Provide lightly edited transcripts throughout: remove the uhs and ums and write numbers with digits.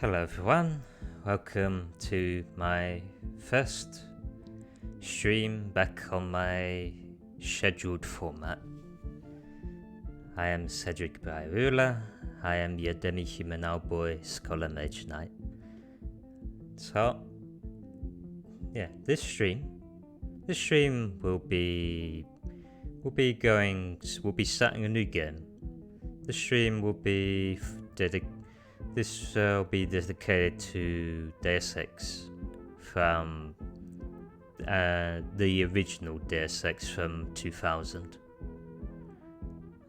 Hello everyone, welcome to my first stream back on my scheduled format. I am Saedrik Bairula. I am your demi-human owlboy scholar mage knight. So, yeah, this stream will be starting a new game. The stream will be This will be dedicated to Deus Ex from the original Deus Ex from 2000.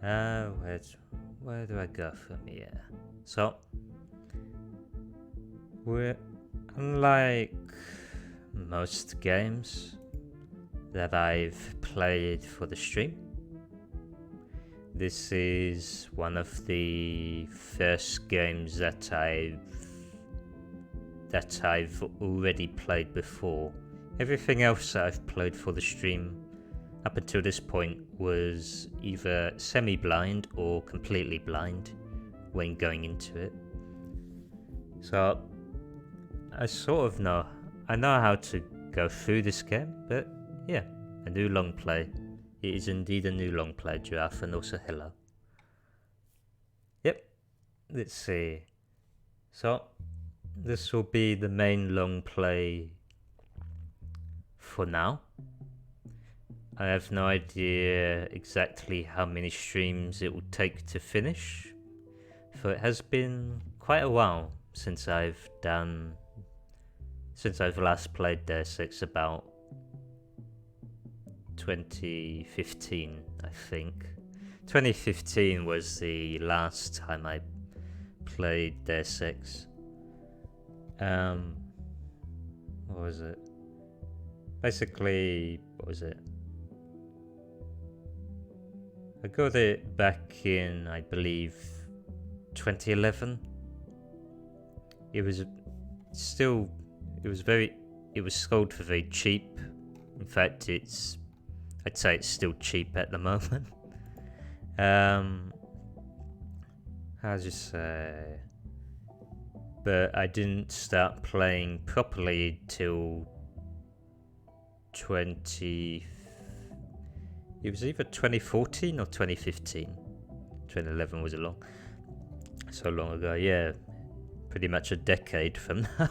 Where do I go from here? So, unlike most games that I've played for the stream, this is one of the first games that I've already played before. Everything else that I've played for the stream up until this point was either semi-blind or completely blind when going into it. So I know how to go through this game, but yeah, a new long play. It is indeed a new long play, Giraffe, and also hello. Yep, let's see. So, this will be the main long play for now. I have no idea exactly how many streams it will take to finish, for it has been quite a while since I've last played Deus Ex, about 2015, I think. 2015 was the last time I played Deus Ex. What was it? Basically, what was it? I got it back in, I believe, 2011. It was sold for very cheap. In fact, I'd say it's still cheap at the moment. How'd you say? But I didn't start playing properly till it was either 2014 or 2015. 2011 was so long ago. Yeah, pretty much a decade from now.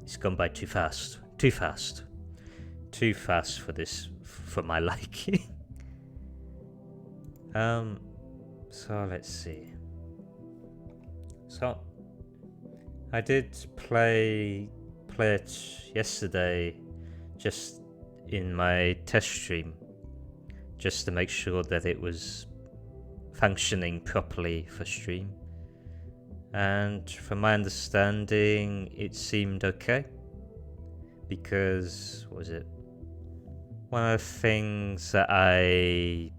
It's gone by too fast for my liking. So let's see. So I did play it yesterday, just in my test stream, just to make sure that it was functioning properly for stream. And from my understanding, it seemed okay. Because, what was it? One of the things that I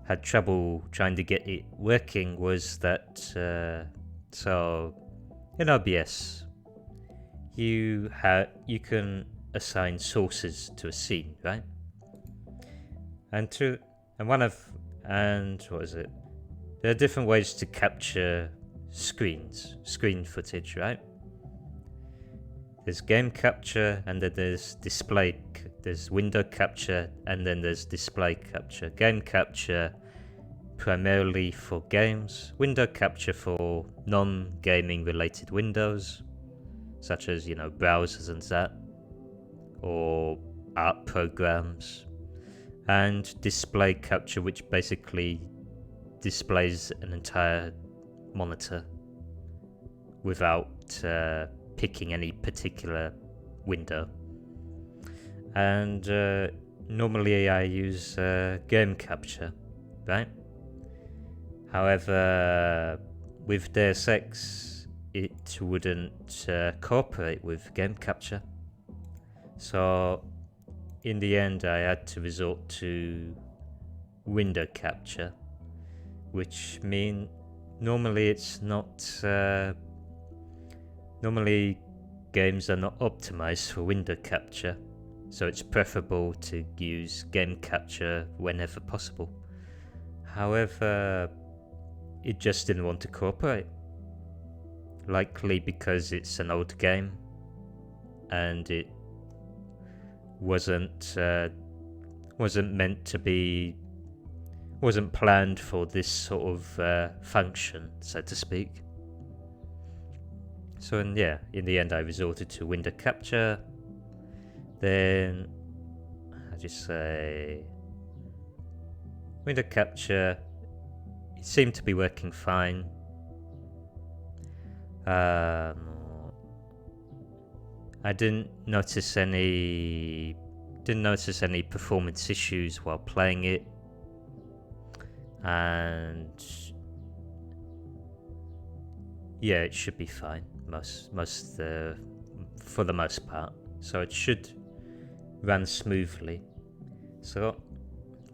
had trouble trying to get it working was that, so in OBS, you can assign sources to a scene, right? And what was it? There are different ways to capture screen footage, right? There's game capture, and then there's window capture, and then there's display capture. Game capture primarily for games, window capture for non-gaming related windows, such as, browsers and that, or art programs, and display capture, which basically displays an entire monitor without picking any particular window. And normally I use game capture, right? However, with Deus Ex, it wouldn't cooperate with game capture. So in the end, I had to resort to window capture, which means normally it's not. Normally, games are not optimized for window capture, so it's preferable to use game capture whenever possible. However, it just didn't want to cooperate. Likely because it's an old game and it wasn't meant to be, wasn't planned for this sort of function, so to speak. So in the end I resorted to window capture. Then, how'd you say? Window capture, it seemed to be working fine. I didn't notice any performance issues while playing it, and yeah, it should be fine for the most part. So it should run smoothly. So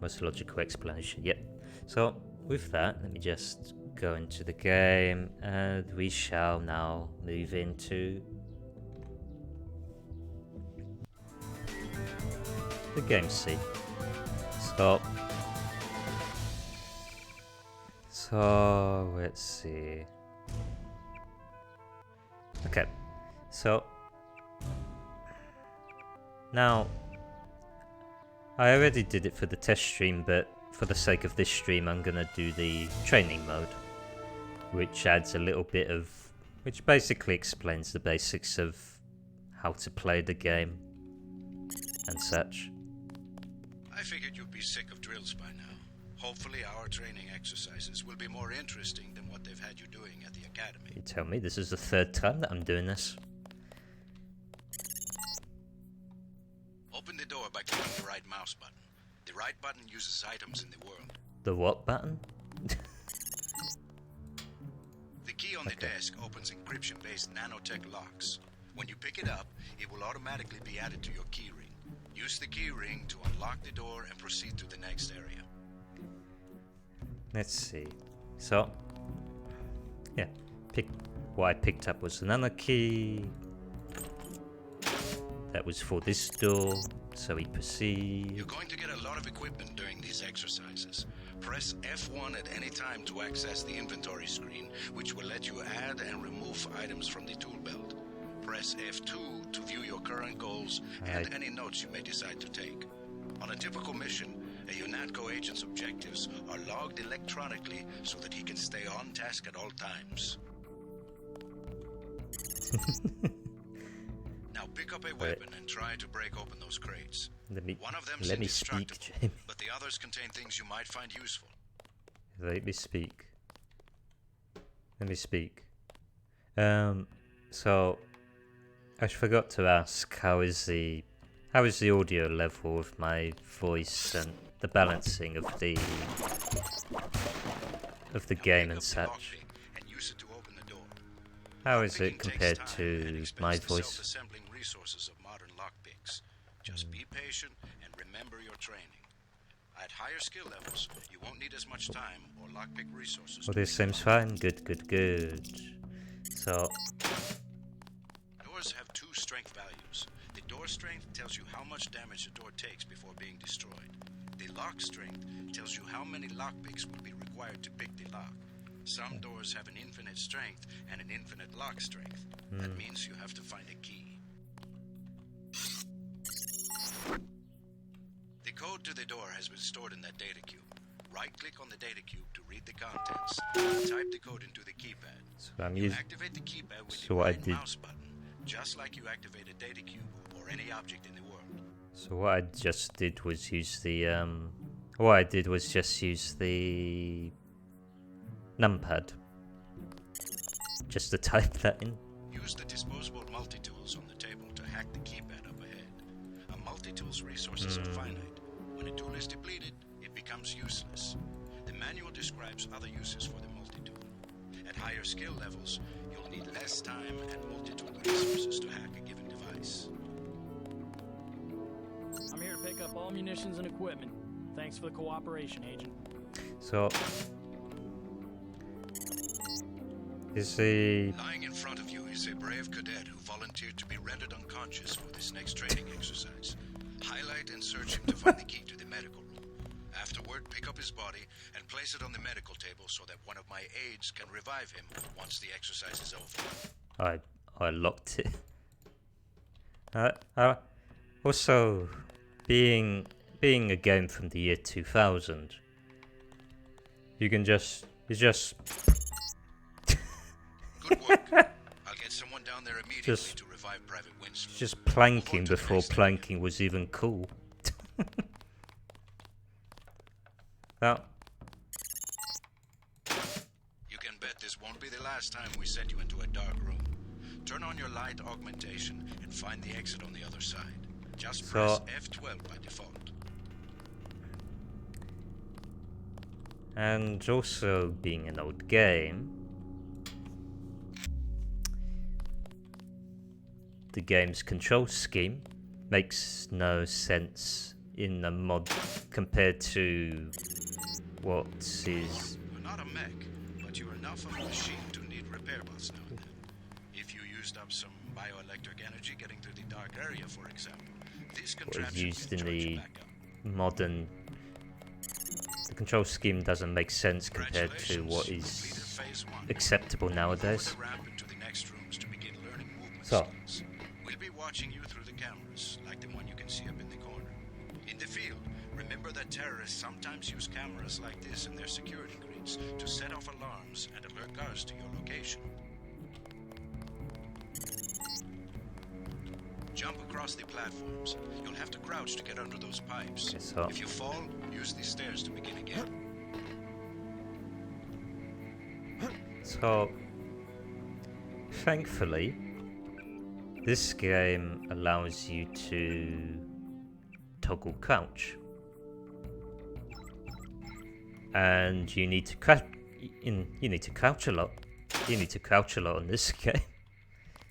most logical explanation. Yep. So with that, let me just go into the game, and we shall now move into the game scene. So let's see. Okay, so now I already did it for the test stream, but for the sake of this stream I'm gonna do the training mode, which adds a little bit of, which basically explains the basics of how to play the game and such. I figured you'd be sick of drills by now. Hopefully our training exercises will be more interesting than what they've had you doing at the academy. You tell me, this is the third time that I'm doing this. Open the door by clicking the right mouse button. The right button uses items in the world. The what button? The key on the desk opens encryption-based nanotech locks. When you pick it up, it will automatically be added to your key ring. Use the key ring to unlock the door and proceed to the next area. Let's see. So, yeah, what I picked up was another key. That was for this door, so we proceed. You're going to get a lot of equipment during these exercises. Press F1 at any time to access the inventory screen, which will let you add and remove items from the tool belt. Press F2 to view your current goals and any notes you may decide to take. On a typical mission, a UNATCO agent's objectives are logged electronically so that he can stay on task at all times. Now pick up a weapon and try to break open those crates. One of them is indestructible, but the others contain things you might find useful. Let me speak. So I forgot to ask, how is the audio level of my voice and the balancing of the game and such? How is it compared to my voice? Assembling resources of modern lockpicks. Just be patient and remember your training. At higher skill levels, you won't need as much time or lockpick resources. Well, this seems fine. Good. So doors have two strength values. The door strength tells you how much damage a door takes before being destroyed. The lock strength tells you how many lockpicks will be required to pick the lock. Some doors have an infinite strength and an infinite lock strength. That means you have to find a key. The code to the door has been stored in that data cube. Right-click on the data cube to read the contents. Type the code into the keypad. So I'm using. Activate the keypad with the right mouse button, just like you activate a data cube or any object in the world. So what I just did was use the What I did was just use the numpad, just to type that in. Use the disposable multi-tools on the table to hack the keypad up ahead. A multi-tool's resources are finite. When a tool is depleted, it becomes useless. The manual describes other uses for the multi-tool. At higher skill levels, you'll need less time and multi-tool resources to hack a given device. I'm here to pick up all munitions and equipment. Thanks for the cooperation, Agent. So is the Lying in front of you is a brave cadet who volunteered to be rendered unconscious for this next training exercise. Highlight and search him to find the key to the medical room. Afterward, pick up his body and place it on the medical table so that one of my aides can revive him once the exercise is over. I locked it. Also, being a game from the year 2000, it's just Good work. I'll get someone down there immediately to revive Private Winslow. just planking before planking was even cool. Now, You can bet this won't be the last time we send you into a dark room. Turn on your light augmentation and find the exit on the other side. Just press F12 by default. and also being an old game, the game's control scheme makes no sense in the mod compared to what is... You're not a mech, but you're enough of a machine to need repair bots now and then. If you used up some bioelectric energy getting through the dark area, for example, this what is contraption used can in charge you the back up. modern... The control scheme doesn't make sense compared to what is Completed phase 1. acceptable nowadays. Forward the ramp into the next rooms to begin learning movement So. skills. We'll be watching you through the cameras, like the one you can see up in the corner. In the field, remember that terrorists sometimes use cameras like this in their security grids to set off alarms and alert guards to your location. Jump across the platforms. You'll have to crouch to get under those pipes. Okay, so- If you fall, use the stairs to begin again. So, thankfully, this game allows you to toggle crouch, and you need to crouch. You need to crouch a lot. You need to crouch a lot on this game,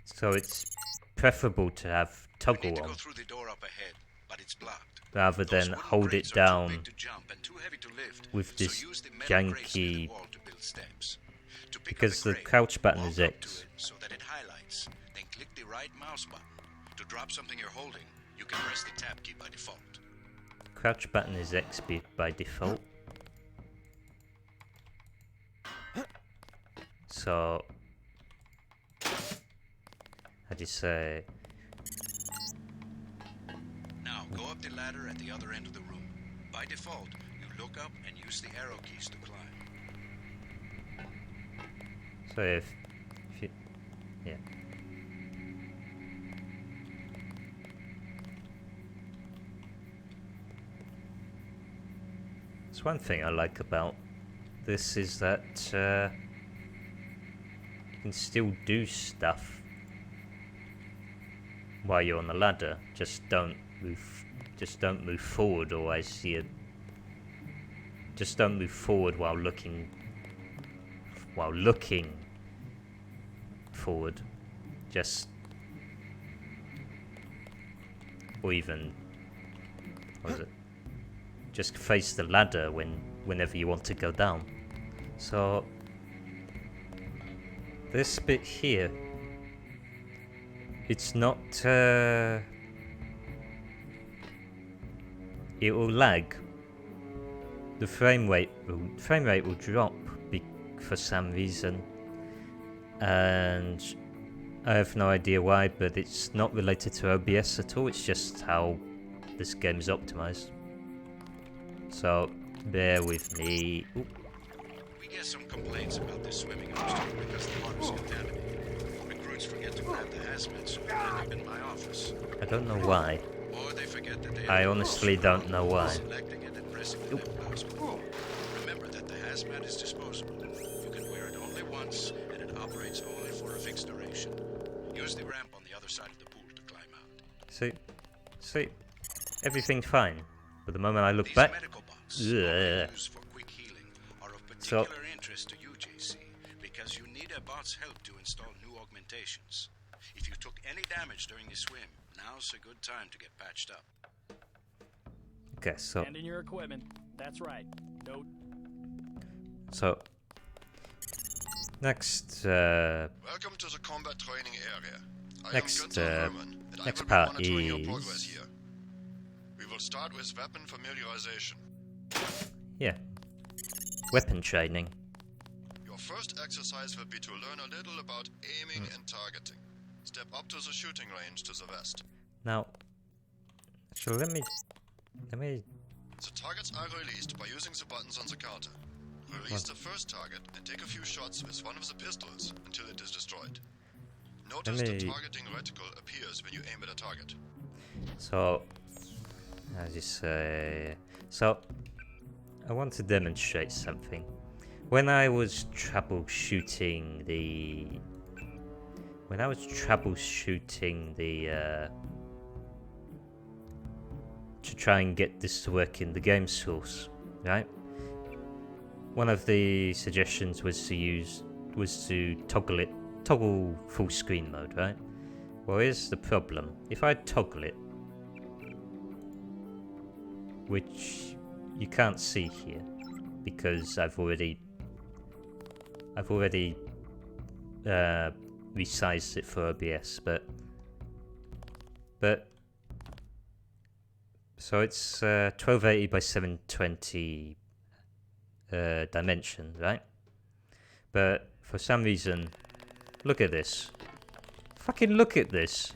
so it's preferable to have You toggle need to on go through the door up ahead, but it's blocked. rather Those than wooden hold crates it are too down big to jump and too heavy to lift, with so this use the metal crates near the janky. wall to build steps. To pick up Because the crate, crouch button walk is up to X. it so that it highlights. Then click the right mouse button. To drop something you're holding, you can press the tab key by default. Crouch button is X by default. So, how do you say? Now go up the ladder at the other end of the room. By default, you look up and use the arrow keys to climb. So if you, yeah. It's one thing I like about this is that you can still do stuff while you're on the ladder. Just don't move forward, or I see it. Just don't move forward while looking forward. Just, or even, what is it? Just face the ladder whenever you want to go down. So this bit here, it's not. It will lag. The frame rate will drop for some reason, and I have no idea why. But it's not related to OBS at all. It's just how this game is optimized. So bear with me. Ooh. We get some complaints about this swimming obstacle because the water's contaminated. Recruits forget to grab the hazmat suit and end up in my office. I don't know why. Or they forget that they I honestly don't know why. Selecting it and pressing the left mouse button. Remember that the hazmat is disposable. You can wear it only once, and it operates only for a fixed duration. Use the ramp on the other side of the pool to climb out. See, everything's fine. But the moment I look These back, medical bots, ugh. used for quick healing, are of particular interest to you, JC, because you need a bot's help to install new augmentations. If you took any damage during the swim, now's a good time to get patched up. okay, so And in your equipment. That's right. Note. next Welcome to the combat training area. I Next, am Günther Hermann, and next I will part be monitoring your progress is- here. We will start with weapon familiarization. yeah, weapon training. Your first exercise will be to learn a little about aiming and targeting. Step up to the shooting range to the west. Now, so let me. The targets are released by using the buttons on the counter. Release the first target and take a few shots with one of the pistols until it is destroyed. Notice the targeting reticle appears when you aim at a target. So, as you say, so I want to demonstrate something. When I was troubleshooting the to try and get this to work in the game source, right? One of the suggestions was to toggle full screen mode, right? Well, here's the problem. If I toggle it, which you can't see here because I've already resized it for OBS, but so it's 1280 by 720 dimensions, right? But for some reason, look at this. Fucking look at this.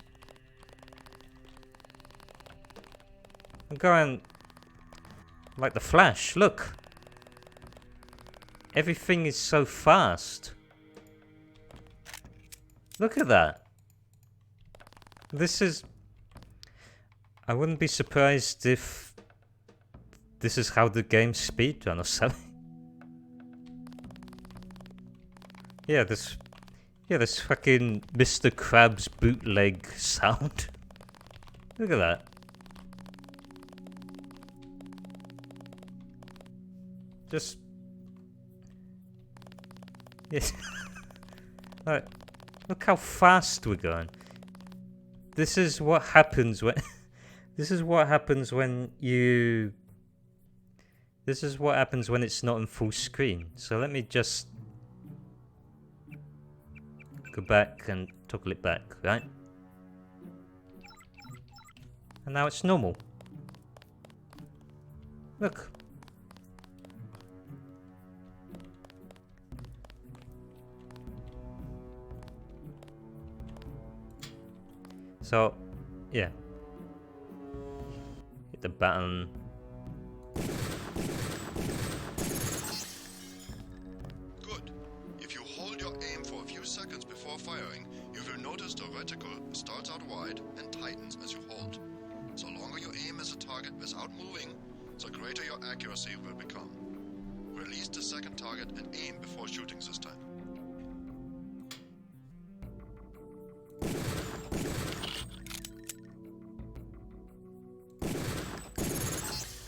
I'm going like the Flash. Look. Everything is so fast. Look at that. This is... I wouldn't be surprised if this is how the game speedrun or something. Yeah, this fucking Mr. Krabs bootleg sound. Look at that. Just... Yes. Right. Look how fast we're going. This is what happens when... This is what happens when you... This is what happens when it's not in full screen. So let me just... go back and toggle it back, right? And now it's normal. Look. So, yeah. Hit the button. Good. If you hold your aim for a few seconds before firing, you will notice the reticle starts out wide and tightens as you hold. The longer you aim as a target without moving, the greater your accuracy will become. Release the second target and aim before shooting this time.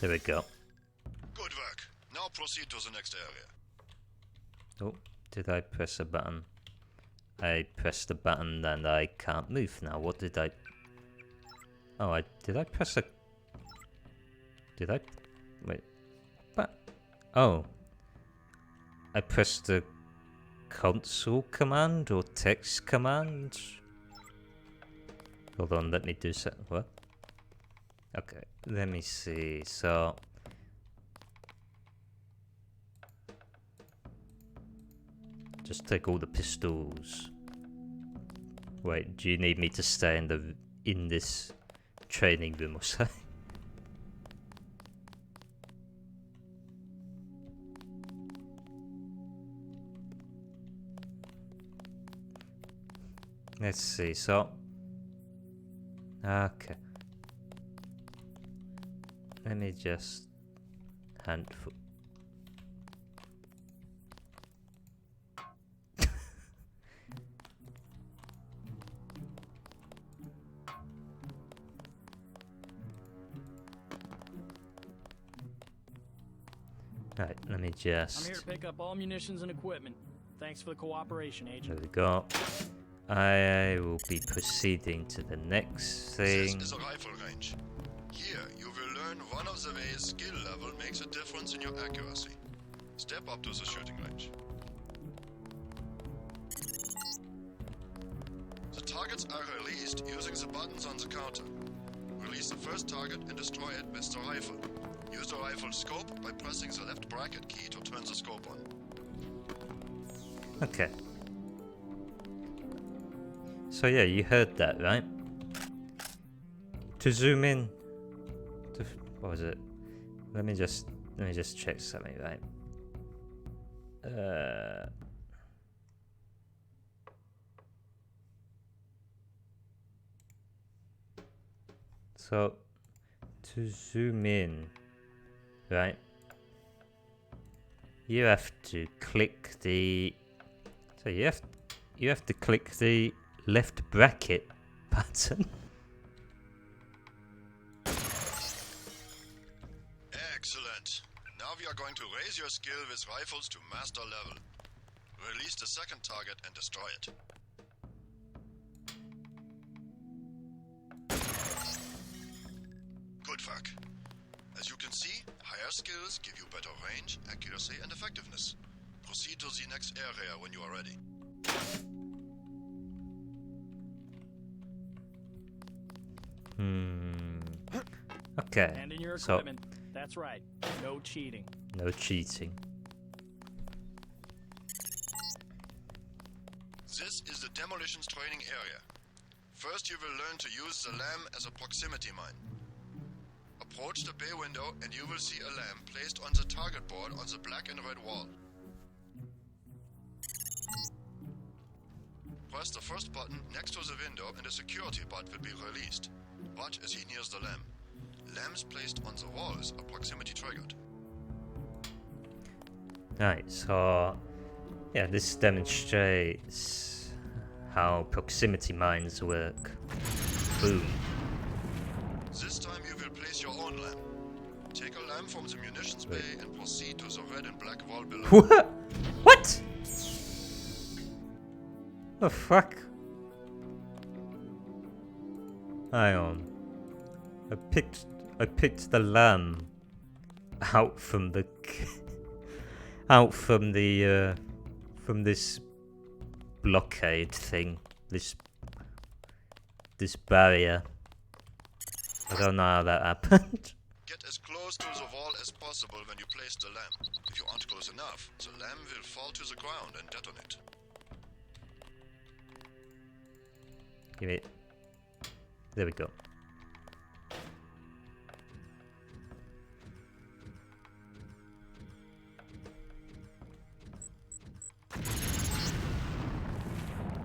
There we go. Good work. Now proceed to the next area. Oh, did I press a button? I pressed the button and I can't move now. What did I... Oh, did I press a... Did I... Wait. But... Oh. I pressed the console command or text command? Hold on, let me do so. What? Okay, let me see. So... Just take all the pistols. Wait, do you need me to stay in this training room or something? Let's see, so... Okay. Let me just... handful... Right, let me just... I'm here to pick up all munitions and equipment. Thanks for the cooperation, Agent. There we go. I will be proceeding to the next thing. This is a rifle range. Here, you will learn one of the ways skill level makes a difference in your accuracy. Step up to the shooting range. The targets are released using the buttons on the counter. Release the first target and destroy it with the rifle. Use the rifle scope by pressing the left bracket key to turn the scope on. Okay. So yeah, you heard that, right? To zoom in, what was it? Let me just check something, right? So to zoom in, right? You have to click the. So you have to click the left bracket button. Excellent. Now we are going to raise your skill with rifles to master level. Release the second target and destroy it. Good work. As you can see, higher skills give you better range, accuracy, and effectiveness. Proceed to the next area when you are ready. Okay. And in your So equipment. That's right. No cheating. no cheating. This is the demolitions training area. First you will learn to use the lamp as a proximity mine. Approach the bay window and you will see a lamp placed on the target board on the black and red wall. Press the first button next to the window and a security bot will be released. Watch as he nears the lamp. Lamps placed on the walls are proximity triggered. Right, so yeah, this demonstrates how proximity mines work. Boom. This time you will place your own lamp. Take a lamp from the munitions bay and proceed to the red and black wall below. What? What? The fuck? Hang on. I picked the lamb out from the from this blockade thing. This barrier. I don't know how that happened. Get as close to the wall as possible when you place the lamp. If you aren't close enough, the lamp will fall to the ground and detonate. Give it. There we go.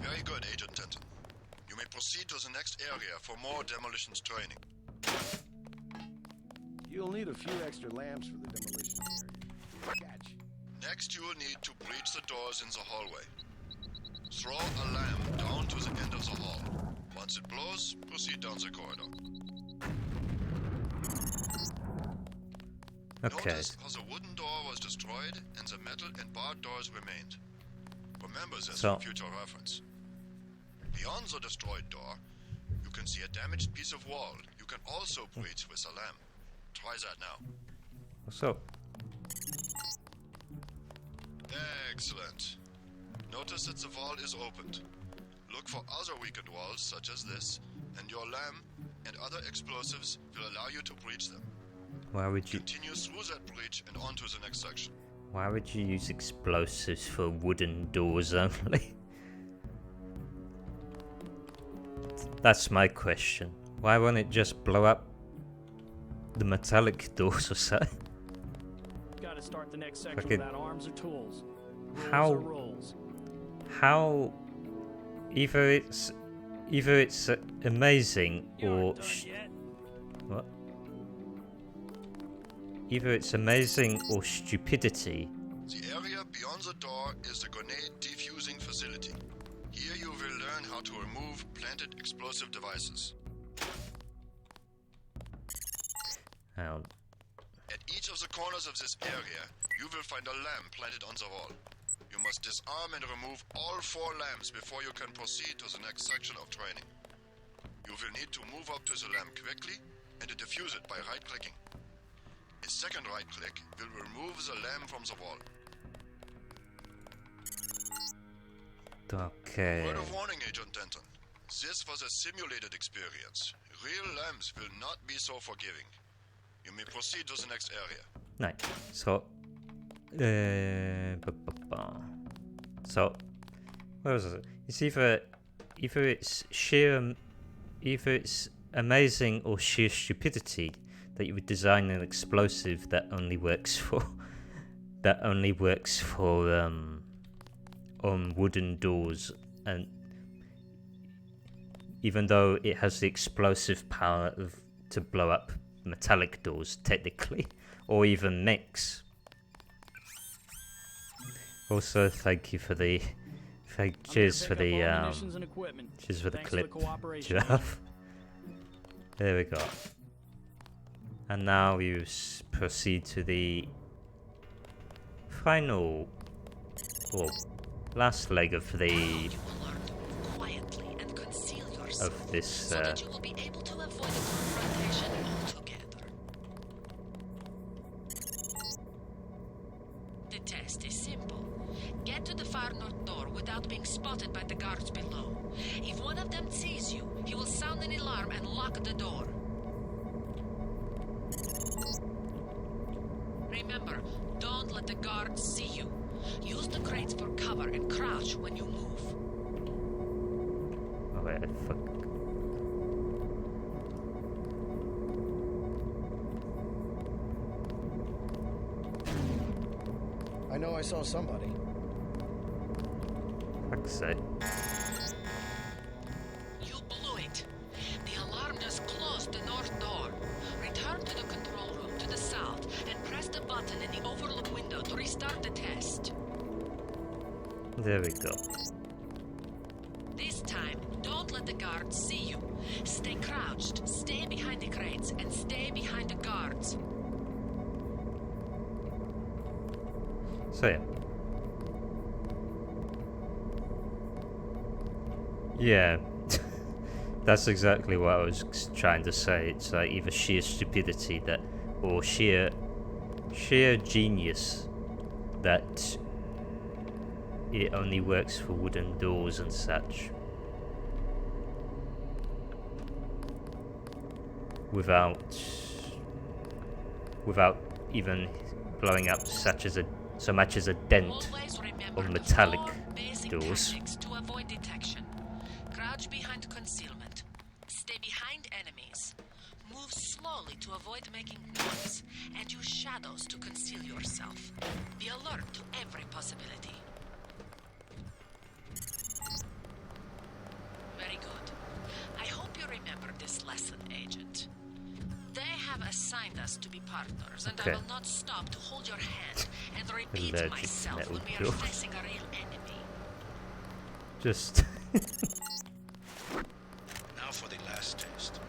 Very good, Agent Denton. You may proceed to the next area for more demolitions training. You'll need a few extra lamps for the demolition area. Catch. Next, you will need to breach the doors in the hallway. Throw a lamp down to the end of the hall. Once it blows, proceed down the corridor. Okay. Notice how the wooden door was destroyed and the metal and barred doors remained. Remember this for future reference. Beyond the destroyed door, you can see a damaged piece of wall. You can also breach with a lamp. Try that now. What's up? Excellent. Notice that the wall is opened. Look for other weakened walls such as this, and your lamp and other explosives will allow you to breach them. Why would you? Continue through that breach and on to the next section. Why would you use explosives for wooden doors only? That's my question. Why won't it just blow up the metallic doors or so? Gotta start the next section Okay. without arms or tools. Rules How- are rules. How? Either it's amazing You or aren't done yet. what? Either it's amazing or stupidity. The area beyond the door is the grenade defusing facility. Here you will learn how to remove planted explosive devices. Hang on. At each of the corners of this area, you will find a lamp planted on the wall. You must disarm and remove all 4 lamps before you can proceed to the next section of training. You will need to move up to the lamp quickly and to defuse it by right-clicking. A second right-click will remove the lamp from the wall. Okay. Word of warning, Agent Denton. This was a simulated experience. Real lamps will not be so forgiving. You may proceed to the next area. Right. So, so where was it? It's either it's amazing or sheer stupidity that you would design an explosive that only works for on wooden doors, and even though it has the explosive power to blow up metallic doors technically, or even mix. Also, thank you for the cheers for the clip, Giraffe. There we go. And now you proceed to the final, or last leg of the of this. So that you will be able to avoid the confrontation altogether. The test is simple. Get to the far north door without being spotted by the guards below. If one of them sees you, he will sound an alarm and lock the door. Remember, don't let the guards see you. Use the crates for cover and crouch when you move. Oh wait, fuck. I know I saw somebody. Fuck's sake. You blew it. The alarm just closed the north door. Return to the control room to the south and press the button in the overlook window to restart the test. There we go. This time, don't let the guards see you. Stay crouched, stay behind the crates, and stay behind the guards. So yeah, that's exactly what I was trying to say. It's like either sheer stupidity that, or sheer genius that it only works for wooden doors and such, without even blowing up so much as a dent Always remember on the metallic 4 basic doors. tactics to avoid detection. Crouch behind concealment. Stay behind enemies. Move slowly to avoid making noise. And use shadows to conceal yourself. Be alert to every possibility. Very good. I hope you remember this lesson, Agent. They have assigned us to be partners, and Okay. I will not stop to hold your hand and repeat Allergic myself metal when we are doors. facing a real enemy. Just Now for the last test.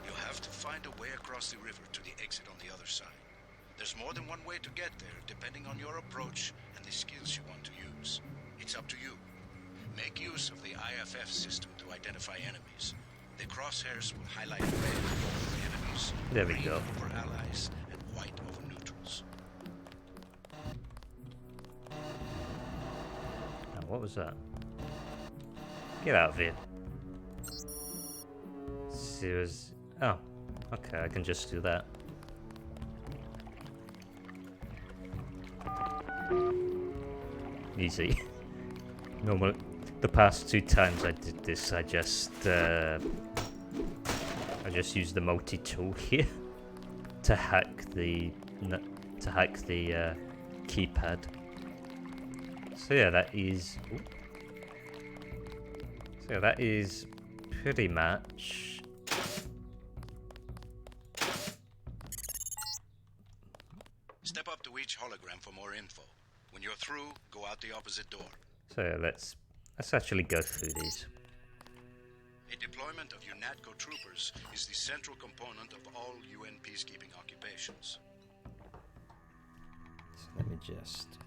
You have to find a way across the river to the exit on the other side. There's more than one way to get there, depending on your approach and the skills you want to use. It's up to you. Make use of the IFF system to identify enemies. The crosshairs will highlight red over enemies, There we green go. over allies, and white over neutrals. oh, what was that? Get out of here. Serious. Oh, okay. I can just do that. Easy. Normal. The past 2 times I did this, I just used the multi-tool here to hack the keypad. So yeah, that is. Ooh. So that is pretty much. Step up to each hologram for more info. When you're through, go out the opposite door. So yeah, let's actually go through these. A deployment of UNATCO troopers is the central component of all UN peacekeeping occupations. So let me just.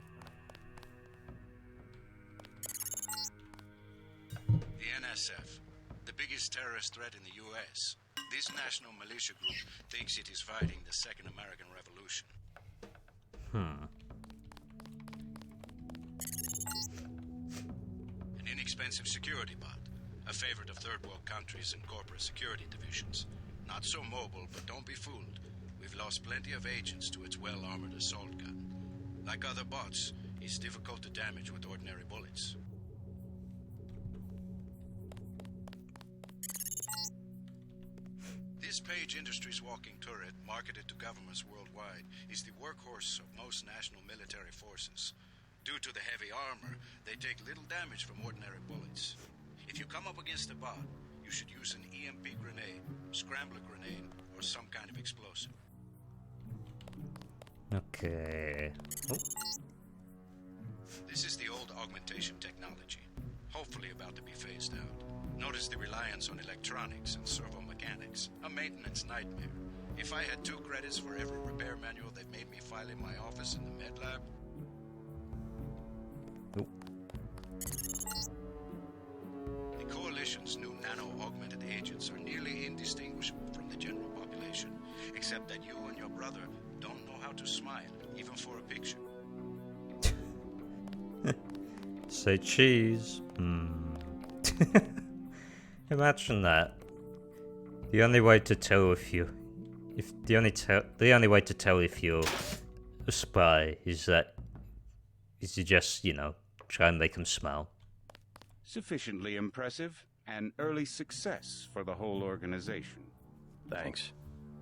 The NSF, the biggest terrorist threat in the US. This national militia group thinks it is fighting the Second American Revolution. An inexpensive security bot, a favorite of third world countries and corporate security divisions. Not so mobile, but don't be fooled. We've lost plenty of agents to its well-armored assault gun. Like other bots, it's difficult to damage with ordinary bullets. This Page Industries walking turret, marketed to governments worldwide, is the workhorse of most national military forces. Due to the heavy armor, they take little damage from ordinary bullets. If you come up against a bot, you should use an EMP grenade, scrambler grenade, or some kind of explosive. Okay. Oh. This is the old augmentation technology, hopefully about to be phased out. Notice the reliance on electronics and servo mechanics, a maintenance nightmare. If I had 2 credits for every repair manual that made me file in my office in the med lab. Oh. The Coalition's new nano-augmented agents are nearly indistinguishable from the general population, except that you and your brother don't know how to smile, even for a picture. Say cheese. Imagine that. The only way to tell if you, the only way to tell if you're a spy is to just, try and make them smile. Sufficiently impressive. An early success for the whole organization. Thanks.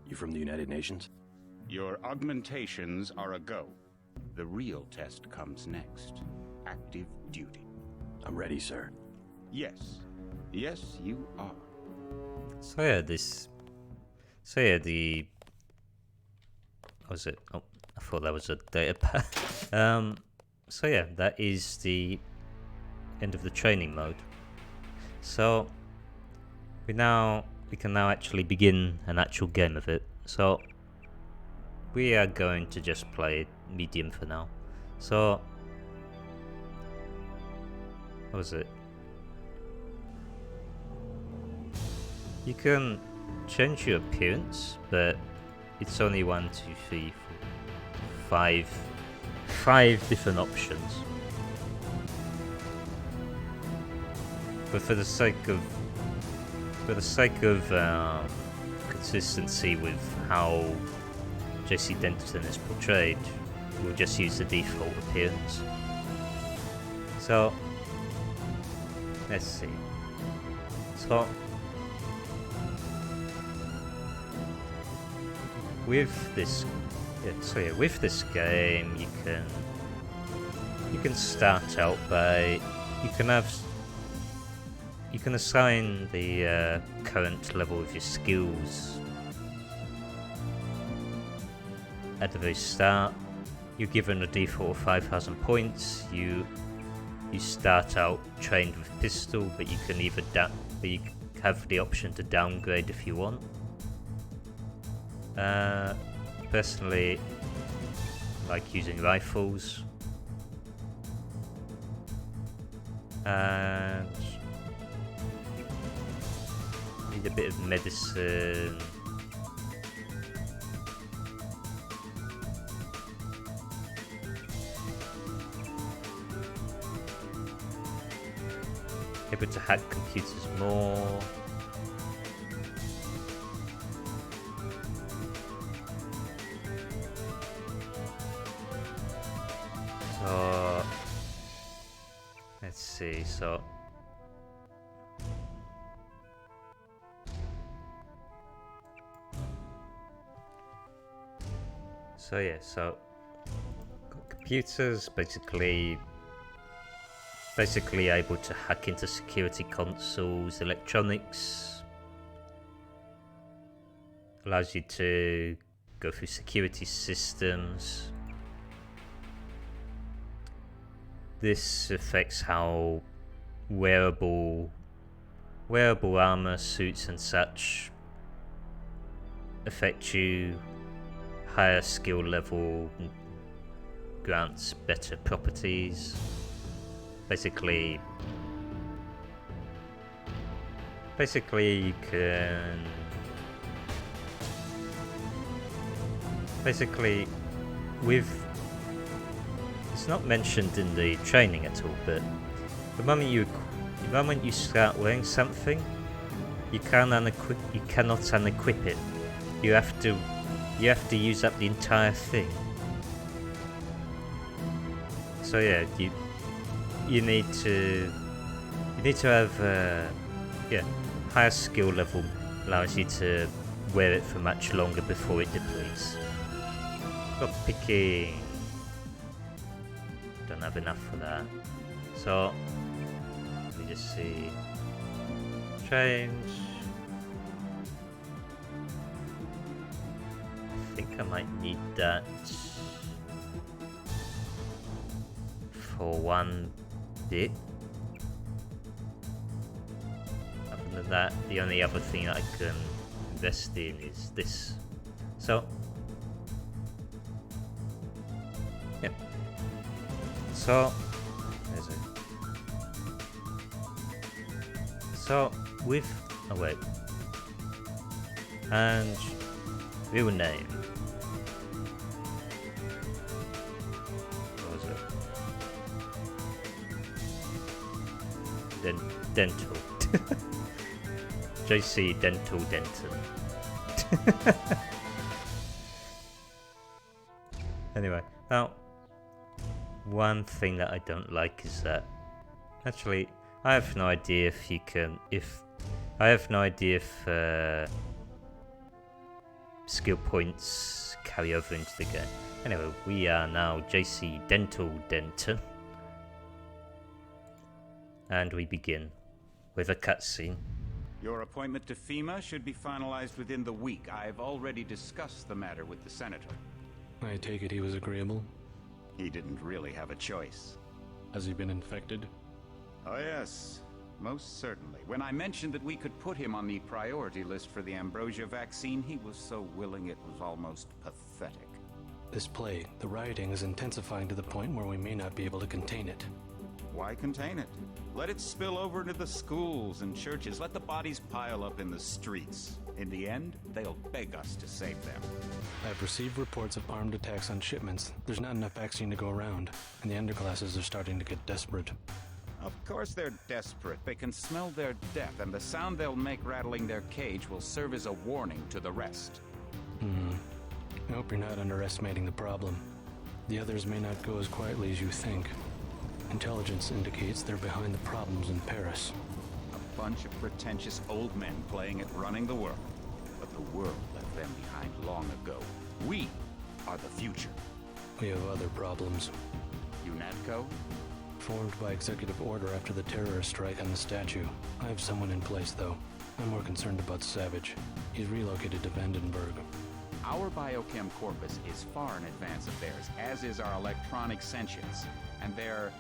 You from the United Nations? Your augmentations are a go. The real test comes next. Active duty. I'm ready, sir. Yes. Yes, you are. So yeah, what was it? Oh, I thought that was a data pack. So yeah, that is the end of the training mode. So we can now actually begin an actual game of it. So we are going to just play medium for now. So what was it? You can change your appearance, but it's only 1, 2, 3, 4, 5 different options. But for the sake of consistency with how JC Denton is portrayed, we'll just use the default appearance. So let's see. So with this game, you can start out by you can assign the current level of your skills at the very start. You're given a default of 5,000 points. You start out trained with pistol, but you can you have the option to downgrade if you want. Personally, I like using rifles, and need a bit of medicine. Able to hack computers more. So let's see. So computers basically able to hack into security consoles, electronics, allows you to go through security systems. This affects how wearable armor, suits and such affect you. Higher skill level grants better properties. Basically you can with it's not mentioned in the training at all, but the moment you start wearing something, you cannot unequip it. You have to you have to use up the entire thing. So yeah, you need to have higher skill level allows you to wear it for much longer before it depletes. Got picking. Don't have enough for that. So let me just see. Change. I think I might need that for one bit. Other than that, the only other thing that I can invest in is this. So, yep. So, there's it. So, with and real name. What was it? Dental. JC Dental Denton. Anyway, now one thing that I don't like is that actually I have no idea if you can skill points carry over into the game. Anyway, we are now JC Dental Denton. And we begin with a cutscene. Your appointment to FEMA should be finalized within the week. I've already discussed the matter with the Senator. I take it he was agreeable? He didn't really have a choice. Has he been infected? Oh yes, most certainly. When I mentioned that we could put him on the priority list for the Ambrosia vaccine, he was so willing it was almost pathetic. This plague, the rioting is intensifying to the point where we may not be able to contain it. Why contain it? Let it spill over into the schools and churches. Let the bodies pile up in the streets. In the end, they'll beg us to save them. I've received reports of armed attacks on shipments. There's not enough vaccine to go around, and the underclasses are starting to get desperate. Of course they're desperate. They can smell their death, and the sound they'll make rattling their cage will serve as a warning to the rest. I hope you're not underestimating the problem. The others may not go as quietly as you think. Intelligence indicates they're behind the problems in Paris. A bunch of pretentious old men playing at running the world. But the world left them behind long ago. We are the future. We have other problems. UNATCO? Formed by executive order after the terrorist strike on the statue. I have someone in place, though. I'm more concerned about Savage. He's relocated to Vandenberg. Our biochem corpus is far in advance of theirs, as is our electronic sentience. And their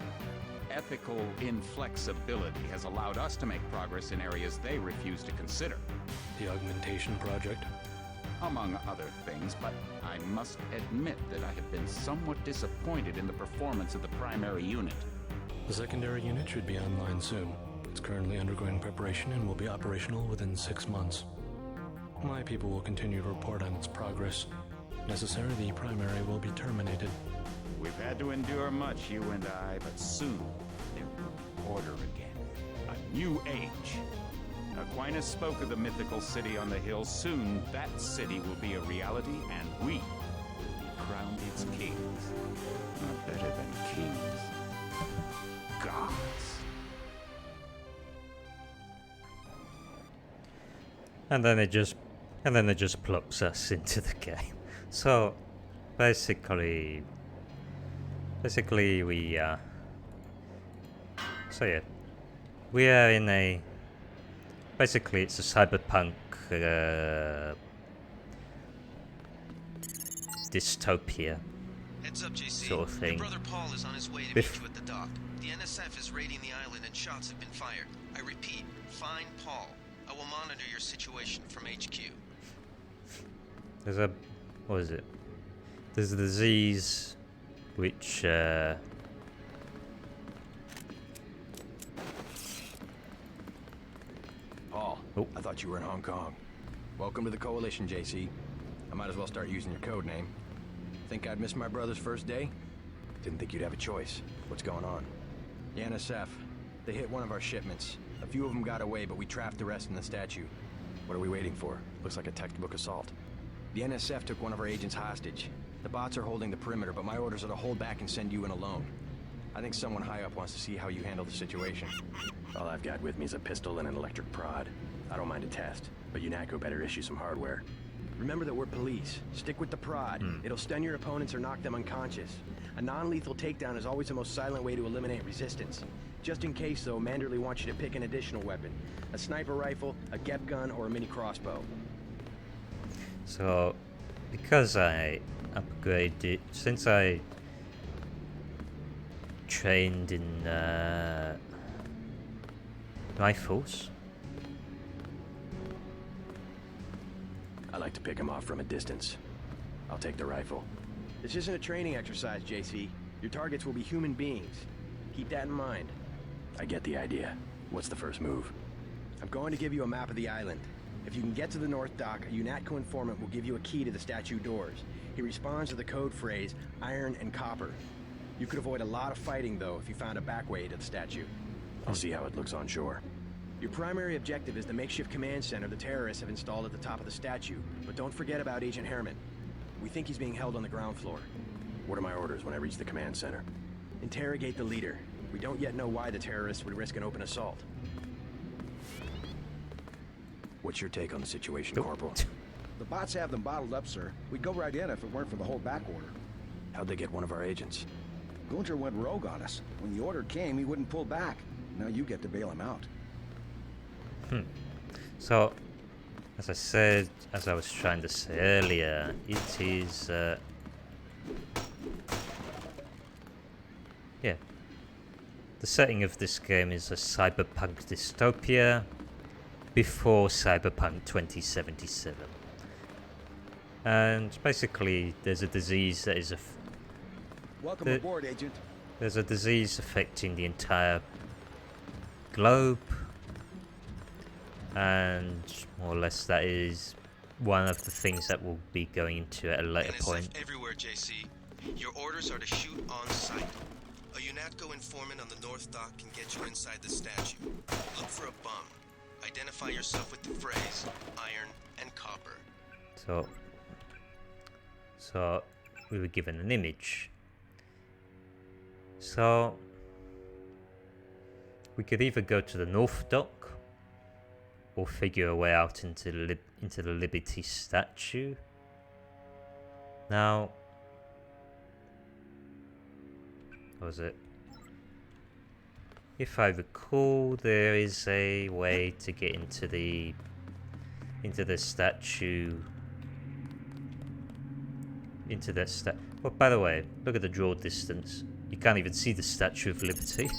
ethical inflexibility has allowed us to make progress in areas they refuse to consider. The Augmentation Project? Among other things, but I must admit that I have been somewhat disappointed in the performance of the primary unit. The secondary unit should be online soon. It's currently undergoing preparation and will be operational within 6 months. My people will continue to report on its progress. If necessary, the primary will be terminated. We've had to endure much, you and I, but soon there will be order again. A new age. Aquinas spoke of the mythical city on the hill. Soon that city will be a reality, and we will be crowned its kings. Not better than kings. Gods. And then it just plops us into the game. So basically we we are in a basically it's a cyberpunk dystopia Heads up, JC. sort of thing. Your brother Paul is on his way to meet you at the dock. The NSF is raiding the island and shots have been fired. I repeat, find Paul. I will monitor your situation from HQ. There's a what is it? There's a disease which Paul, Oh. I thought you were in Hong Kong. Welcome to the Coalition, JC. I might as well start using your code name. Think I'd miss my brother's first day? Didn't think you'd have a choice. What's going on? The NSF. They hit one of our shipments. A few of them got away, but we trapped the rest in the statue. What are we waiting for? Looks like a textbook assault. The NSF took one of our agents hostage. The bots are holding the perimeter, but my orders are to hold back and send you in alone. I think someone high up wants to see how you handle the situation. All I've got with me is a pistol and an electric prod. I don't mind a test, but UNATCO better issue some hardware. Remember that we're police. Stick with the prod. It'll stun your opponents or knock them unconscious. A non-lethal takedown is always the most silent way to eliminate resistance. Just in case, though, Manderley wants you to pick an additional weapon. A sniper rifle, a GEP gun, or a mini crossbow. So, because I upgraded, since I trained in rifles, I like to pick him off from a distance. I'll take the rifle. This isn't a training exercise, JC. Your targets will be human beings. Keep that in mind. I get the idea. What's the first move? I'm going to give you a map of the island. If you can get to the North Dock, a UNATCO informant will give you a key to the statue doors. He responds to the code phrase, iron and copper. You could avoid a lot of fighting, though, if you found a back way to the statue. I'll see how it looks on shore. Your primary objective is the makeshift command center the terrorists have installed at the top of the statue. But don't forget about Agent Herman. We think he's being held on the ground floor. What are my orders when I reach the command center? Interrogate the leader. We don't yet know why the terrorists would risk an open assault. What's your take on the situation, Corporal? The bots have them bottled up, sir. We'd go right in if it weren't for the whole back order. How'd they get one of our agents? Gunter went rogue on us. When the order came, he wouldn't pull back. Now you get to bail him out. So, as I said, as I was trying to say earlier, it is, yeah. The setting of this game is a cyberpunk dystopia before Cyberpunk 2077. And basically, there's a disease that is Welcome aboard, Agent. There's a disease affecting the entire globe. And more or less that is one of the things that we'll be going into at a later NSF point. everywhere, JC. Your orders are to shoot on sight. A UNATCO informant on the North Dock can get you inside the statue. Look for a bomb. Identify yourself with the phrase, iron and copper. So we were given an image. So we could either go to the North Dock or figure a way out into the Liberty statue. Now, what was it? If I recall, there is a way to get into the statue. Well, by the way, look at the draw distance. You can't even see the Statue of Liberty.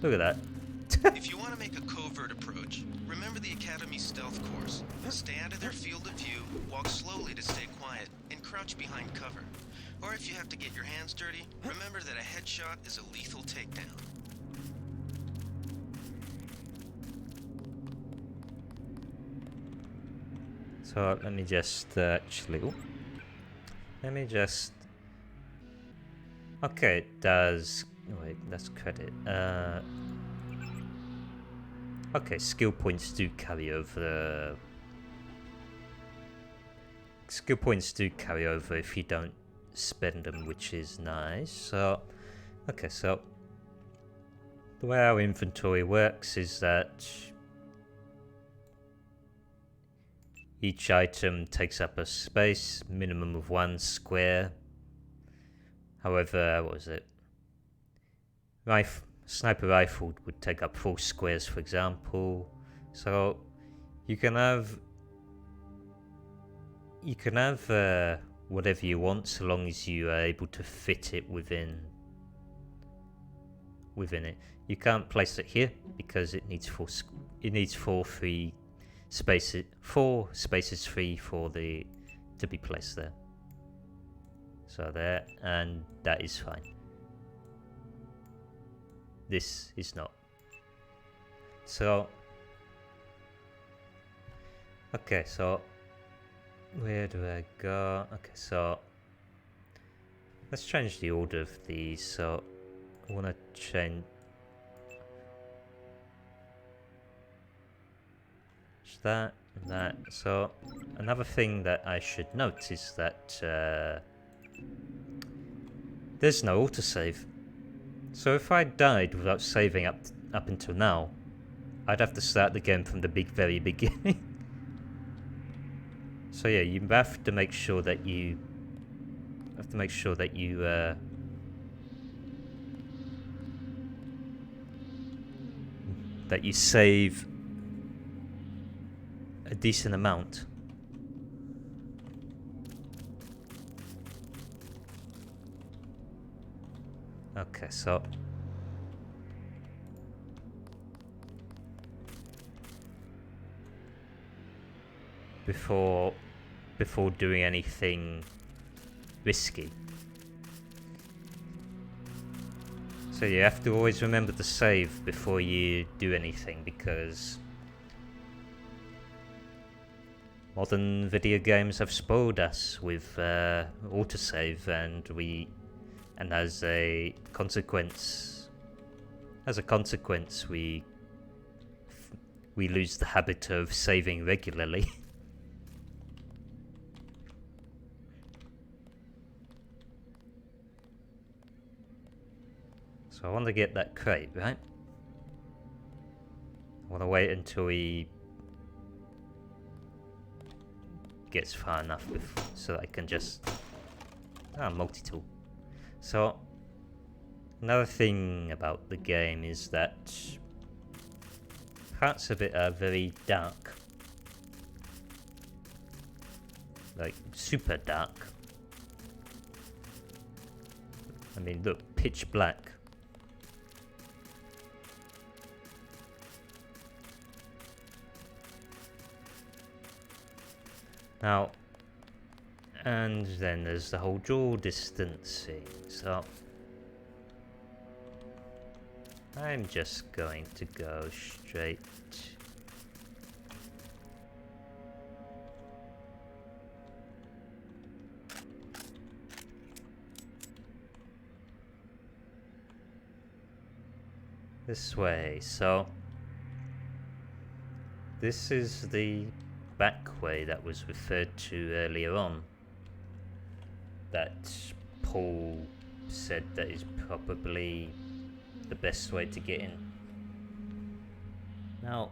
Look at that. If you want to make a covert approach, remember the Academy stealth course. Stay out of their field of view, walk slowly to stay quiet, and crouch behind cover. Or if you have to get your hands dirty, remember that a headshot is a lethal takedown. So let me just actually. Let me just. Okay, it does. Wait, that's credit. Okay, skill points do carry over. Skill points do carry over if you don't spend them, which is nice. So, okay, so the way our inventory works is that each item takes up a space, minimum of 1 square. However, what was it? Sniper rifle would take up 4 squares, for example. So you can have whatever you want, so long as you are able to fit it within it. You can't place it here because it needs 4 spaces free for the to be placed there. So there, and that is fine. This is not. So okay, so where do I go? Okay, so let's change the order of these. So I want to change that and that. So another thing that I should note is that there's no autosave. So if I died without saving up until now, I'd have to start the game from the very beginning. So yeah, you have to make sure that you that you save a decent amount. Okay, so before doing anything risky. So you have to always remember to save before you do anything, because modern video games have spoiled us with autosave, and as a consequence we lose the habit of saving regularly. So I want to get that crate, right? I want to wait until he gets far enough so that I can just... multi-tool. So, another thing about the game is that parts of it are very dark. Like, super dark. I mean, look, pitch black. Now, and then there's the whole draw distancing, so I'm just going to go straight. This way, so this is the back way that was referred to earlier on, that Paul said that is probably the best way to get in. Now,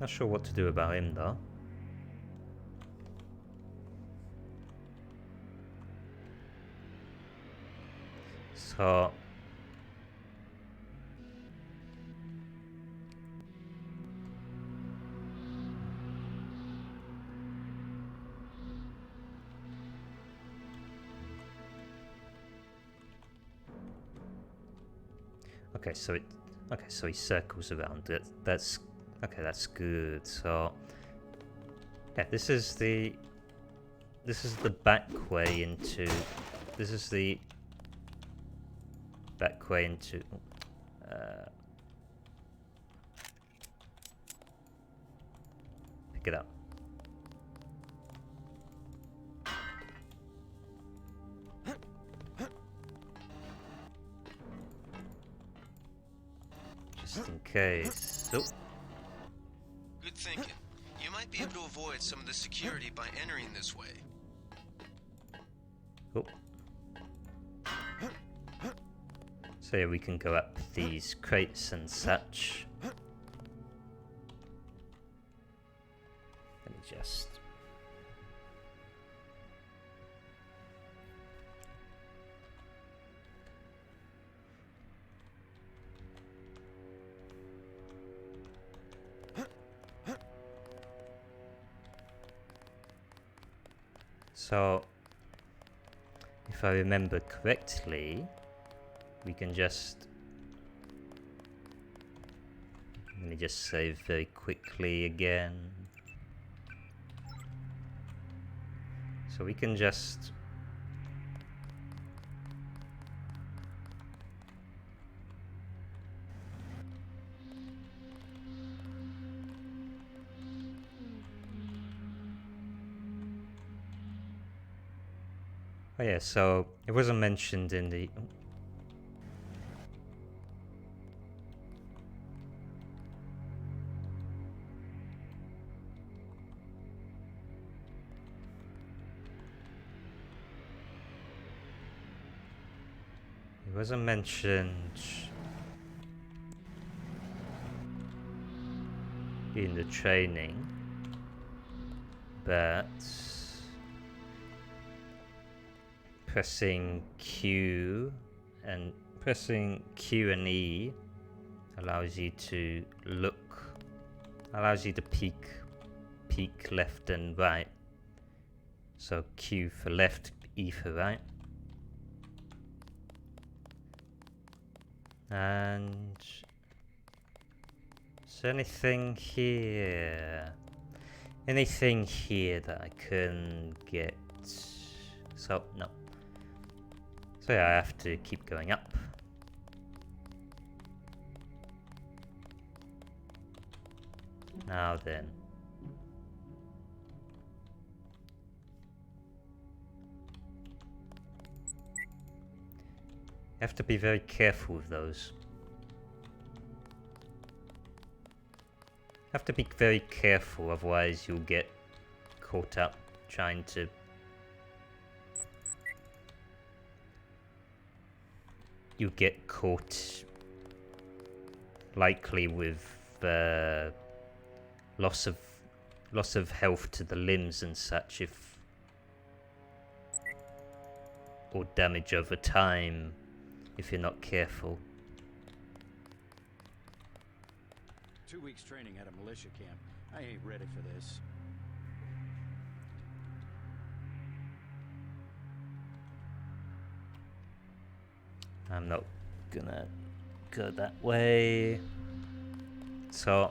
not sure what to do about him though. So so he circles around it. That's okay, that's good. So yeah, this is the back way into pick it up. Just in case. Oh. Good thinking. You might be able to avoid some of the security by entering this way. Oh. So yeah, we can go up these crates and such. Let me just... So, if I remember correctly, we can just... Let me just save very quickly again. So we can just... Oh yeah, so it wasn't mentioned in the... wasn't mentioned in the training, but pressing Q and E allows you to peek left and right. So Q for left, E for right. And is there anything here? Anything here that I can get? So, no. So yeah, I have to keep going up. Now then. You have to be very careful with those. Have to be very careful, otherwise you'll get caught up trying to get caught likely with loss of health to the limbs and such, if or damage over time if you're not careful. 2 weeks training at a militia camp. I ain't ready for this. I'm not gonna go that way. So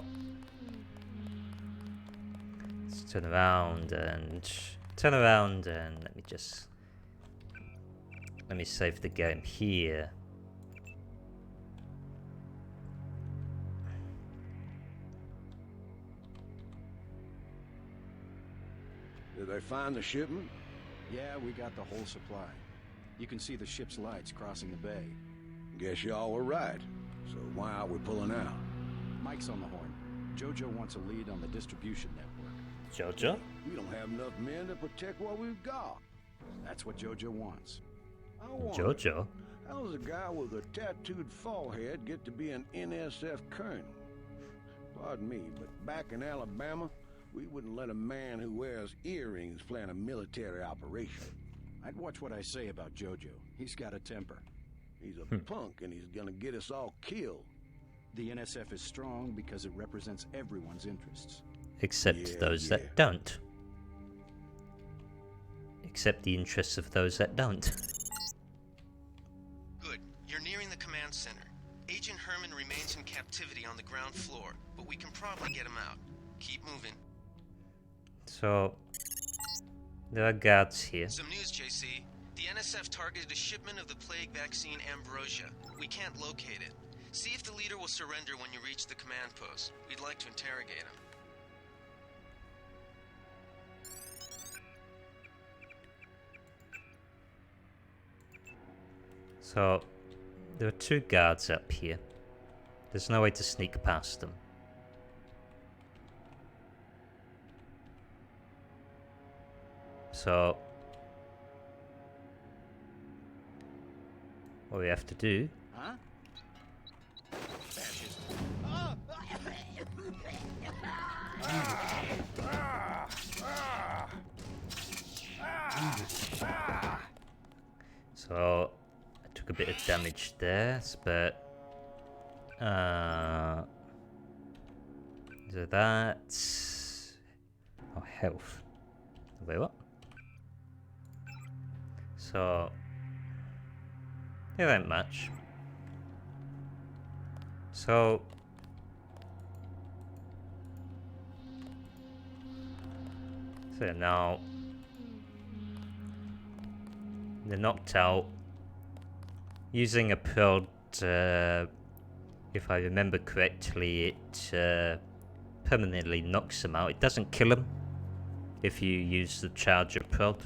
let's turn around and let me save the game here. Did they find the shipment? Yeah, we got the whole supply. You can see the ship's lights crossing the bay. Guess y'all were right. So why are we pulling out? Mike's on the horn. Jojo wants a lead on the distribution network. Jojo? We don't have enough men to protect what we've got. That's what Jojo wants. I wonder, Jojo? how does a guy with a tattooed forehead get to be an NSF colonel? Pardon me, but back in Alabama, we wouldn't let a man who wears earrings plan a military operation. I'd watch what I say about Jojo. He's got a temper. He's a punk and he's gonna get us all killed. The NSF is strong because it represents everyone's interests. Except those that don't. Except the interests of those that don't. Good. You're nearing the command center. Agent Herman remains in captivity on the ground floor, but we can probably get him out. Keep moving. So there are guards here. Some news, JC. The NSF targeted a shipment of the plague vaccine Ambrosia. We can't locate it. See if the leader will surrender when you reach the command post. We'd like to interrogate him. So there are two guards up here. There's no way to sneak past them. So what we have to do Huh? So I took a bit of damage there, but so that's health. Wait, what? So it ain't much. So now they're knocked out using a prod. If I remember correctly, it permanently knocks them out. It doesn't kill them if you use the charger prod.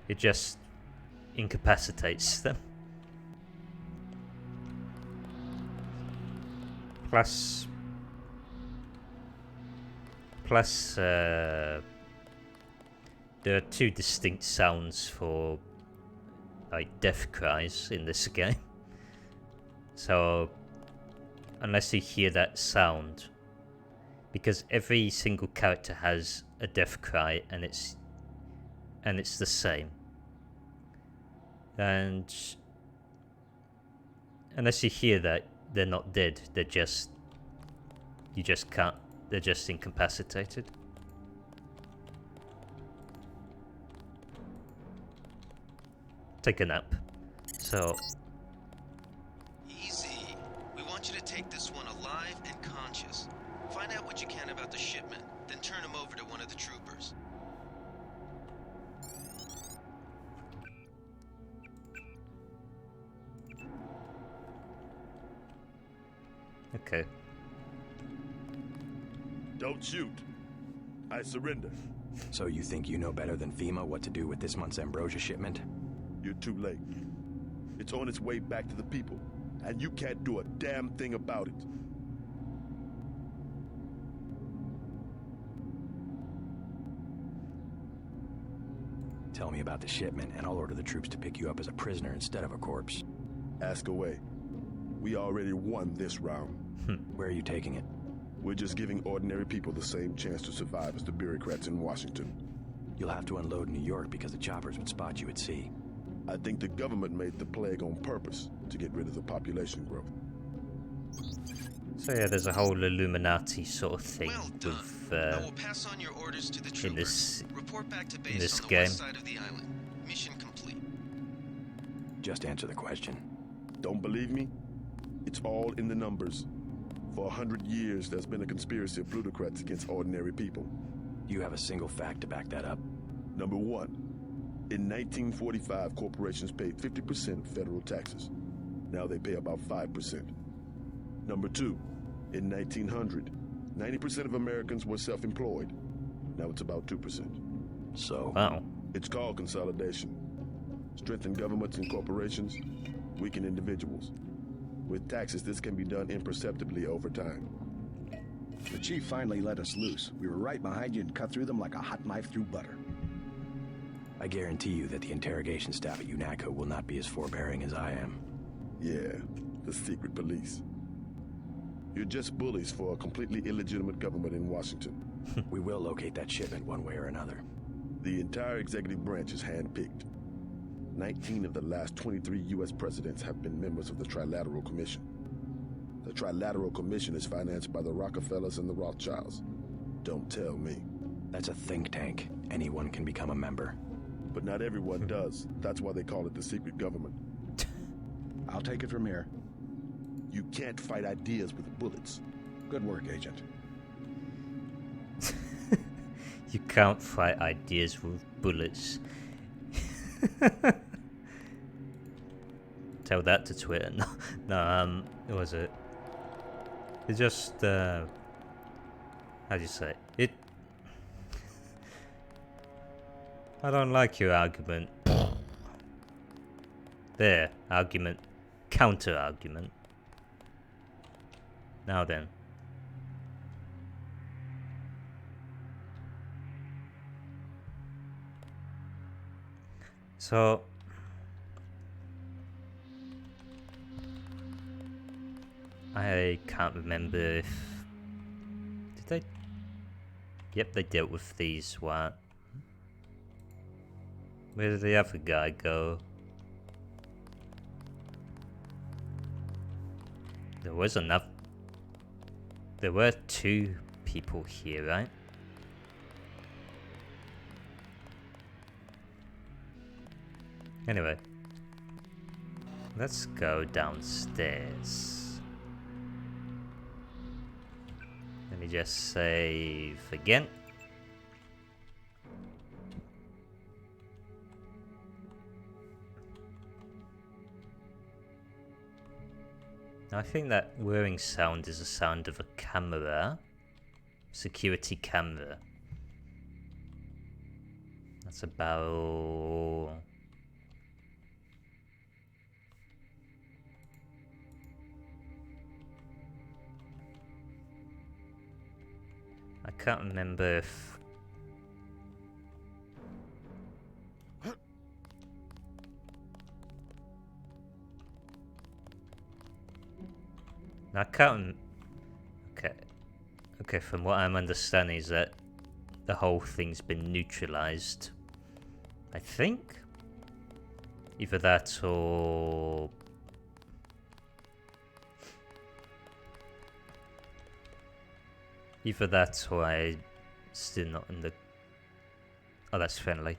It just incapacitates them. Plus there are two distinct sounds for like death cries in this game. So unless you hear that sound, because every single character has a death cry and it's the same. And unless you hear that, they're not dead. They're just they're just incapacitated. Take a nap. So Easy. We want you to take this one alive and conscious. Find out what you can about the shipment, then turn him over to one of the troopers. okay. Don't shoot. I surrender. So you think you know better than FEMA what to do with this month's ambrosia shipment? You're too late. It's on its way back to the people, and you can't do a damn thing about it. Tell me about the shipment, and I'll order the troops to pick you up as a prisoner instead of a corpse. Ask away. We already won this round. Where are you taking it? We're just giving ordinary people the same chance to survive as the bureaucrats in Washington. You'll have to unload in New York because the choppers would spot you at sea. I think the government made the plague on purpose to get rid of the population growth. So yeah, there's a whole Illuminati sort of thing Well done. with I will pass on your orders to the troopers. Report back to base this on the game. west side of the island. Mission complete. Just answer the question. Don't believe me? It's all in the numbers. For 100 years, there's been a conspiracy of plutocrats against ordinary people. Do you have a single fact to back that up? Number one, in 1945, corporations paid 50% of federal taxes. Now they pay about 5%. Number two, in 1900, 90% of Americans were self-employed. Now it's about 2%. So? Wow. It's called consolidation. Strengthen governments and corporations, weaken individuals. With taxes, this can be done imperceptibly over time. The chief finally let us loose. We were right behind you and cut through them like a hot knife through butter. I guarantee you that the interrogation staff at UNACO will not be as forbearing as I am. Yeah, the secret police. You're just bullies for a completely illegitimate government in Washington. We will locate that shipment one way or another. The entire executive branch is handpicked. 19 of the last 23 U.S. presidents have been members of the Trilateral Commission. The Trilateral Commission is financed by the Rockefellers and the Rothschilds. Don't tell me. That's a think tank. Anyone can become a member. But not everyone does. That's why they call it the secret government. I'll take it from here. You can't fight ideas with bullets. Good work, Agent. You can't fight ideas with bullets. Tell that to Twitter. No, what was it? It just, how do you say it? I don't like your argument. There, argument, counter argument. Now then. So I can't remember if did they? Yep, they dealt with these. What? Where did the other guy go? There was enough. There were two people here, right? Anyway, let's go downstairs. Let me just save again. I think that whirring sound is the sound of a camera. Security camera. That's about... I can't remember if I can't... Okay. Okay, from what I'm understanding is that the whole thing's been neutralized. I think? Either that or... Either that or I still not in the... Oh, that's friendly.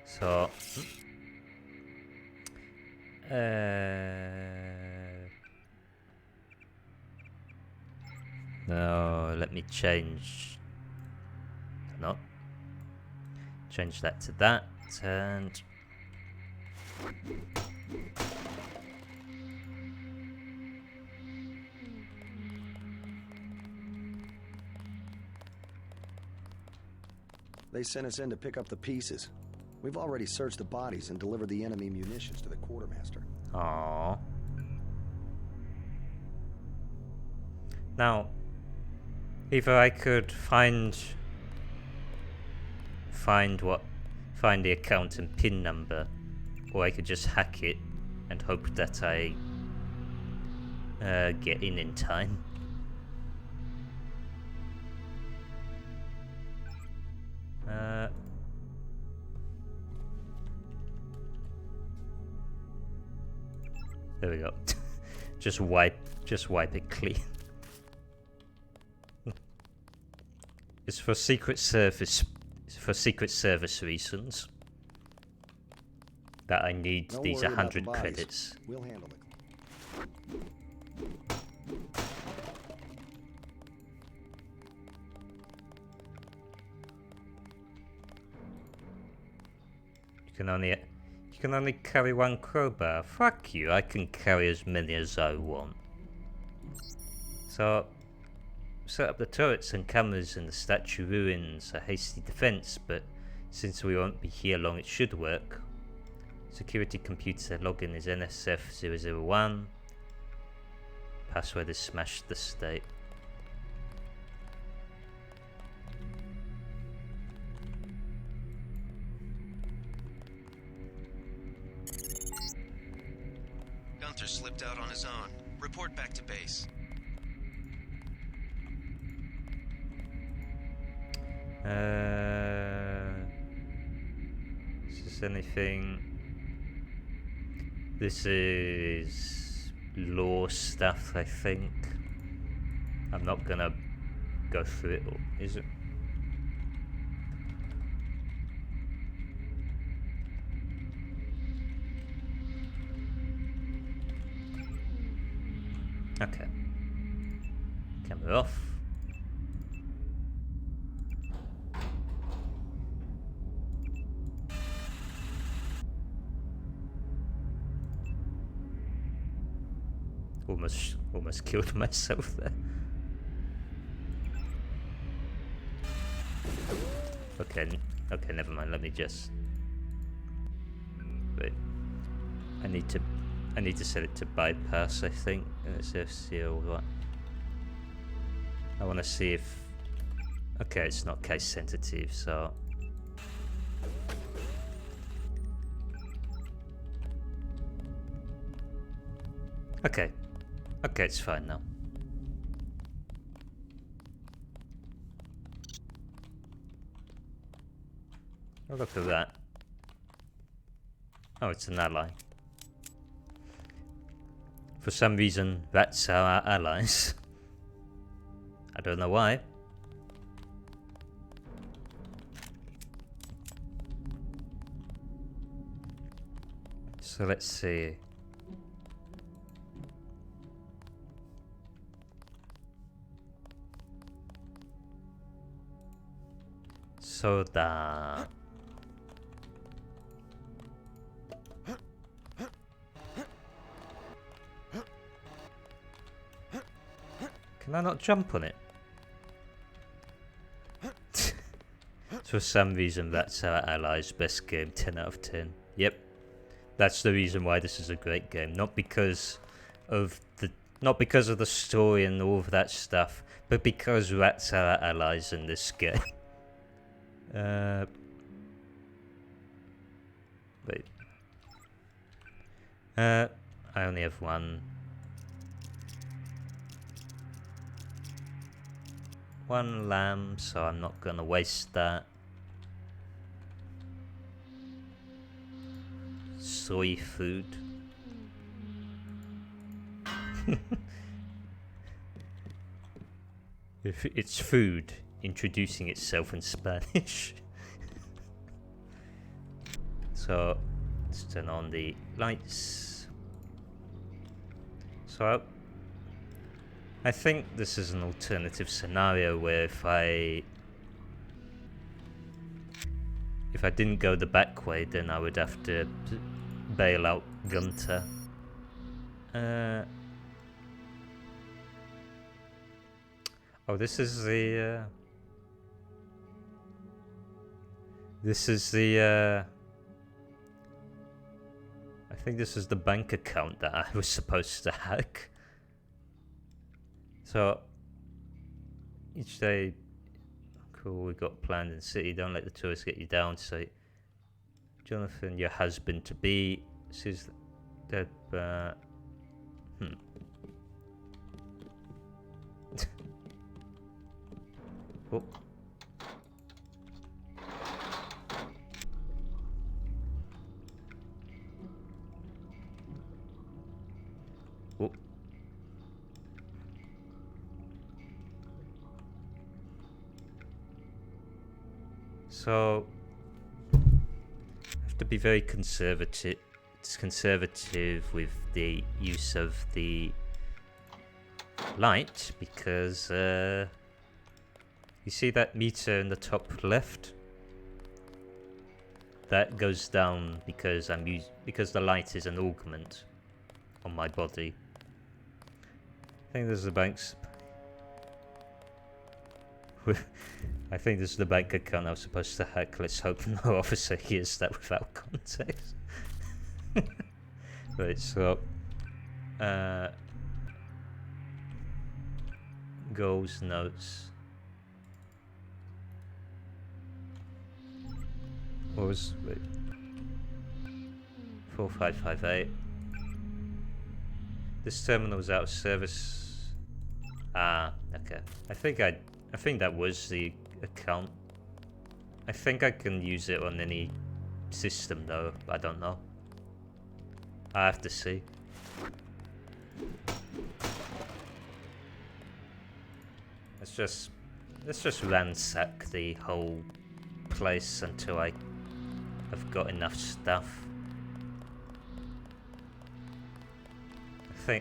So... No, let me change... No. Change that to that, and... They sent us in to pick up the pieces. We've already searched the bodies and delivered the enemy munitions to the quartermaster. Aww. Now, either I could find the account and PIN number, or I could just hack it and hope that I get in time. There we go. just wipe it clean. It's for Secret Service. It's for Secret Service reasons that I need Don't these worry about 100 the bodies. credits. We'll handle it. You can only carry one crowbar. Fuck you! I can carry as many as I want. So, set up the turrets and cameras in the statue ruins. A hasty defense, but since we won't be here long, it should work. Security computer login is NSF001. Password is smash the state. Gunther slipped out on his own. Report back to base. Is this anything? This is lore stuff, I think. I'm not gonna go through it all, is it? Okay. Camera off. Almost killed myself there. Okay, never mind. Let me just wait. I need to set it to bypass, I think. SFCL, what? I want to see if... Okay, it's not case sensitive, so... Okay. Okay, it's fine now. Oh, look at that. Oh, it's an ally. For some reason, rats are our allies. I don't know why. So let's see. Soda. Can I not jump on it? For some reason, that's our allies. Best game, 10 out of 10. Yep. That's the reason why this is a great game. Not because of Not because of the story and all of that stuff, but because rats are our allies in this game. Wait. I only have one lamb, so I'm not gonna waste that. Soy food. If it's food introducing itself in Spanish. So let's turn on the lights. So I think this is an alternative scenario where if I didn't go the back way, then I would have to bail out Gunter. Oh, this is the I think this is the bank account that I was supposed to hack. So each day, cool, we got planned in the city. Don't let the tourists get you down. So Jonathan, your husband to be, says that. Oh. Oh. So I have to be very conservative. It's conservative with the use of the light because you see that meter in the top left? That goes down because because the light is an augment on my body. I think this is the bank's. I think this is the bank account I was supposed to hack. Let's hope no officer hears that without context. Right, so goals, notes. What was, wait, 4558. This terminal is out of service. Ah, okay. I think that was the account. I think I can use it on any system though. I don't know. I have to see. Let's just ransack the whole place until I've got enough stuff.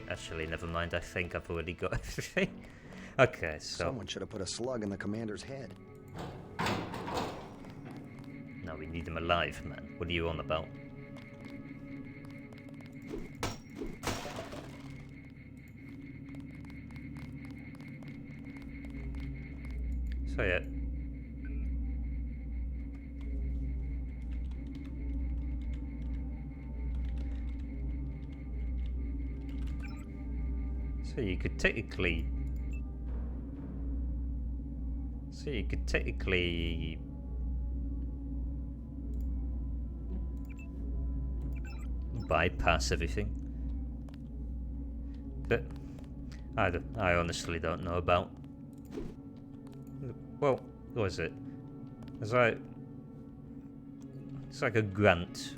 Actually, never mind. I think I've already got everything. Okay, so someone should have put a slug in the commander's head. No, we need him alive, man. What are you on about? So yeah. So you could technically bypass everything, but I honestly don't know about. Well, what is it? It's like a grunt,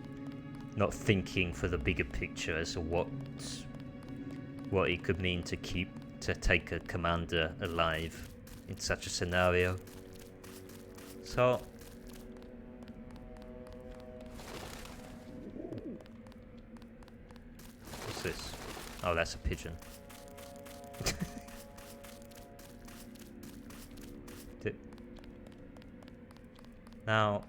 not thinking for the bigger picture as to what it could mean to take a commander alive in such a scenario. So what's this? Oh, that's a pigeon. Now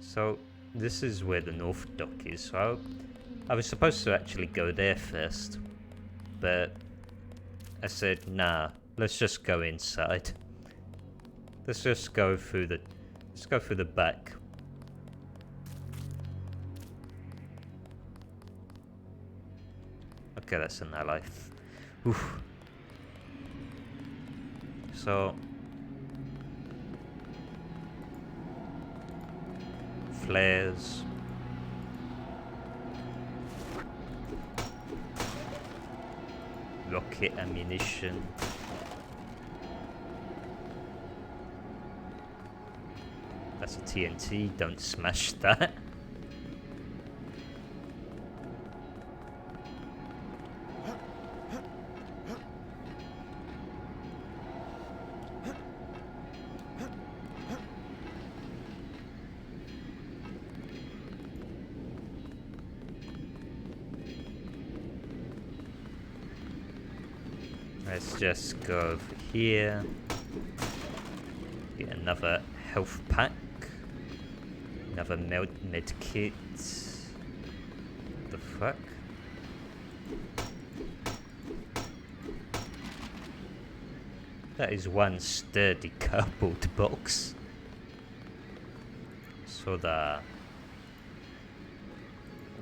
so this is where the North Dock is. So I was supposed to actually go there first, but I said, nah, let's just go inside. Let's just go through the... Let's go through the back. Okay, that's an ally. Oof. So... Flares. Rocket ammunition. That's a TNT, don't smash that. Let's just go over here. Get another health pack. Another med kit. What the fuck? That is one sturdy cardboard box. Soda.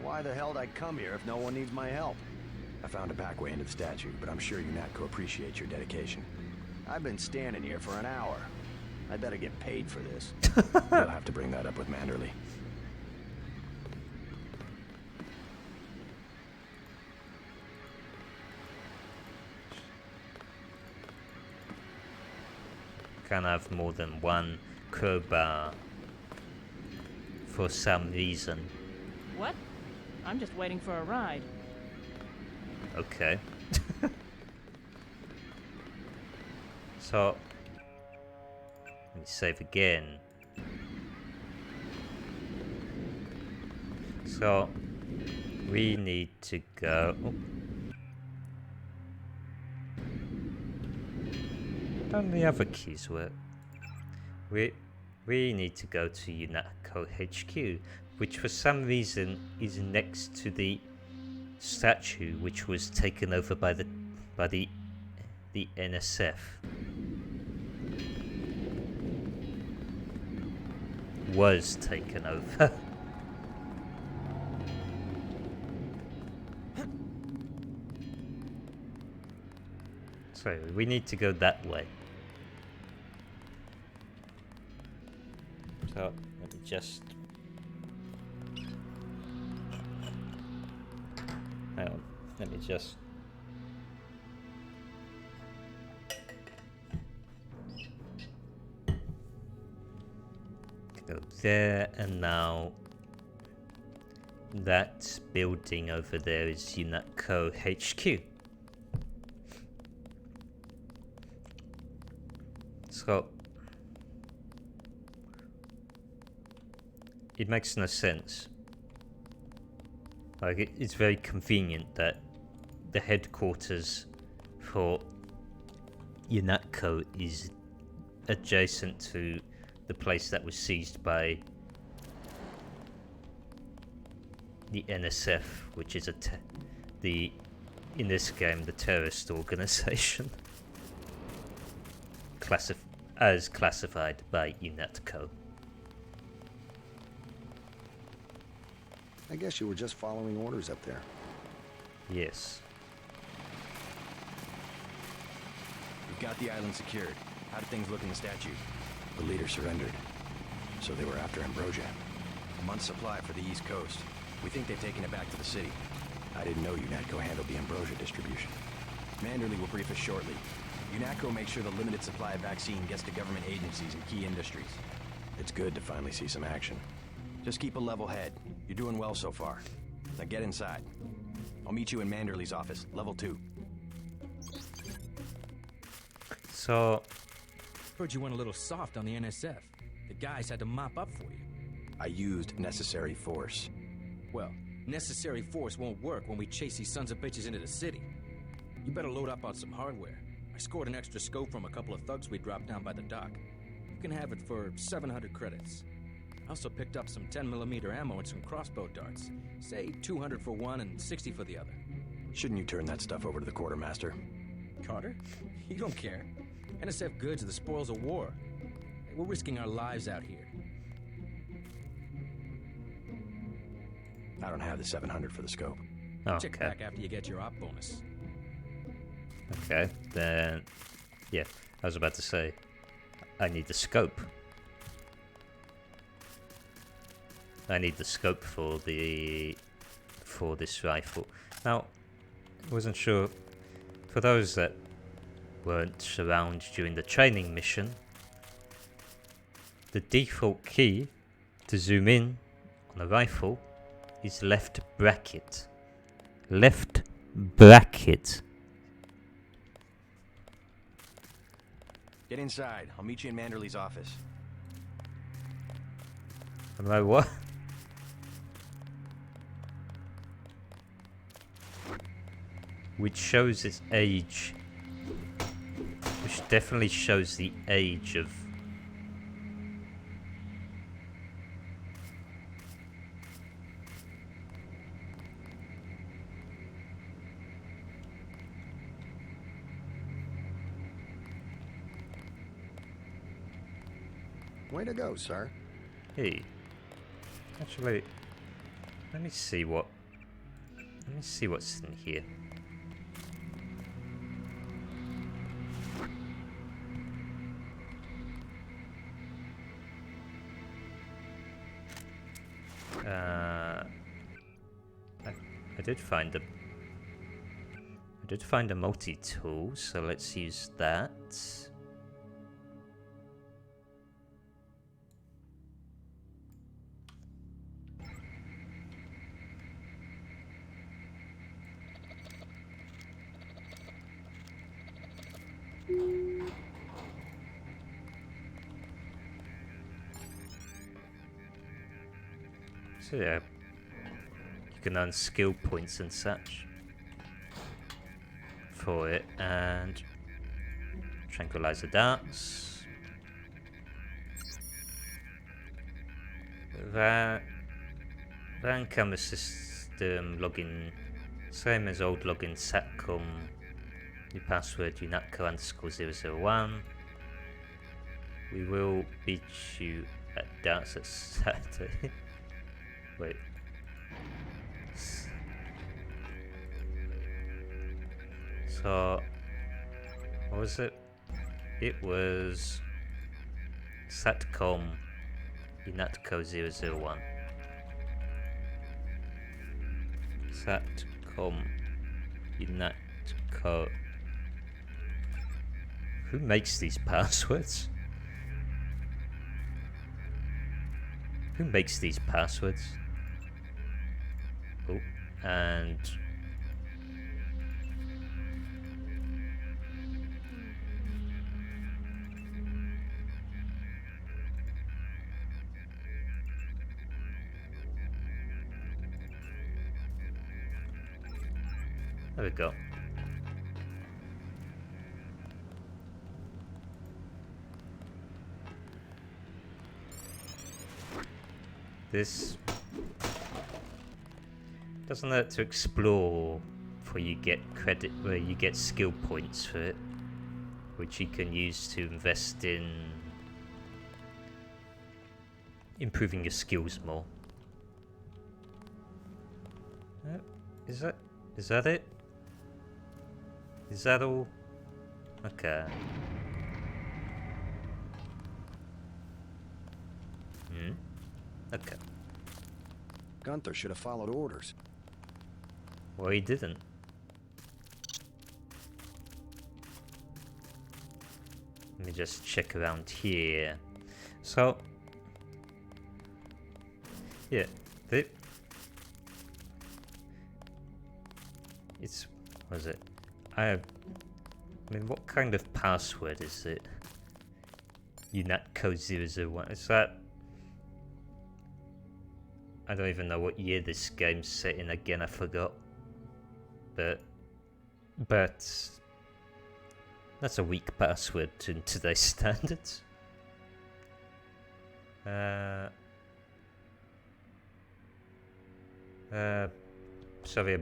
Why the hell'd I come here if no one needs my help? I found a back way into the statue, but I'm sure UNATCO appreciates your dedication. I've been standing here for an hour. I better get paid for this. You'll have to bring that up with Manderley. Can have more than one crowbar for some reason. What? I'm just waiting for a ride. Okay. So, let me save again. So, we need to go... Oh. Don't the other keys work? We need to go to UNATCO HQ, which for some reason is next to the statue which was taken over by the NSF. Was taken over. So we need to go that way. So let me just... Hang on, let me just... Go there, and now that building over there is UNATCO HQ. So it makes no sense. Like, it's very convenient that the headquarters for UNATCO is adjacent to the place that was seized by the NSF, which is in this game, the terrorist organization, as classified by UNATCO. I guess you were just following orders up there. Yes. We've got the island secured. How do things look in the statue? The leader surrendered, so they were after Ambrosia. A month's supply for the East Coast. We think they've taken it back to the city. I didn't know UNATCO handled the Ambrosia distribution. Manderley will brief us shortly. UNATCO makes sure the limited supply of vaccine gets to government agencies and key industries. It's good to finally see some action. Just keep a level head. You're doing well so far. Now get inside. I'll meet you in Manderley's office, level 2. So... Heard you went a little soft on the NSF. The guys had to mop up for you. I used necessary force. Well, necessary force won't work when we chase these sons of bitches into the city. You better load up on some hardware. I scored an extra scope from a couple of thugs we dropped down by the dock. You can have it for 700 credits. I also picked up some 10mm ammo and some crossbow darts. Say 200 for one and 60 for the other. Shouldn't you turn that stuff over to the quartermaster? Carter? You don't care. NSF goods are the spoils of war. We're risking our lives out here. I don't have the 700 for the scope. Oh, Check okay. back after you get your op bonus. Okay, then... Yeah, I was about to say, I need the scope. I need the scope for this rifle. Now, I wasn't sure, for those that weren't around during the training mission, the default key to zoom in on a rifle is left bracket. Left bracket. Get inside. I'll meet you in Manderley's office. Am I what? Which shows its age. Which definitely shows the age of... Way to go, sir. Hey. Actually, let me see what's in here. I did find a multi-tool, so let's use that. So yeah, you can earn skill points and such for it, and tranquilizer darts. That camera system login, same as old login satcom. Your password unatco_001. We will beat you at darts at Saturday. Wait. So, what was it? It was Satcom Unatco001. Satcom Unatco. Who makes these passwords? Who makes these passwords? Oh, and there we go. This doesn't hurt to explore, for you get credit, where you get skill points for it, which you can use to invest in improving your skills more. Is that it? Is that all? Okay. Okay. Gunther should have followed orders. Well, he didn't. Let me just check around here. So, yeah, it's, what is it? I mean, what kind of password is it? Unatco001. Is that? I don't even know what year this game's set in again, I forgot. But that's a weak password to today's standards. Sorry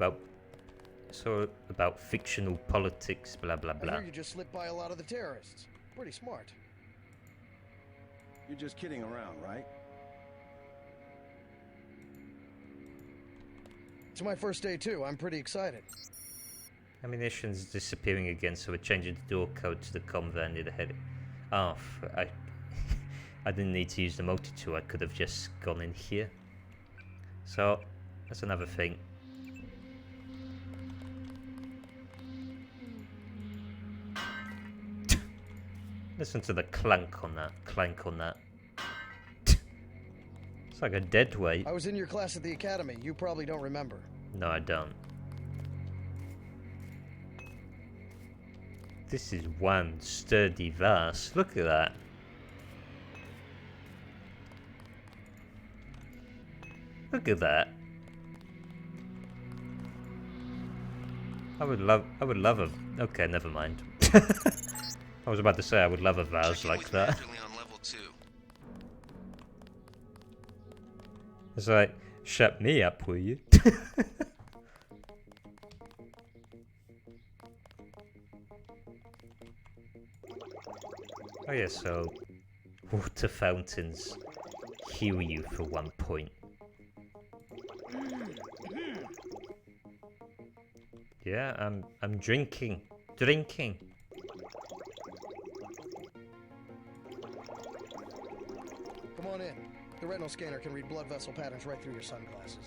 It's all about fictional politics, blah blah I blah. hear you just slipped by a lot of the terrorists. Pretty smart. You're just kidding around, right? It's my first day too. I'm pretty excited. Ammunition's disappearing again, so we're changing the door code to the conveyor near the head. Oh, I didn't need to use the multi-tool. I could have just gone in here. So that's another thing. Listen to the clank on that. Clank on that. It's like a dead weight. I was in your class at the academy. You probably don't remember. No, I don't. This is one sturdy vase. Look at that. Look at that. I would love a... Okay, never mind. I was about to say I would love a vase like that. On level 2. It's like, shut me up, will you? Oh yeah, so water fountains heal you for 1 point. Yeah, I'm drinking. Drinking. Come on in. The retinal scanner can read blood vessel patterns right through your sunglasses.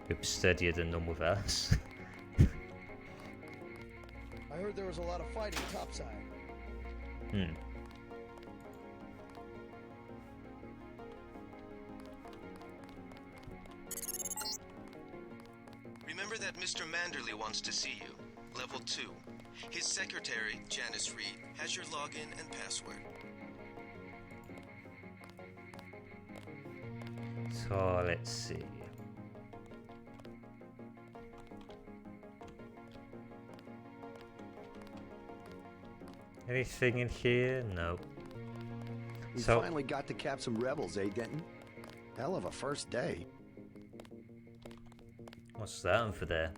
You're steadier than normal vase. I heard there was a lot of fighting topside. Remember that Mr. Manderley wants to see you. Level 2. His secretary, Janice Reed, has your login and password. So let's see. Anything in here? No. We finally got to cap some rebels, eh, Denton? Hell of a first day. What's that over there?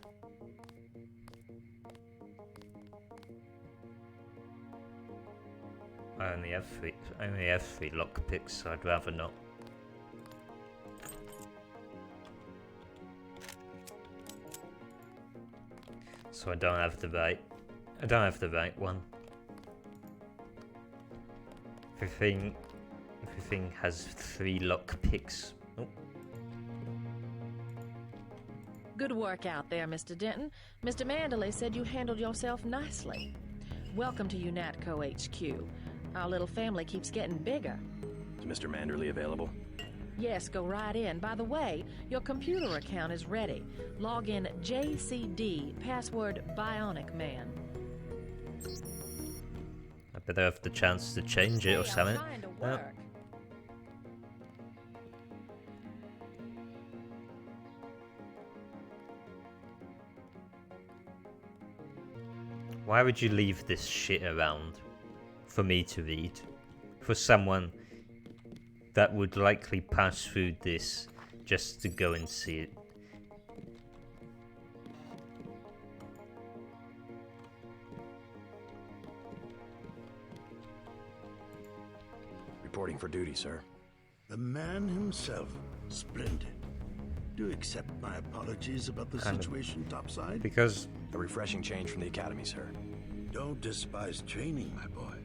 I only have three lockpicks, so I'd rather not. So I don't have the right one. Everything has 3 lockpicks. Oh. Good work out there, Mr. Denton. Mr. Manderley said you handled yourself nicely. Welcome to UNATCO HQ. Our little family keeps getting bigger. Is Mr. Manderley available? Yes, go right in. By the way, your computer account is ready. Log in JCD, password Bionic Man. I better have the chance to change it or something. I'm trying to work. Why would you leave this shit around for me to read? For someone that would likely pass through this just to go and see it. Reporting for duty, sir. The man himself. Splendid. Do accept my apologies about the situation topside? Because... A refreshing change from the academy, sir. Don't despise training, my boy.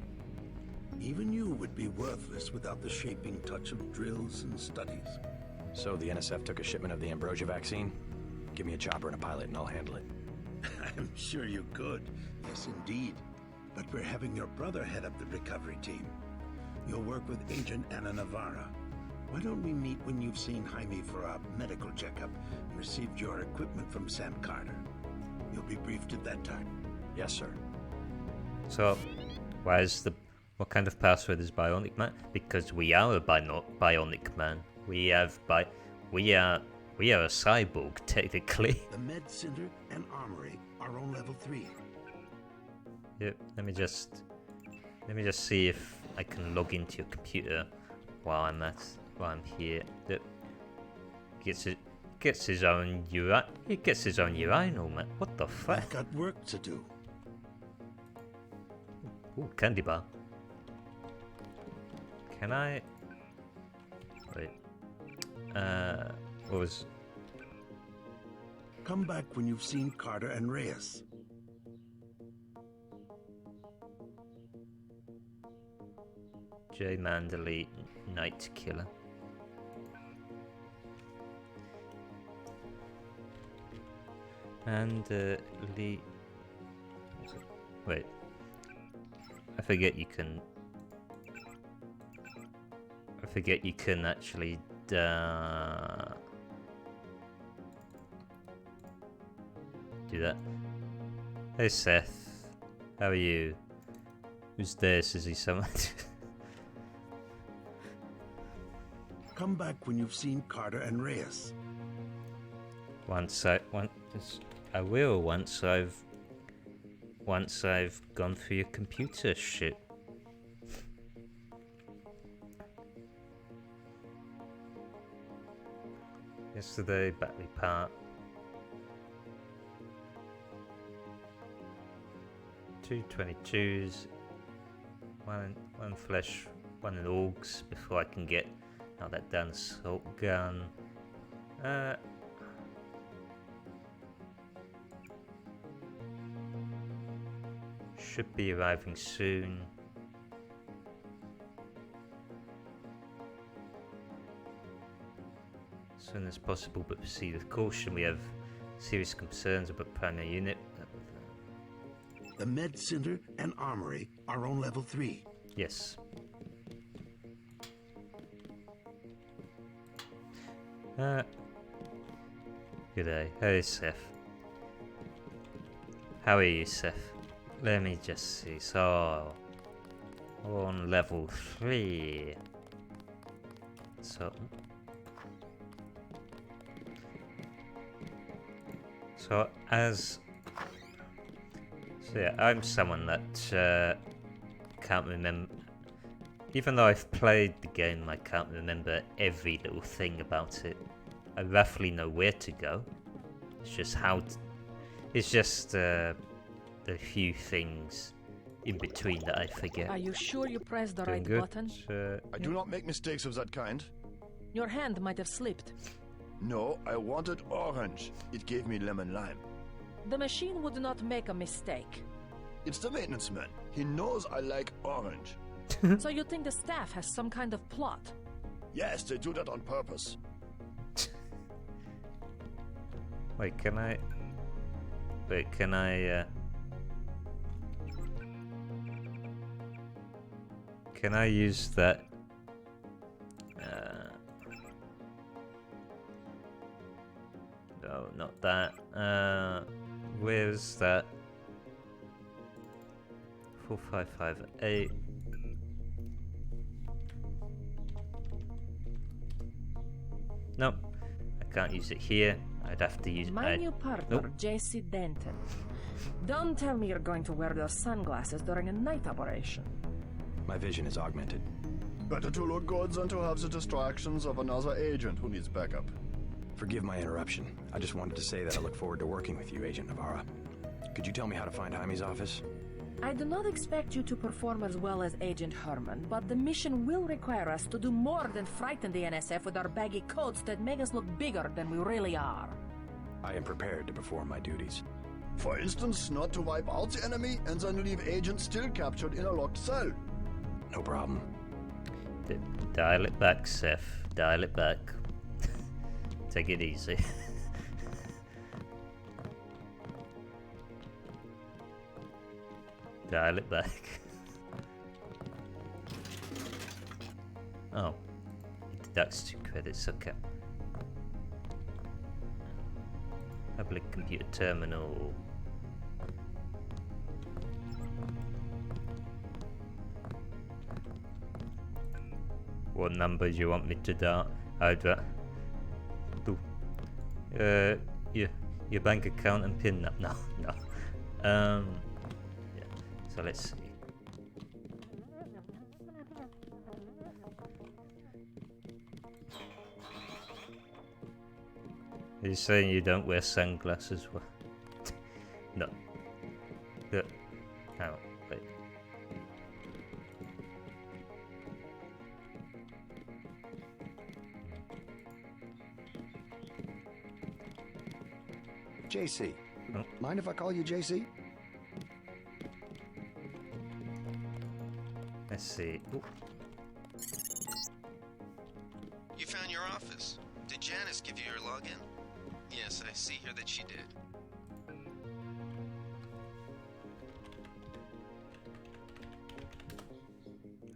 Even you would be worthless without the shaping touch of drills and studies. So the NSF took a shipment of the Ambrosia vaccine? Give me a chopper and a pilot and I'll handle it. I'm sure you could. Yes, indeed. But we're having your brother head up the recovery team. You'll work with Agent Anna Navarra. Why don't we meet when you've seen Jaime for a medical checkup and received your equipment from Sam Carter? You'll be briefed at that time. Yes, sir. So, what kind of password is Bionic Man? Because we are a Bionic Man. We are a cyborg, technically. The Med Center and Armory are on level 3. Yep, let me just see if I can log into your computer while I'm here. Yep. gets his own he gets his own urinal, man. What the fuck? I've got work to do. Ooh, candy bar. Can I... Wait. What was... Come back when you've seen Carter and Reyes. J. Manderley, Night Killer. And Lee... Wait. I forget you can actually do that. Hey Seth, how are you? Who's this? Is he someone? Come back when you've seen Carter and Reyes. I will once I've gone through your computer shit. Yesterday, battery part. 222s, one flesh, one in augs before I can get that done. Assault gun. Should be arriving soon. As soon as possible, but proceed with caution. We have serious concerns about primary unit. The med center and armory are on level 3. Yes. Good day. Hey, Seth. How are you, Seth? Let me just see. So, on level 3. So yeah, I'm someone that can't remember. Even though I've played the game, I can't remember every little thing about it. I roughly know where to go. It's just it's just the few things in between that I forget. Are you sure you pressed the Doing right good. button? I do not make mistakes of that kind. Your hand might have slipped. No, I wanted orange. It gave me lemon lime. The machine would not make a mistake. It's the maintenance man. He knows I like orange. So you think the staff has some kind of plot? Yes, they do that on purpose. Wait, can I use that? No, not that. Where's that? 4558. Nope, I can't use it here. I'd have to use My new partner, Nope. J.C. Denton. Don't tell me you're going to wear those sunglasses during a night operation. My vision is augmented. Better to look good than to have the distractions of another agent who needs backup. Forgive my interruption. I just wanted to say that I look forward to working with you, Agent Navarra. Could you tell me how to find Jaime's office? I do not expect you to perform as well as Agent Herman, but the mission will require us to do more than frighten the NSF with our baggy coats that make us look bigger than we really are. I am prepared to perform my duties. For instance, not to wipe out the enemy and then leave agents still captured in a locked cell. No problem. Dial it back, Seth. Dial it back. Take it easy. Dial it back. Oh. It deducts 2 credits, okay. Public computer terminal. What number do you want me to dial? Do your bank account and PIN up? No. Yeah. So let's see. Are you saying you don't wear sunglasses? Well, no. Hang on, wait. JC. Mind if I call you JC? Let's see. Ooh. You found your office. Did Janice give you your login? Yes, I see here that she did.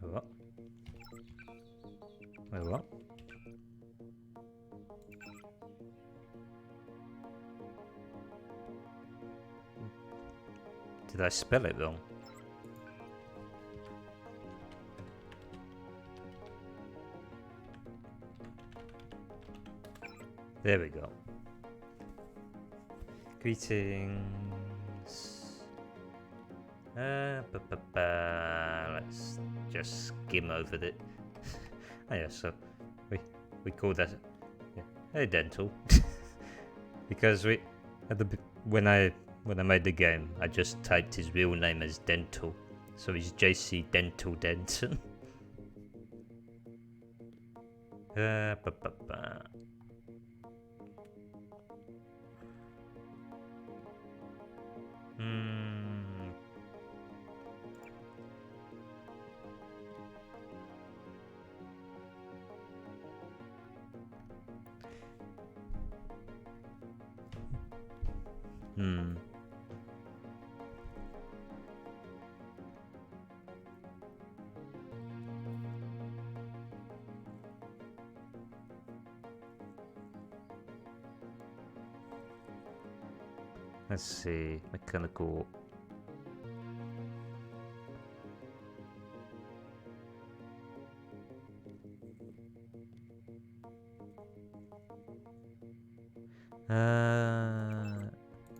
What? Wait, what? Did I spell it wrong? There we go. Greetings. Let's just skim over it. Oh yeah, so we call that hey dental because we at the when I made the game, I just typed his real name as Dental, so he's JC Dental Denton. Let's see, mechanical.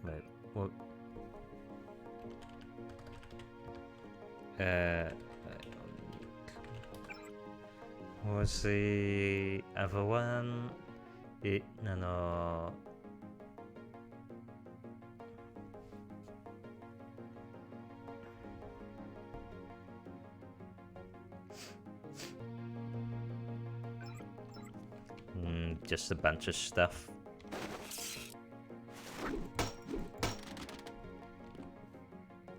Wait, what? What was the other one? No. Just a bunch of stuff.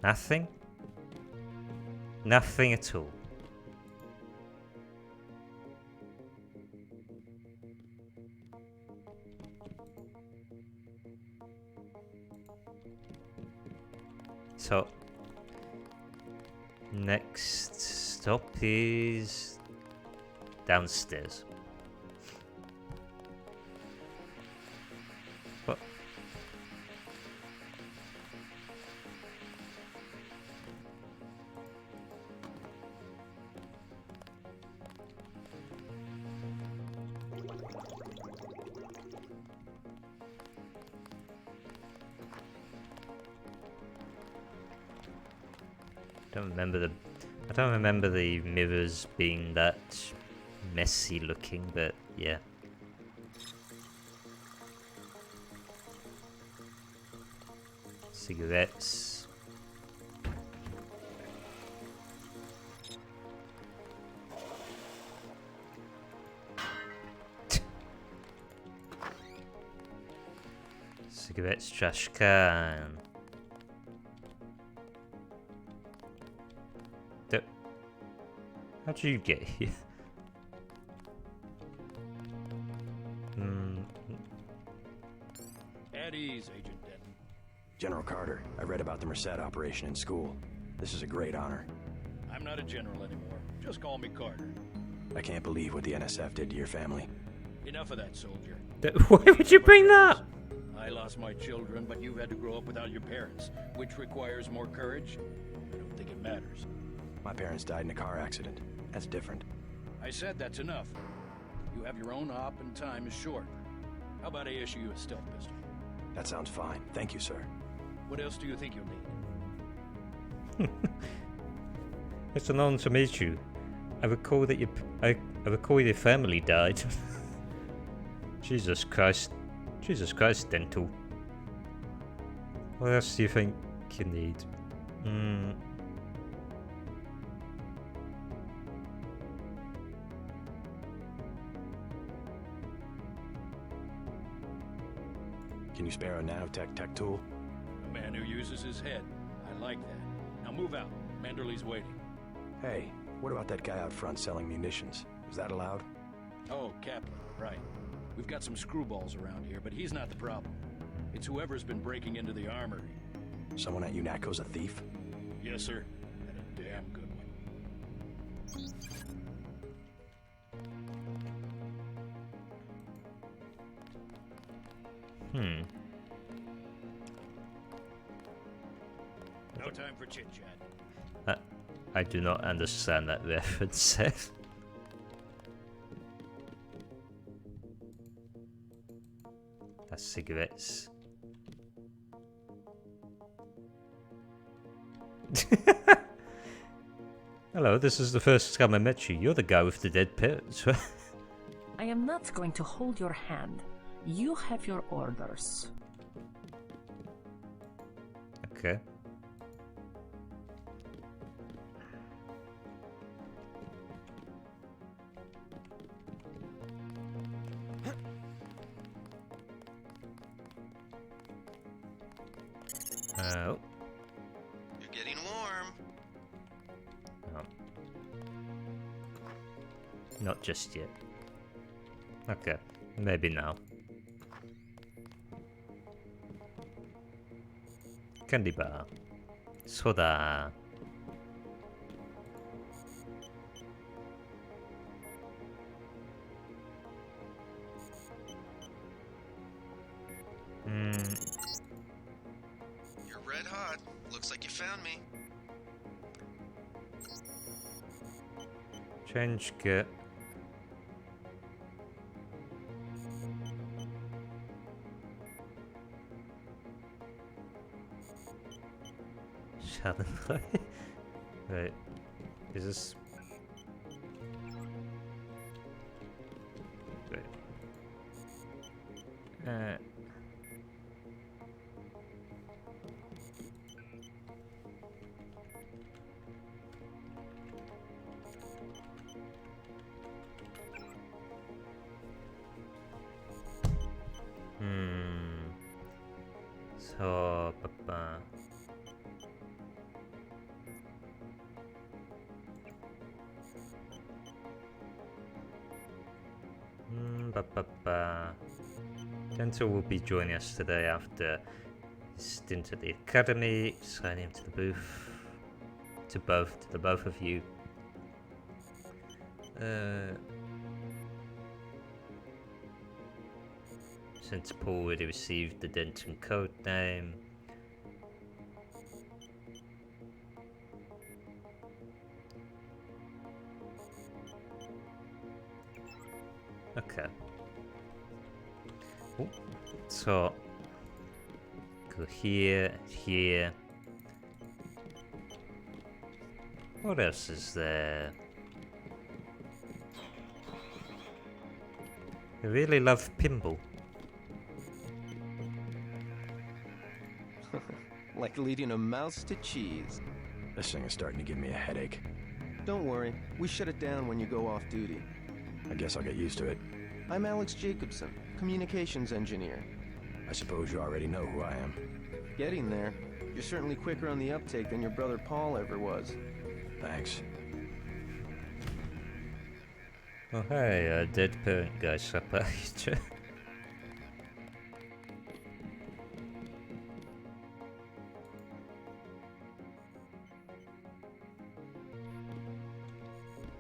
Nothing? Nothing at all. So, next stop is downstairs. What? I don't remember the mirrors being that messy looking, but yeah. Cigarettes. Cigarettes, trash can. How'd you get here? At ease, Agent Denton. General Carter, I read about the Merced operation in school. This is a great honor. I'm not a general anymore. Just call me Carter. I can't believe what the NSF did to your family. Enough of that, soldier. Why would you bring that? I lost my children, but you had to grow up without your parents, which requires more courage. I don't think it matters. My parents died in a car accident. That's different. I said that's enough. You have your own op and time is short. How about I issue you a stealth pistol? That sounds fine. Thank you, sir. What else do you think you'll need? It's an honor to meet you. I recall that I recall your family died. Jesus Christ. Jesus Christ, dental. What else do you think you need? Can you spare a nanotech tech tool? A man who uses his head. I like that. Now move out. Manderley's waiting. Hey, what about that guy out front selling munitions? Is that allowed? Oh, Captain, right. We've got some screwballs around here, but he's not the problem. It's whoever's been breaking into the armory. Someone at UNATCO's a thief? Yes, sir. And a damn good one. No time for chit-chat. I do not understand that reference. That's cigarettes. Hello, this is the first time I met you. You're the guy with the dead parents, right? I am not going to hold your hand. You have your orders. Okay. Oh. You're getting warm. Oh. Not just yet. Okay, maybe now. Candy bar. Soda. You're red hot. Looks like you found me. Change kit. Shannon. Right. Is this... Right. So, papa. Dental will be joining us today after his stint at the academy. Sign him to the booth. To the both of you. Since Paul already received the Denton code name. Okay. Ooh. So go here, here. What else is there? I really love pinball. Like leading a mouse to cheese. This thing is starting to give me a headache. Don't worry, we shut it down when you go off duty. I guess I'll get used to it. I'm Alex Jacobson, communications engineer. I suppose you already know who I am. Getting there. You're certainly quicker on the uptake than your brother Paul ever was. Thanks. Oh hey, dead parent guy, surprised.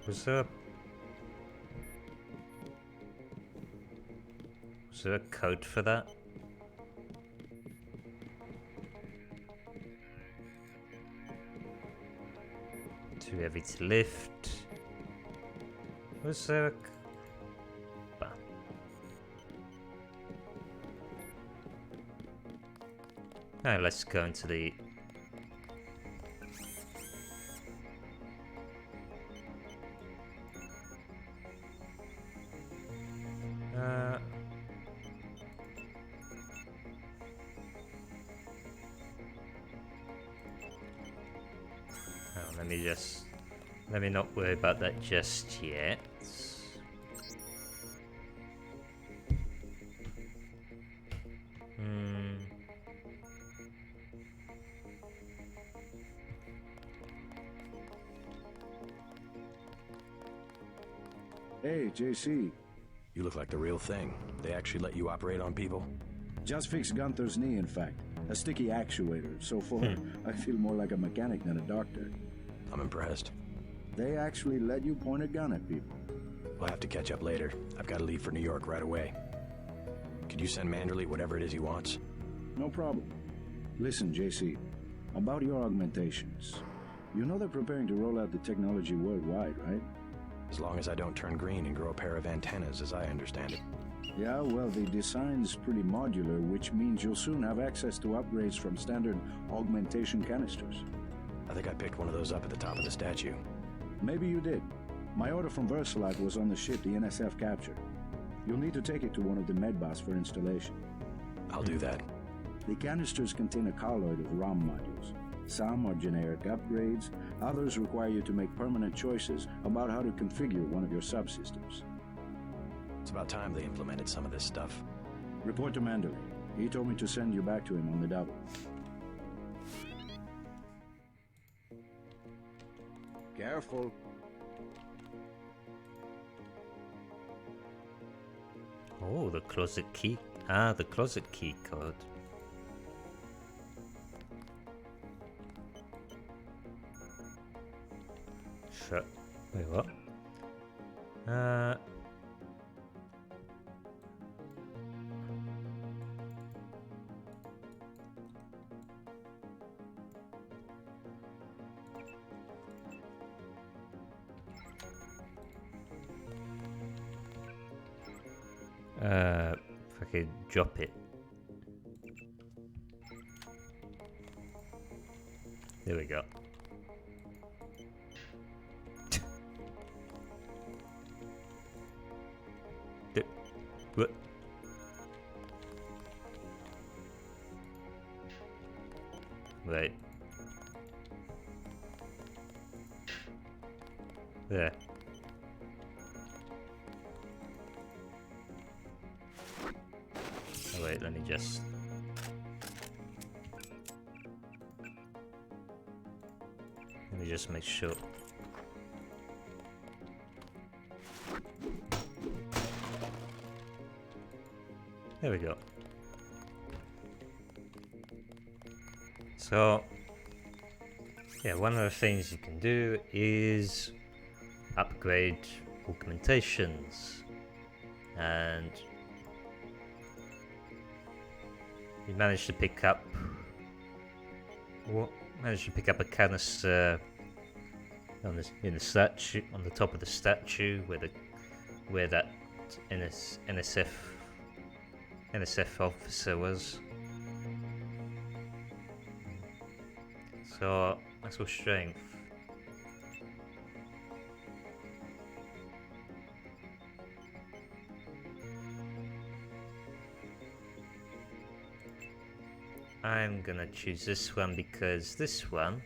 Was there a code for that? Too heavy to lift. Was there a... Alright, let's go into the... Let me not worry about that just yet. Hey, JC. You look like the real thing. They actually let you operate on people? Just fixed Gunther's knee, in fact. A sticky actuator. So far, I feel more like a mechanic than a doctor. I'm impressed. They actually let you point a gun at people. We'll have to catch up later. I've got to leave for New York right away. Could you send Manderley whatever it is he wants? No problem. Listen, JC. About your augmentations. You know they're preparing to roll out the technology worldwide, right? As long as I don't turn green and grow a pair of antennas, as I understand it. Yeah, well, the design's pretty modular, which means you'll soon have access to upgrades from standard augmentation canisters. I think I picked one of those up at the top of the statue. Maybe you did. My order from Versalite was on the ship the NSF captured. You'll need to take it to one of the medbots for installation. I'll do that. The canisters contain a colloid of ROM modules. Some are generic upgrades, others require you to make permanent choices about how to configure one of your subsystems. It's about time they implemented some of this stuff. Report to Manderley. He told me to send you back to him on the double. Careful. Oh, the closet key. Ah, the closet key code. Shut. Wait, what? If I could drop it. There we go. What? Right. There. Oh wait, let me just... Let me just make sure. There we go. So, yeah, one of the things you can do is upgrade augmentations, and we managed to pick up a canister on this in the statue, on the top of the statue, where that NSF officer was. So that's all strength. I'm gonna choose this one because this one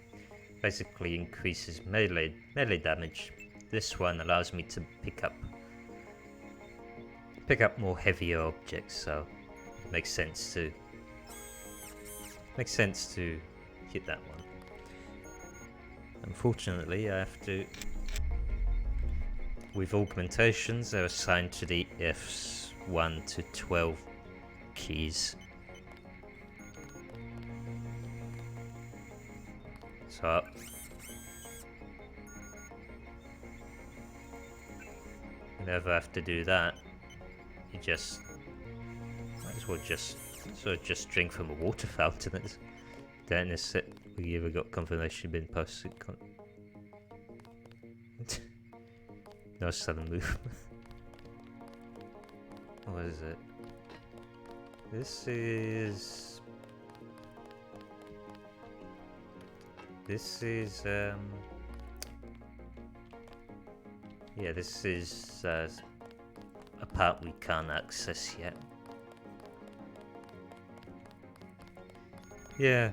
basically increases melee damage. This one allows me to pick up more heavier objects, so it makes sense to hit that one. Unfortunately, I have to. With augmentations, they're assigned to the F1 to 12 keys. So you never have to do that. You just might as well just drink from a water fountain. Then is it? We ever got confirmation been posted? No sudden movement. What is it? This yeah, this is a part we can't access yet. Yeah.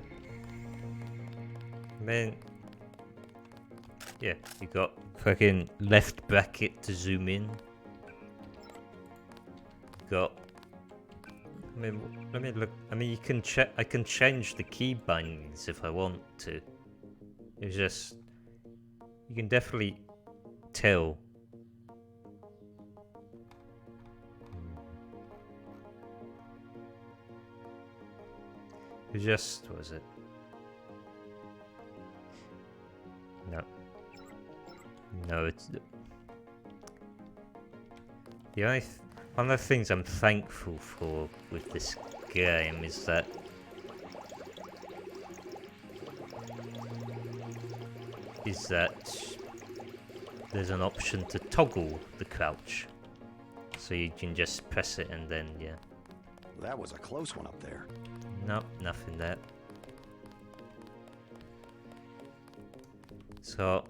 yeah, you got fucking left bracket to zoom in. Got. I mean, let me look. I mean, you can check. I can change the key bindings if I want to. It's just you can definitely tell. It's just what was it? No. No, it's the only one of the things I'm thankful for with this game is that there's an option to toggle the crouch, so you can just press it and then yeah. That was a close one up there. Nope, nothing there. So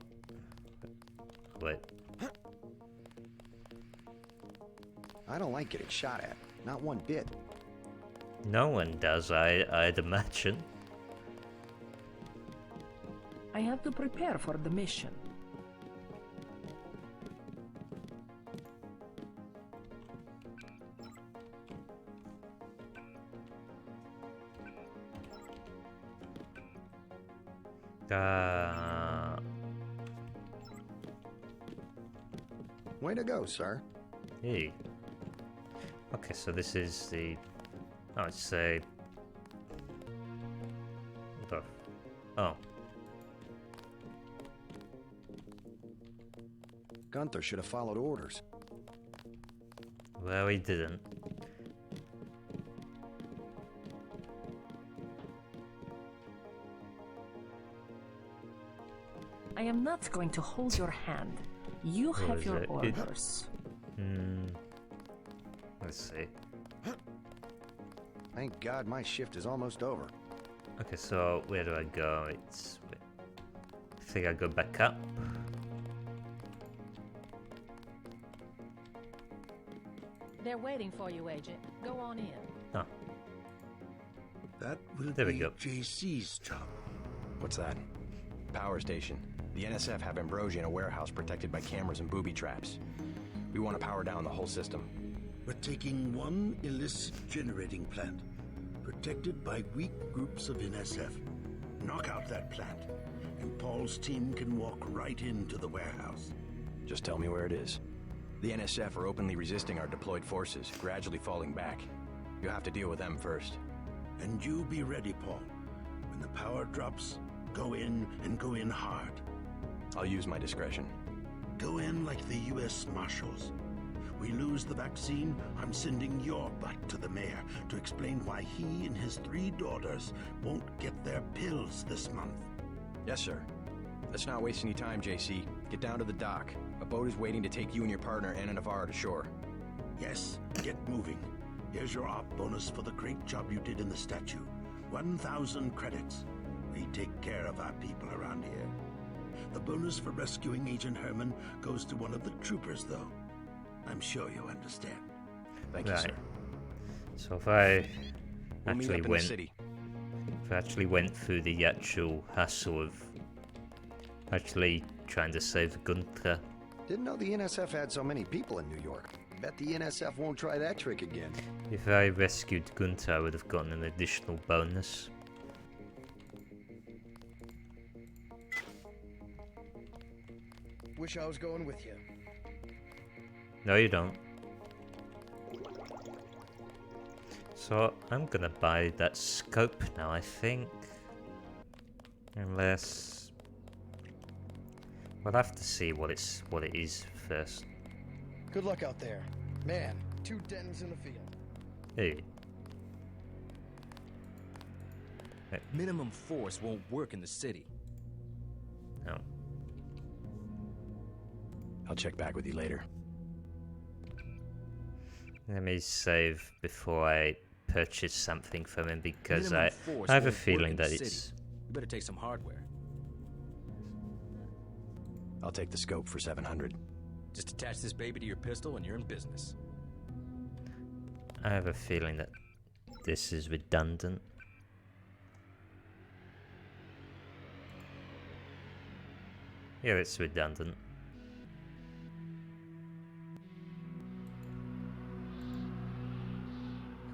wait. I don't like getting shot at. Not one bit. No one does, I'd imagine. I have to prepare for the mission. Way to go, sir. Hey. Okay, so this is the... I'd say... Oh. Gunther should have followed orders. Well, he didn't. I am not going to hold your hand. You What have is your it? orders. Let's see. Thank God my shift is almost over. Okay, so where do I go? I think I go back up. They're waiting for you, Agent. Go on in. Oh. That will There we be go. JC's job. What's that? Power station. The NSF have Ambrosia in a warehouse protected by cameras and booby traps. We want to power down the whole system. We're taking one illicit generating plant, protected by weak groups of NSF. Knock out that plant, and Paul's team can walk right into the warehouse. Just tell me where it is. The NSF are openly resisting our deployed forces, gradually falling back. You'll have to deal with them first. And you be ready, Paul. When the power drops, go in and go in hard. I'll use my discretion. Go in like the U.S. Marshals. We lose the vaccine, I'm sending your butt to the mayor to explain why he and his 3 daughters won't get their pills this month. Yes, sir. Let's not waste any time, JC. Get down to the dock. A boat is waiting to take you and your partner, Anna Navarro, to shore. Yes, get moving. Here's your op bonus for the great job you did in the statue. 1,000 credits. We take care of our people around here. The bonus for rescuing Agent Herman goes to one of the troopers, though. I'm sure you understand. Thank you, sir. So if I We'll meet up in the city. if I actually went through the actual hassle of actually trying to save Gunther. Didn't know the NSF had so many people in New York. Bet the NSF won't try that trick again. If I rescued Gunther, I would have gotten an additional bonus. Wish I was going with you. No, you don't. So I'm gonna buy that scope now, I think. Unless we'll have to see what it is first. Good luck out there. Man, 2 Dentons in the field. Hey. Minimum force won't work in the city. No. I'll check back with you later. Let me save before I purchase something from him because Minimum I force have a won't work feeling in the that city. it's... You better take some hardware. I'll take the scope for 700. Just attach this baby to your pistol and you're in business. I have a feeling that this is redundant. Yeah, it's redundant.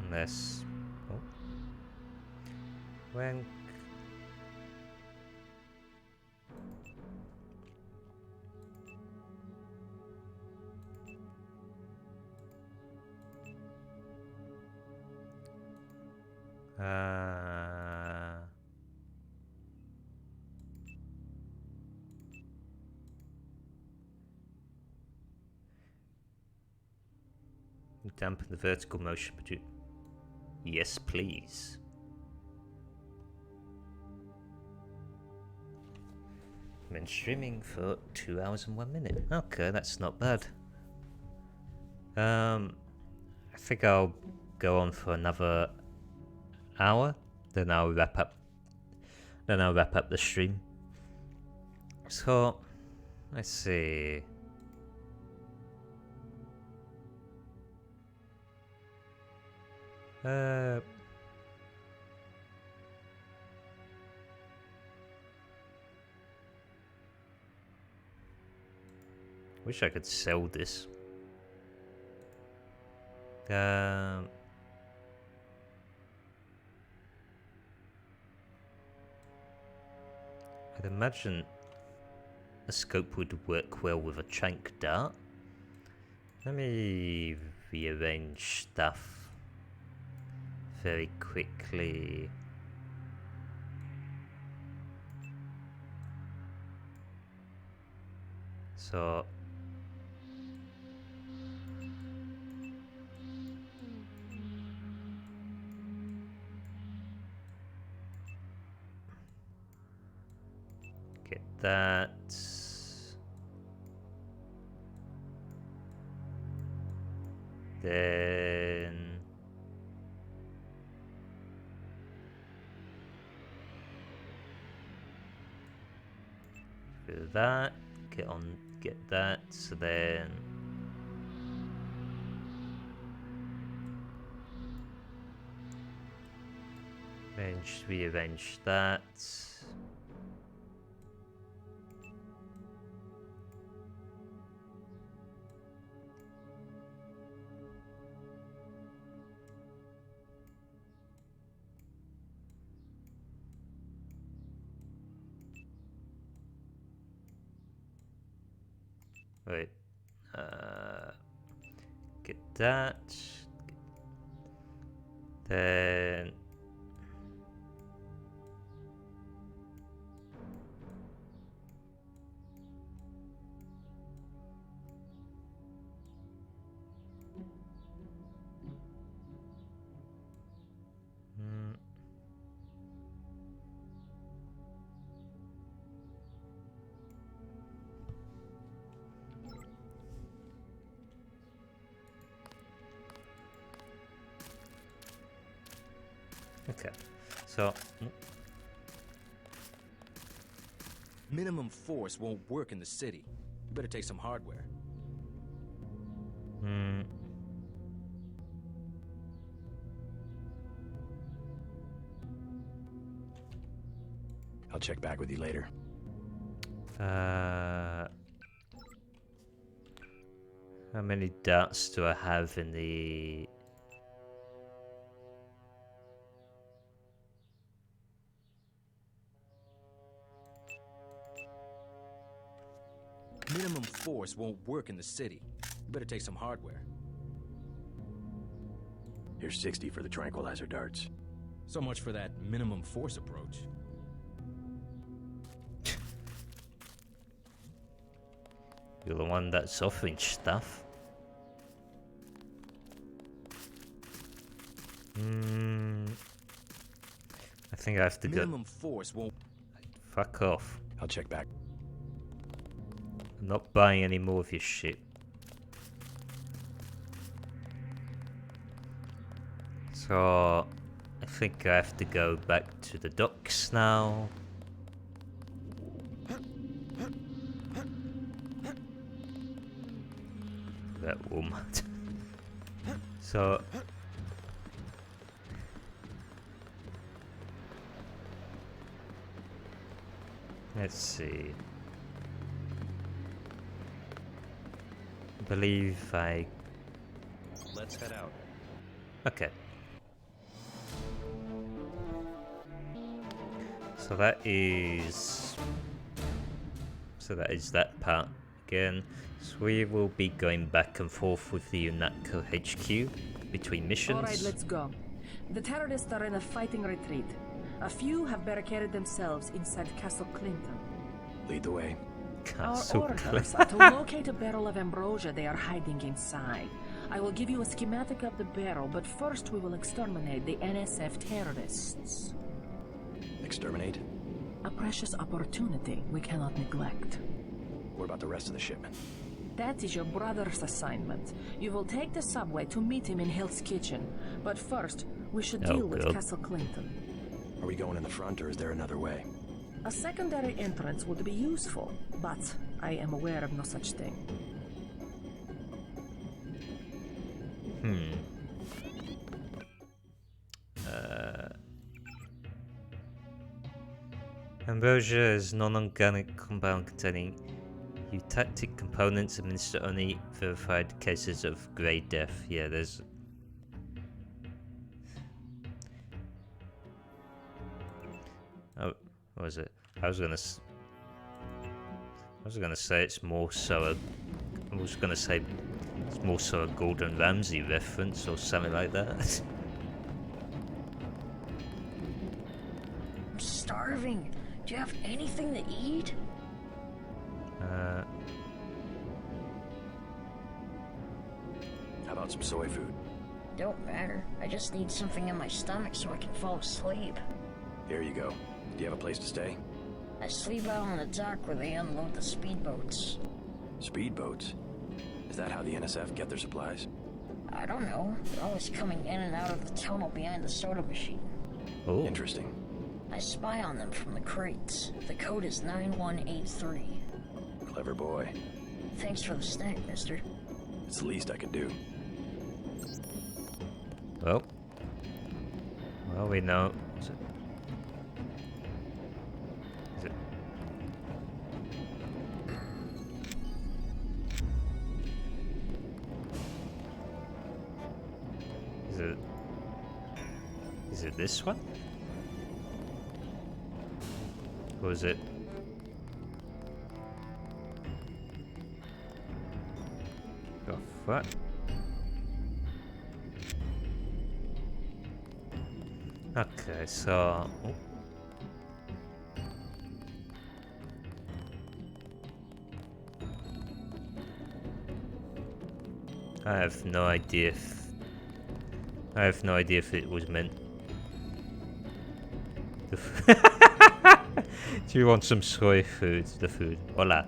Unless... Oh. When... dampen the vertical motion. Yes, please. I've been streaming for 2 hours and 1 minute. Okay, that's not bad. I think I'll go on for another hour, then I'll wrap up. Then I'll wrap up the stream. So, let's see. Wish I could sell this. I'd imagine a scope would work well with a trank dart. Let me rearrange stuff very quickly. So get that. Then do that. Get that. So then rearrange that. Wait, get that, then okay, so minimum force won't work in the city. You better take some hardware. I'll check back with you later. How many darts do I have in the... Minimum force won't work in the city. You better take some hardware. Here's 60 for the tranquilizer darts. So much for that minimum force approach. You're the one that's offering stuff. I think I have to Minimum force won't... Fuck off. I'll check back. I'm not buying any more of your shit. So, I think I have to go back to the docks now. That woman. So... let's see. believe I... Let's head out. Okay. So that is that part again. So we will be going back and forth with the UNATCO HQ between missions. Alright, let's go. The terrorists are in a fighting retreat. A few have barricaded themselves inside Castle Clinton. Lead the way. Our orders are to locate a barrel of ambrosia they are hiding inside. I will give you a schematic of the barrel, but first we will exterminate the NSF terrorists. Exterminate? A precious opportunity we cannot neglect. What about the rest of the shipment? That is your brother's assignment. You will take the subway to meet him in Hill's Kitchen. But first, we should deal with Castle Clinton. Are we going in the front, or is there another way? A secondary entrance would be useful, but I am aware of no such thing. Ambrosia is non-organic compound containing eutactic components administered only verified cases of grey death. Yeah, there's... Oh, what was it? I was gonna say it's more so a Gordon Ramsay reference or something like that. I'm starving. Do you have anything to eat? How about some soy food? Don't matter. I just need something in my stomach so I can fall asleep. Here you go. Do you have a place to stay? I sleep out on the dock where they unload the speedboats. Speedboats? Is that how the NSF get their supplies? I don't know. They're always coming in and out of the tunnel behind the soda machine. Oh. Interesting. I spy on them from the crates. The code is 9183. Clever boy. Thanks for the snack, mister. It's the least I can do. Well, we know. Is it this one? Or is it? Oh, what? Okay, so... Oh. I have no idea if it was meant. Do you want some soy food? The food. Hola.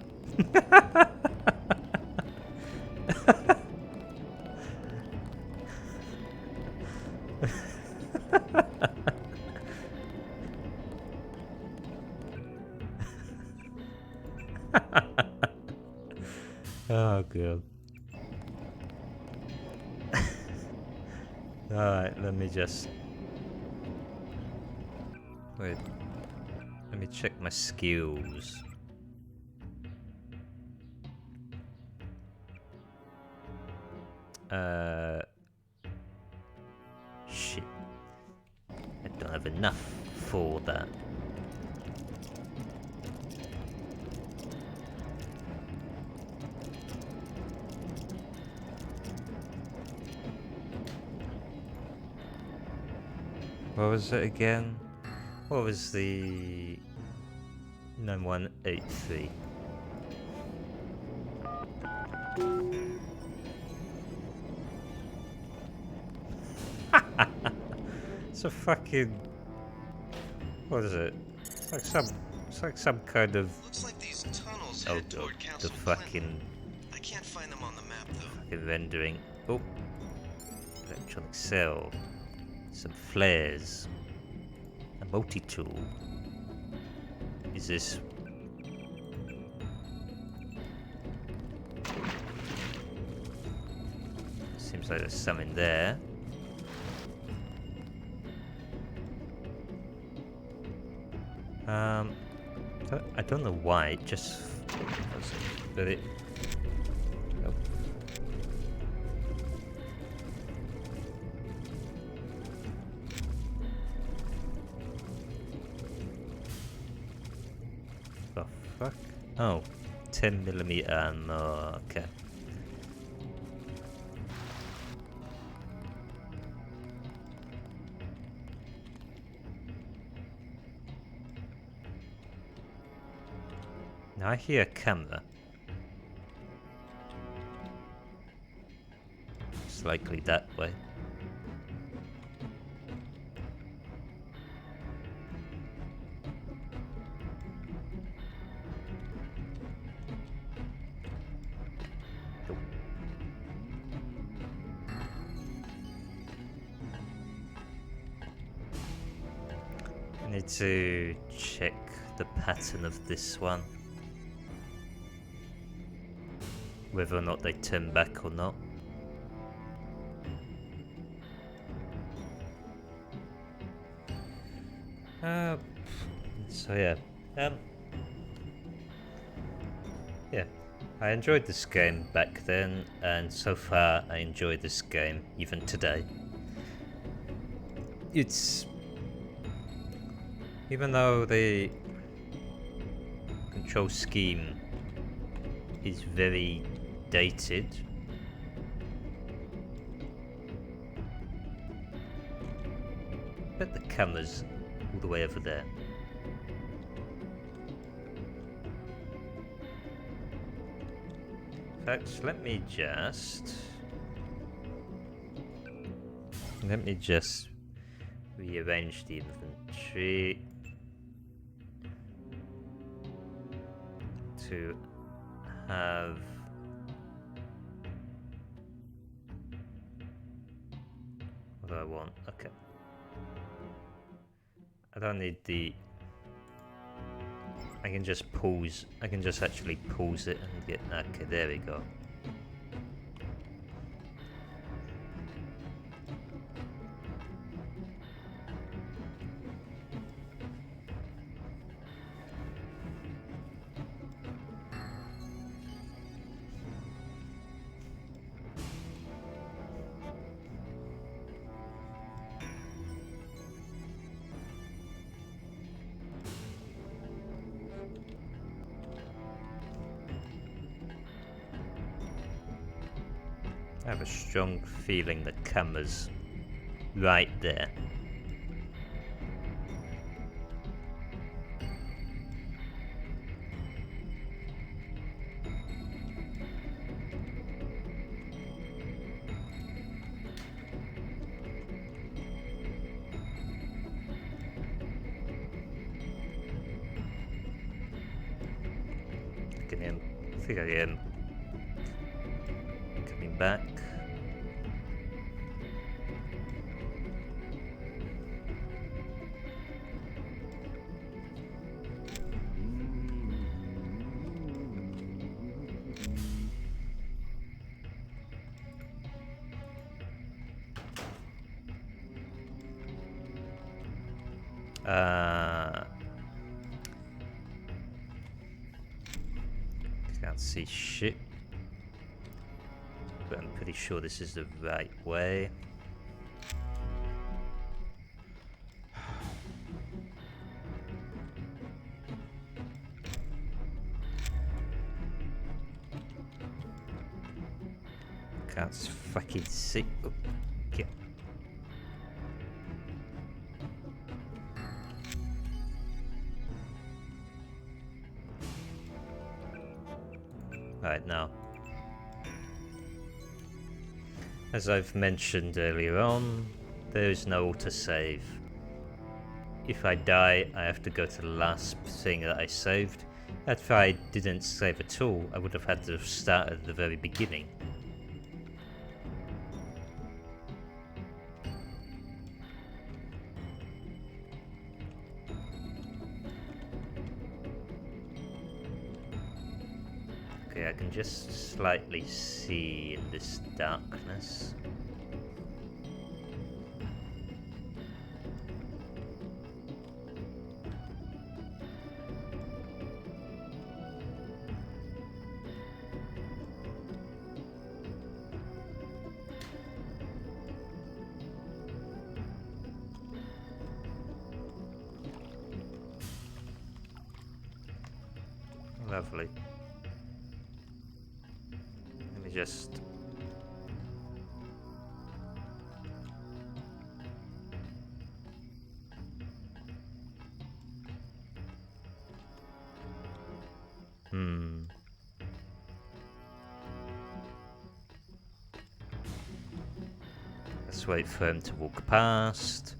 Oh, God. Alright, let me just... Wait. Let me check my skills. Shit. I don't have enough for that. What was it again? What was the 9183? It's a fucking... What is it? It's like some kind of... Looks like these tunnels Oh head God, toward the Castle fucking... Clinton. I can't find them on the map though. Fucking rendering. Oh. Electronic cell. Some flares. A multi-tool. Is this... Seems like there's some in there. I don't know why, it just... But it... Oh. Oh, 10mm ammo, okay. Now I hear a camera. It's likely that way. I need to check the pattern of this one. Whether or not they turn back or not. So yeah. Yeah. I enjoyed this game back then, and so far I enjoy this game even today. It's... Even though the control scheme is very dated, but the camera's all the way over there. In fact, let me just rearrange the inventory to have what do I want? Okay. I don't need the... I can just pause. I can just actually pause it and get... Okay, there we go. I have a strong feeling the camera's right there. I think I am coming back. Can't see shit, but I'm pretty sure this is the right way. Can't fucking see. Oh, okay. Right now, as I've mentioned earlier on, there is no autosave. If I die, I have to go to the last thing that I saved. If I didn't save at all, I would have had to start at the very beginning. I can just slightly see in this darkness. Lovely. Let me just... Let's wait for him to walk past.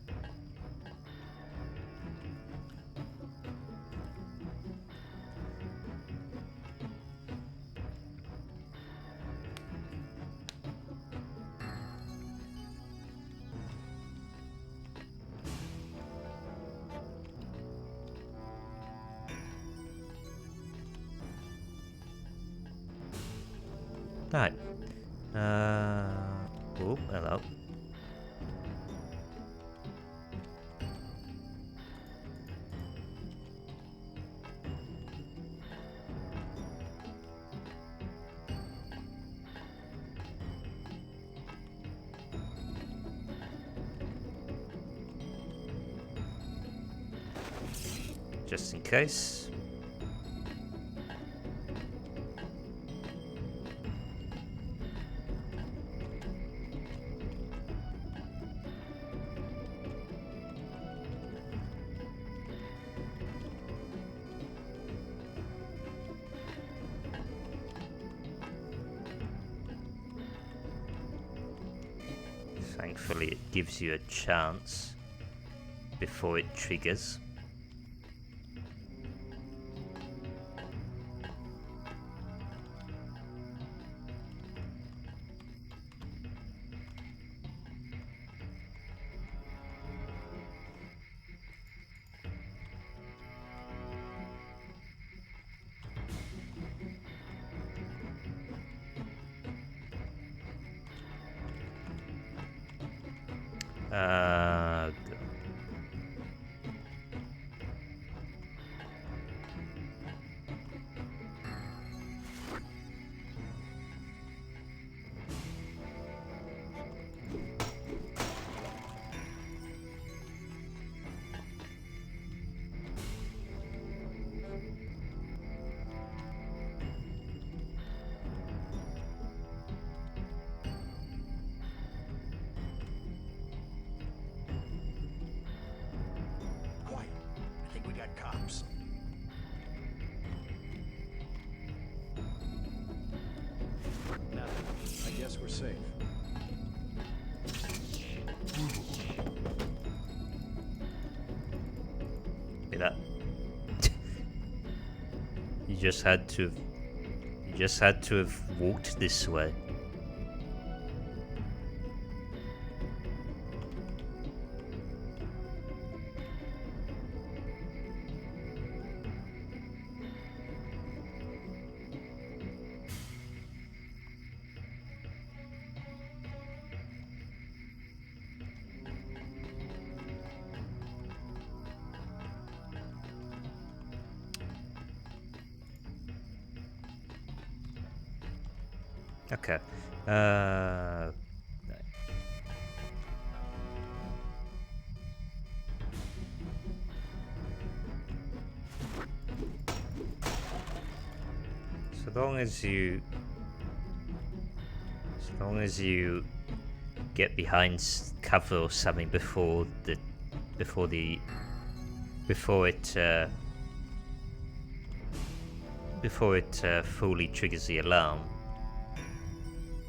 Right. Oh, hello. Just in case. Thankfully, it gives you a chance before it triggers. Cops. Nothing. I guess we're safe. Look at that. You just had to have walked this way. Okay. So long as you get behind cover or something before it fully triggers the alarm,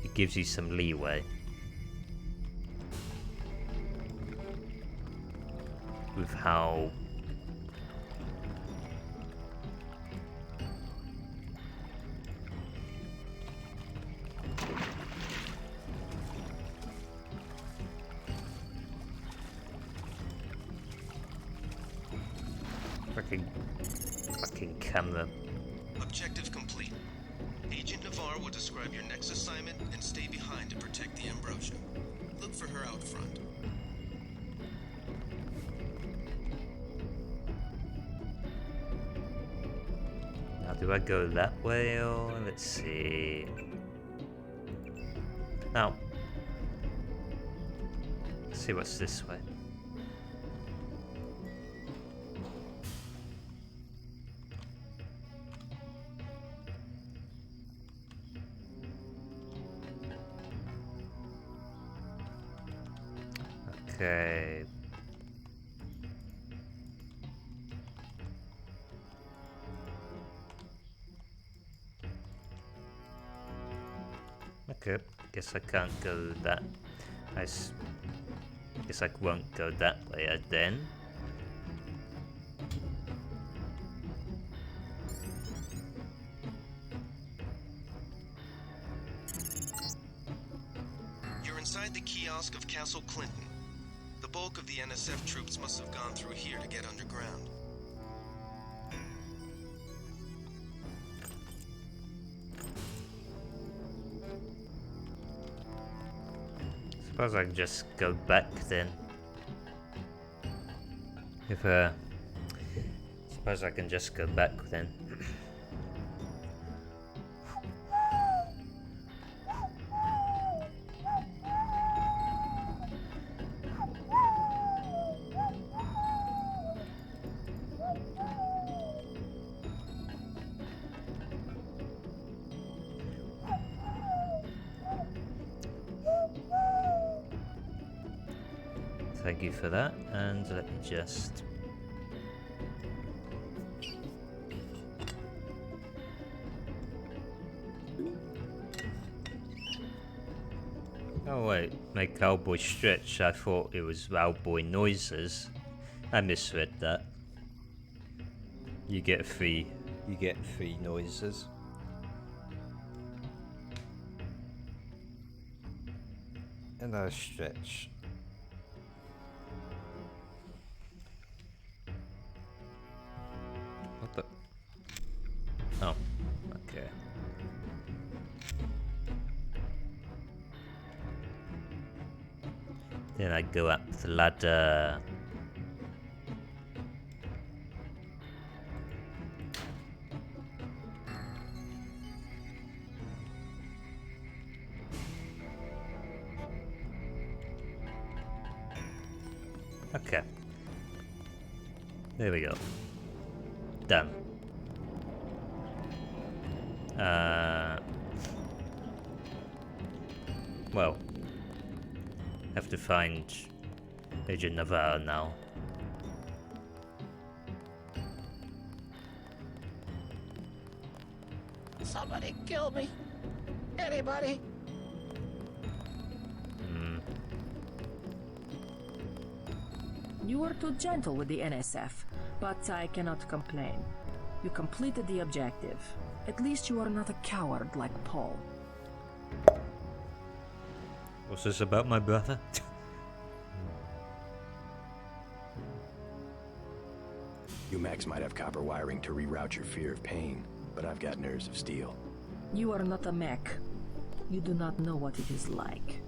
it gives you some leeway with how fucking camera. Objective complete. Agent Navarre will describe your next assignment and stay behind to protect the Ambrosia. Look for her out front. Now, do I go that way or let's see? Now, let's see what's this way. Okay. Okay, guess I can't go that. Guess I won't go that way then. You're inside the kiosk of Castle Clinton. The bulk of the NSF troops must have gone through here to get underground. Suppose I can just go back then. Suppose I can just go back then. Thank you for that, and let me just... Oh wait, make cowboy stretch. I thought it was cowboy noises. I misread that. You get three noises. And I stretch. What the? Oh, okay. Then I go up the ladder. Okay. There we go. Done. Well, have to find Agent Navarro now. Somebody kill me. Anybody? You were too gentle with the NSF, but I cannot complain. You completed the objective. At least you are not a coward like Paul. What's this about my brother? You mechs might have copper wiring to reroute your fear of pain, but I've got nerves of steel. You are not a mech. You do not know what it is like.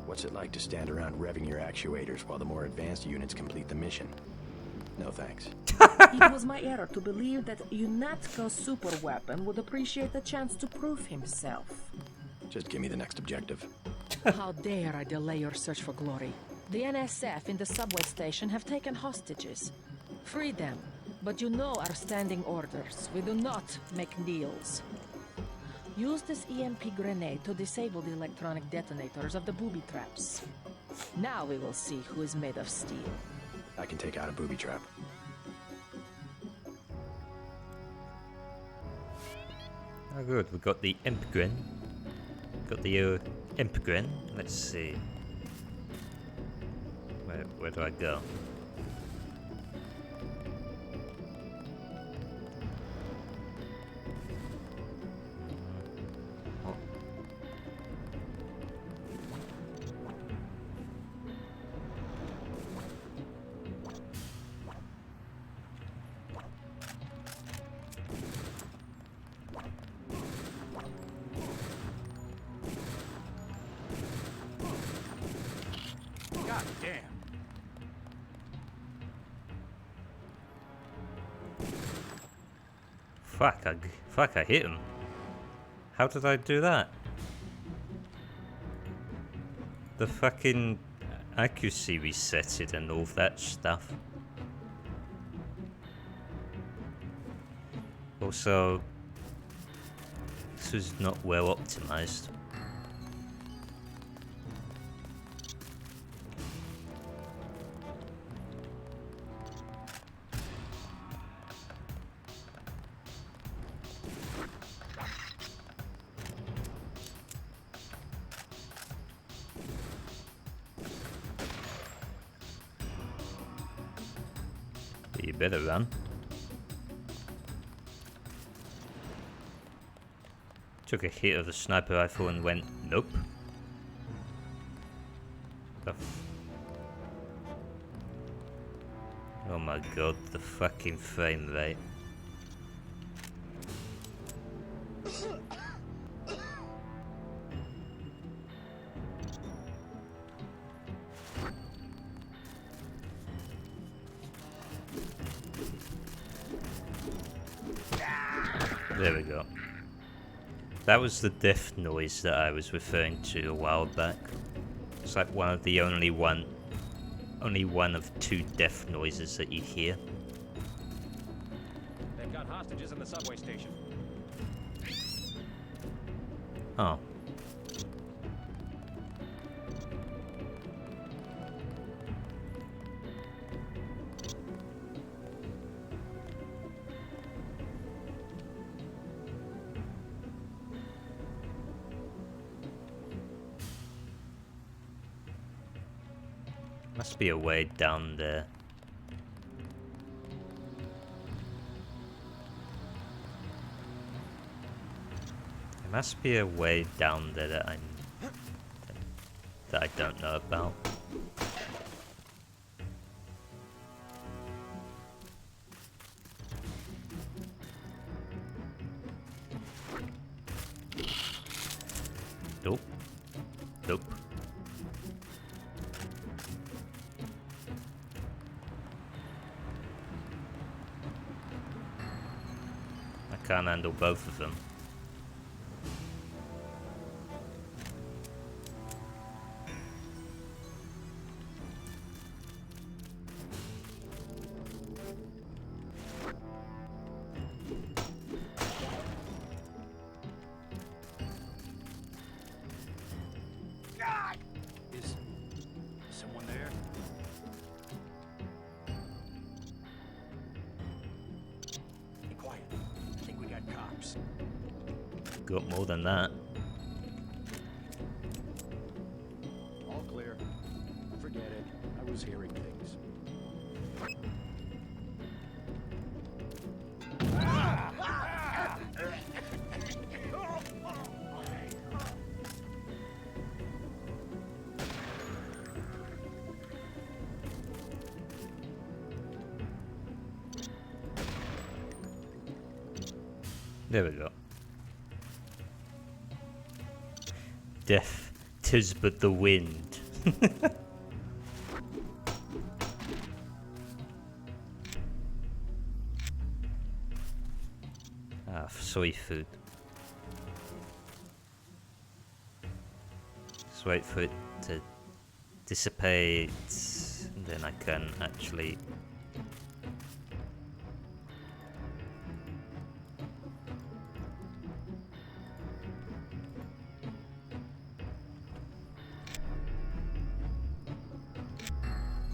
What's it like to stand around revving your actuators while the more advanced units complete the mission? No thanks. It was my error to believe that UNATCO's super weapon would appreciate the chance to prove himself. Just give me the next objective. How dare I delay your search for glory? The NSF in the subway station have taken hostages. Free them, but you know our standing orders. We do not make deals. Use this EMP grenade to disable the electronic detonators of the booby traps. Now we will see who is made of steel. I can take out a booby trap. Oh good, we got the Empgren. Got the Empgren. Let's see. Where do I go? God damn. Fuck, I hit him. How did I do that? The fucking accuracy resetted and all that stuff. Also, this was not well optimized. You better run. Took a hit of the sniper rifle and went, nope. Oh my god, the fucking frame rate. There we go. That was the death noise that I was referring to a while back. It's like one of the only one of two death noises that you hear. They've got hostages in the subway station. Oh. Must be a way down there. There must be a way down there that I don't know about. Nope. Nope. I can't handle both of them. Is someone there? Be quiet. I think we got cops. Got more than that. All clear. Forget it. I was hearing things. There we go. Death, 'tis but the wind. Ah, soy food. Just wait for it to dissipate, and then I can actually...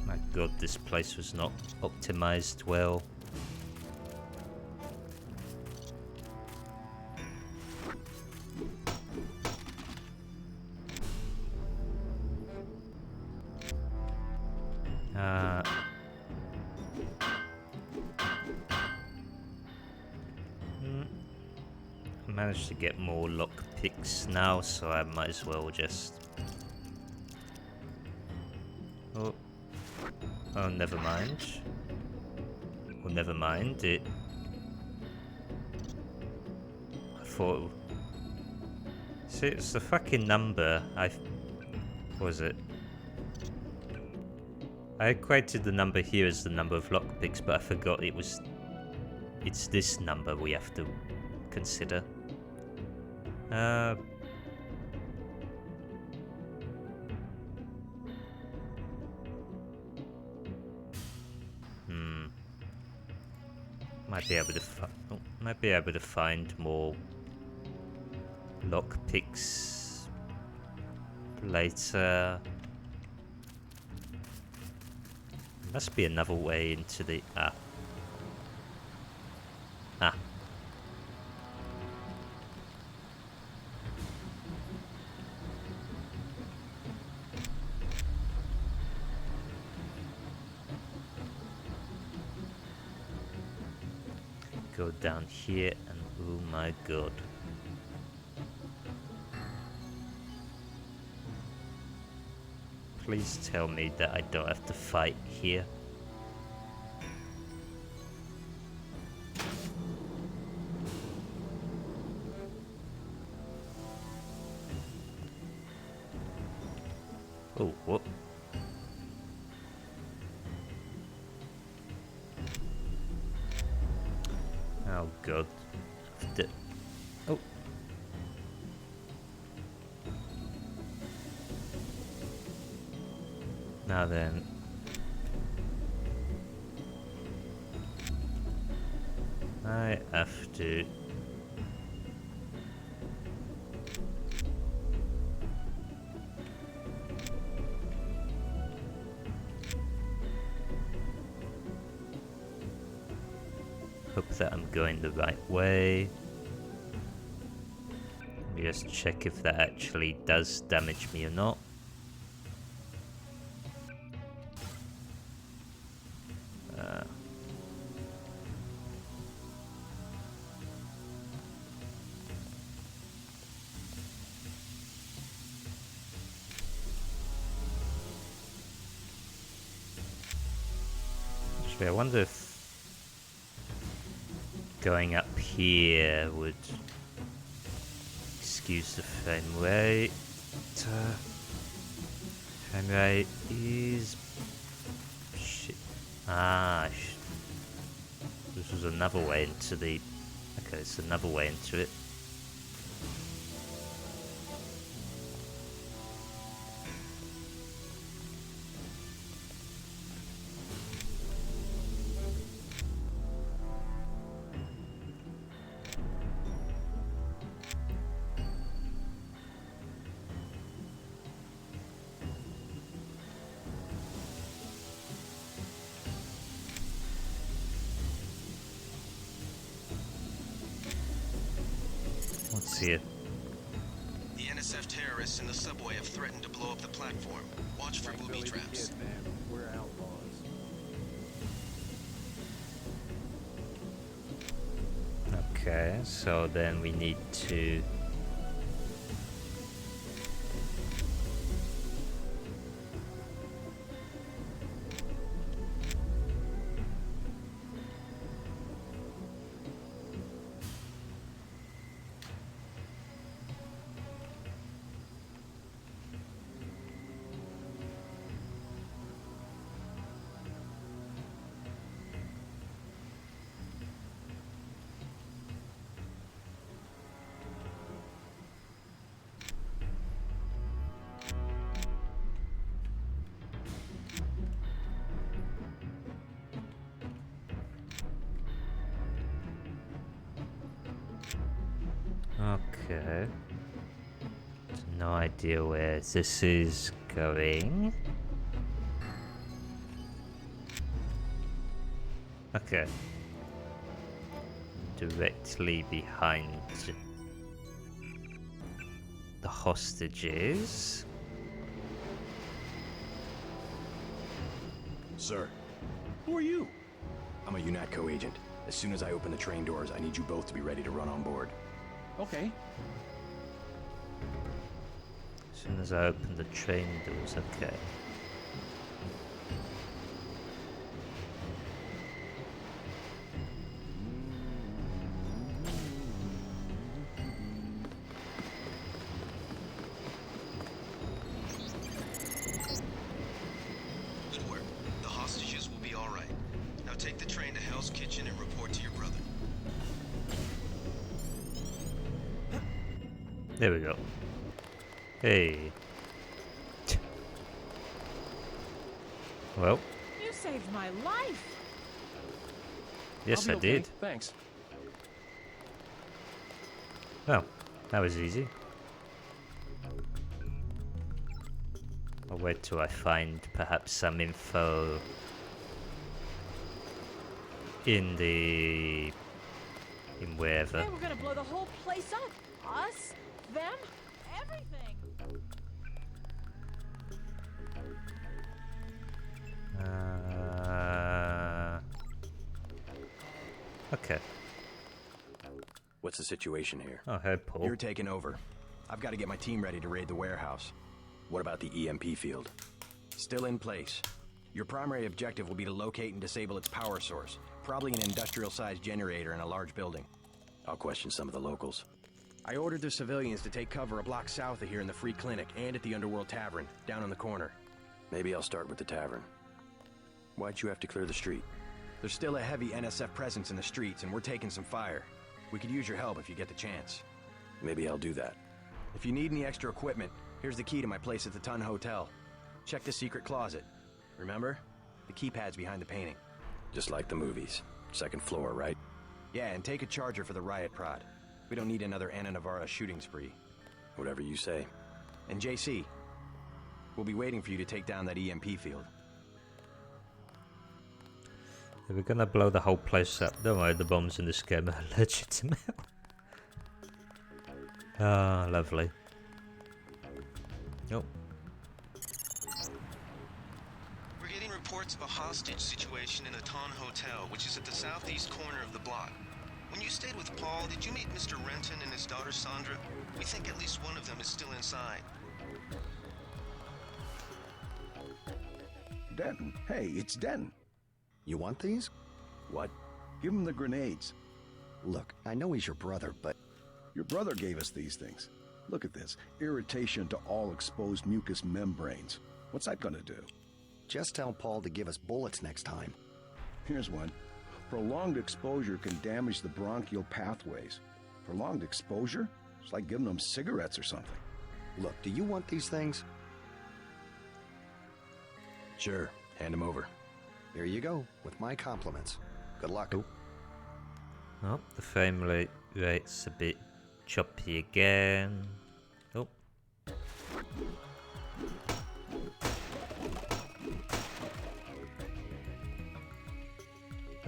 My god, this place was not optimized well. I managed to get more lockpicks now, so I might as well just... Oh, never mind. Well, never mind. I thought... See, it's the fucking number. What was it? I equated the number here as the number of lockpicks, but I forgot it's this number we have to consider. Might be able to find more lockpicks later. Must be another way into the Ah. go down here and oh my god. Please tell me that I don't have to fight here. Oh, what? Oh god. Oh. Now then. I have to hope that I'm going the right way. Let me just check if that actually does damage me or not. Actually, I wonder if going up here would excuse the frame rate. Frame rate is shit. This was another way into the. Okay, it's another way into it. Let's see it. The NSF terrorists in the subway have threatened to blow up the platform. Watch for booby traps. We're outlaws. Okay, so then we need to okay. No idea where this is going. Okay. Directly behind the hostages. Sir, Who are you? I'm a UNATCO agent. As soon as I open the train doors, I need you both to be ready to run on board. Okay. As soon as I open the train doors, okay. Good work. The hostages will be all right. Now take the train to Hell's Kitchen and report to your brother. There we go. Hey. Well, You saved my life! yes, I I'll be okay. did. Thanks. Well, that was easy. Well, where do I find perhaps some info in wherever? They were gonna blow the whole place up! Us? Them? Everything! Okay. What's the situation here? Oh, hey, Paul. You're taking over. I've got to get my team ready to raid the warehouse. What about the EMP field? Still in place. Your primary objective will be to locate and disable its power source. Probably an industrial-sized generator in a large building. I'll question some of the locals. I ordered the civilians to take cover a block south of here in the Free Clinic and at the Underworld Tavern, down on the corner. Maybe I'll start with the tavern. Why'd you have to clear the street? There's still a heavy NSF presence in the streets, and we're taking some fire. We could use your help if you get the chance. Maybe I'll do that. If you need any extra equipment, here's the key to my place at the Ton Hotel. Check the secret closet. Remember? The keypad's behind the painting. Just like the movies. Second floor, right? Yeah, and take a charger for the riot prod. We don't need another Anna Navarra shooting spree. Whatever you say. And JC, we'll be waiting for you to take down that EMP field. We're gonna blow the whole place up. Don't worry, the bombs in this game are legitimate. Ah, lovely. Oh. We're getting reports of a hostage situation in the Ton Hotel, which is at the southeast corner of the block. When you stayed with Paul, did you meet Mr. Renton and his daughter Sandra? We think at least one of them is still inside. Denton. Hey, it's Denton. You want these? What? Give him the grenades. Look, I know he's your brother, but... Your brother gave us these things. Look at this. Irritation to all exposed mucous membranes. What's that gonna do? Just tell Paul to give us bullets next time. Here's one. Prolonged exposure can damage the bronchial pathways. Prolonged exposure? It's like giving them cigarettes or something. Look, do you want these things? Sure. Hand them over. Here you go, with my compliments. Good luck. Oh, the frame rate's a bit choppy again. Oh.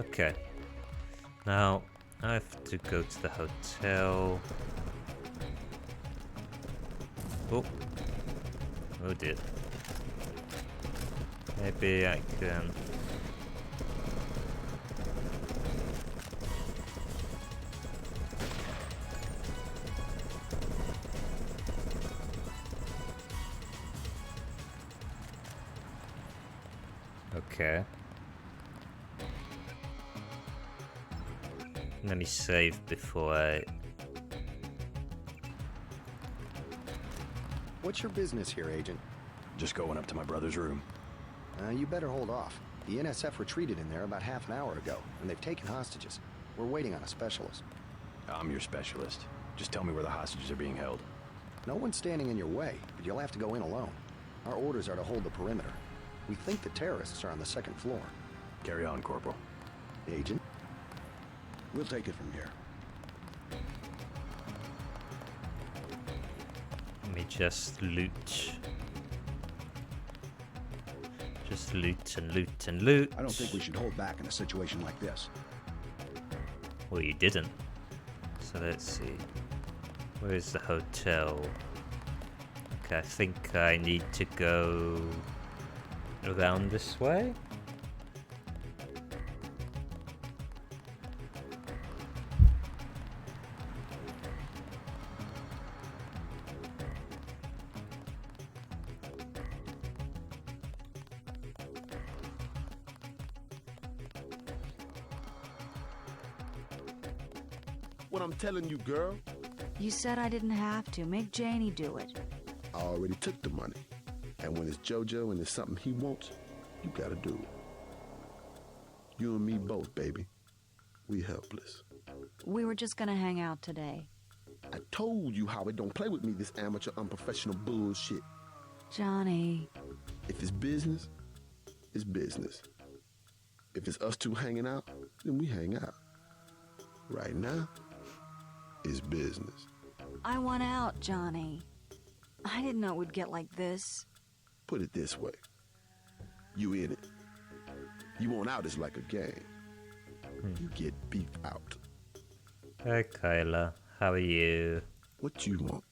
Okay. Now, I have to go to the hotel. Oh. Oh dear. Maybe I can... Okay. Let me save before I... What's your business here, Agent? Just going up to my brother's room. You better hold off. The NSF retreated in there about half an hour ago, and they've taken hostages. We're waiting on a specialist. I'm your specialist. Just tell me where the hostages are being held. No one's standing in your way, but you'll have to go in alone. Our orders are to hold the perimeter. We think the terrorists are on the second floor. Carry on, Corporal. Agent? We'll take it from here. Let me just loot. Just loot and loot and loot. I don't think we should hold back in a situation like this. Well, you didn't. So let's see. Where is the hotel? Okay, I think I need to go around this way. What I'm telling you, girl. You said I didn't have to. Make Janie do it. I already took the money. And when it's JoJo and it's something he wants, you gotta do it. You and me both, baby. We helpless. We were just gonna hang out today. I told you, Howard, don't play with me this amateur, unprofessional bullshit. Johnny. If it's business, it's business. If it's us two hanging out, then we hang out. Right now, it's business. I want out, Johnny. I didn't know it would get like this. Put it this way. You in it. You want out is like a game. You get beat out. Hey, Kyla. How are you? What you want?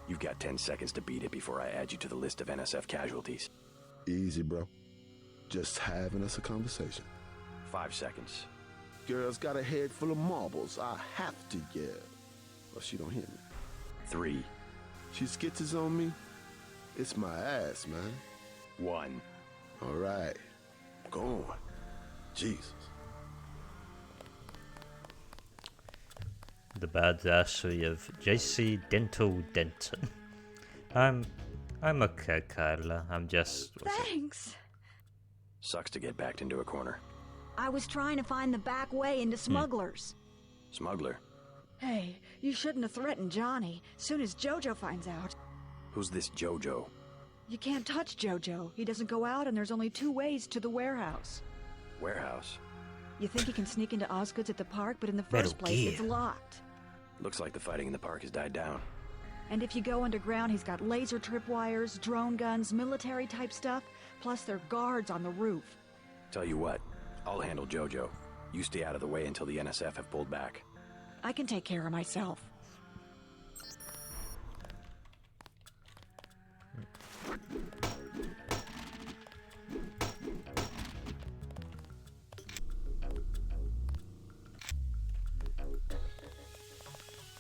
You've got 10 seconds to beat it before I add you to the list of NSF casualties. Easy, bro. Just having us a conversation. 5 seconds. Girl's got a head full of marbles. I have to yell. Or she don't hear me. 3. She skitches on me. It's my ass, man. 1. All right. Go on. Jesus. The badassery of JC Dental Denton. I'm okay, Kyla. I'm just... Thanks. Sucks to get backed into a corner. I was trying to find the back way into smugglers. Smuggler? Hey, you shouldn't have threatened Johnny. Soon as Jojo finds out. Who's this Jojo? You can't touch Jojo. He doesn't go out, and there's only 2 ways to the warehouse. Warehouse? You think he can sneak into Osgood's at the park, but in the Metal first place, Gear. it's locked. Looks like the fighting in the park has died down. And if you go underground, he's got laser tripwires, drone guns, military-type stuff, plus there are guards on the roof. Tell you what, I'll handle Jojo. You stay out of the way until the NSF have pulled back. I can take care of myself.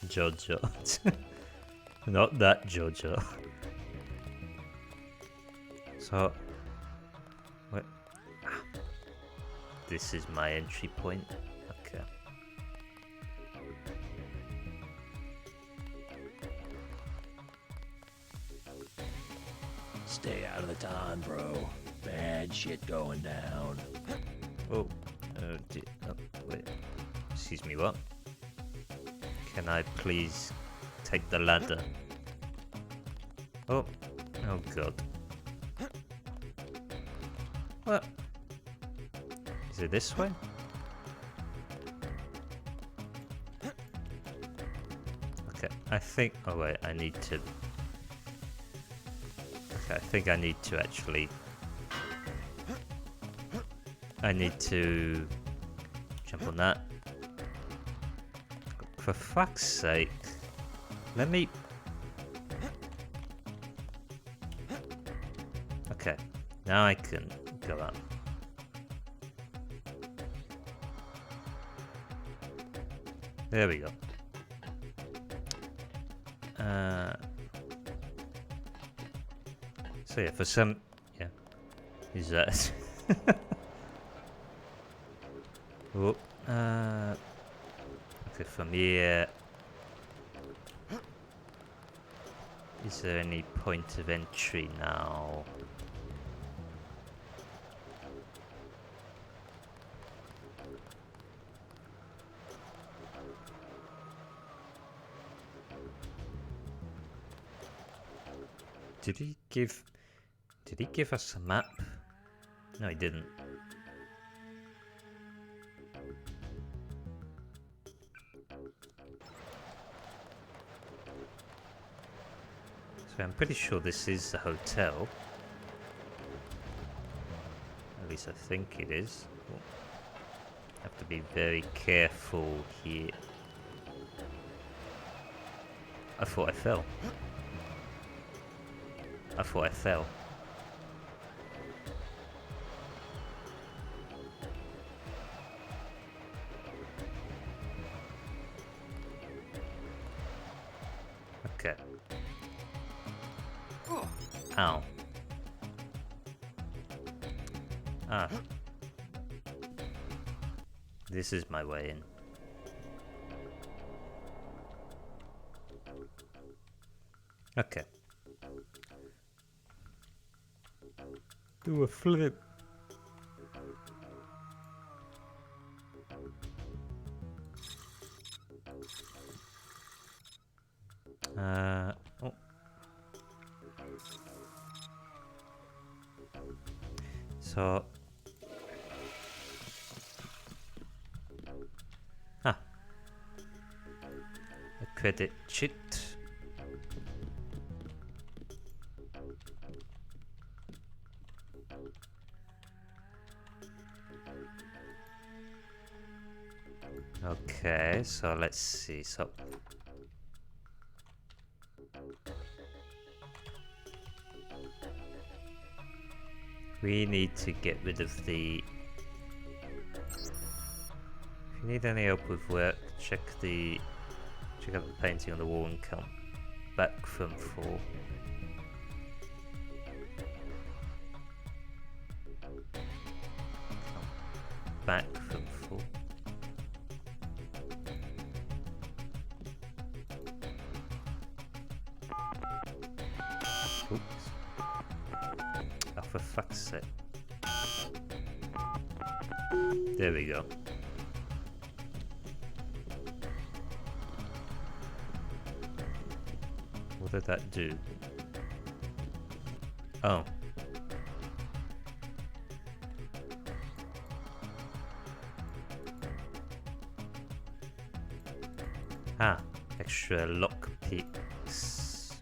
Jojo. Not that Jojo. So... What? Ah. This is my entry point. Okay. Stay out of the ton, bro. Bad shit going down. Oh, wait. Excuse me, what? Can I please take the ladder? Oh god. What? Is it this way? Okay, I think... Oh wait, I need to... Okay, I think I need to actually... I need to... jump on that. For fuck's sake. Let me... Okay, now I can go up. There we go. So yeah, for some... Yeah. Is that... Oh, okay, from here... Is there any point of entry now? Did he give us a map? No, he didn't. So I'm pretty sure this is the hotel. At least I think it is. Oh. Have to be very careful here. I thought I fell. I thought I fell. Okay. Ow. Ah. This is my way in. Okay. Do a flip. Oh. So. A credit sheet. Okay, so let's see. So We need to get rid of the... If you need any help with work, check out the painting on the wall and count back from 4. Back from 4. Oops. Oh, for fuck's sake. There we go. What did that do? Oh. Ah, extra lockpicks.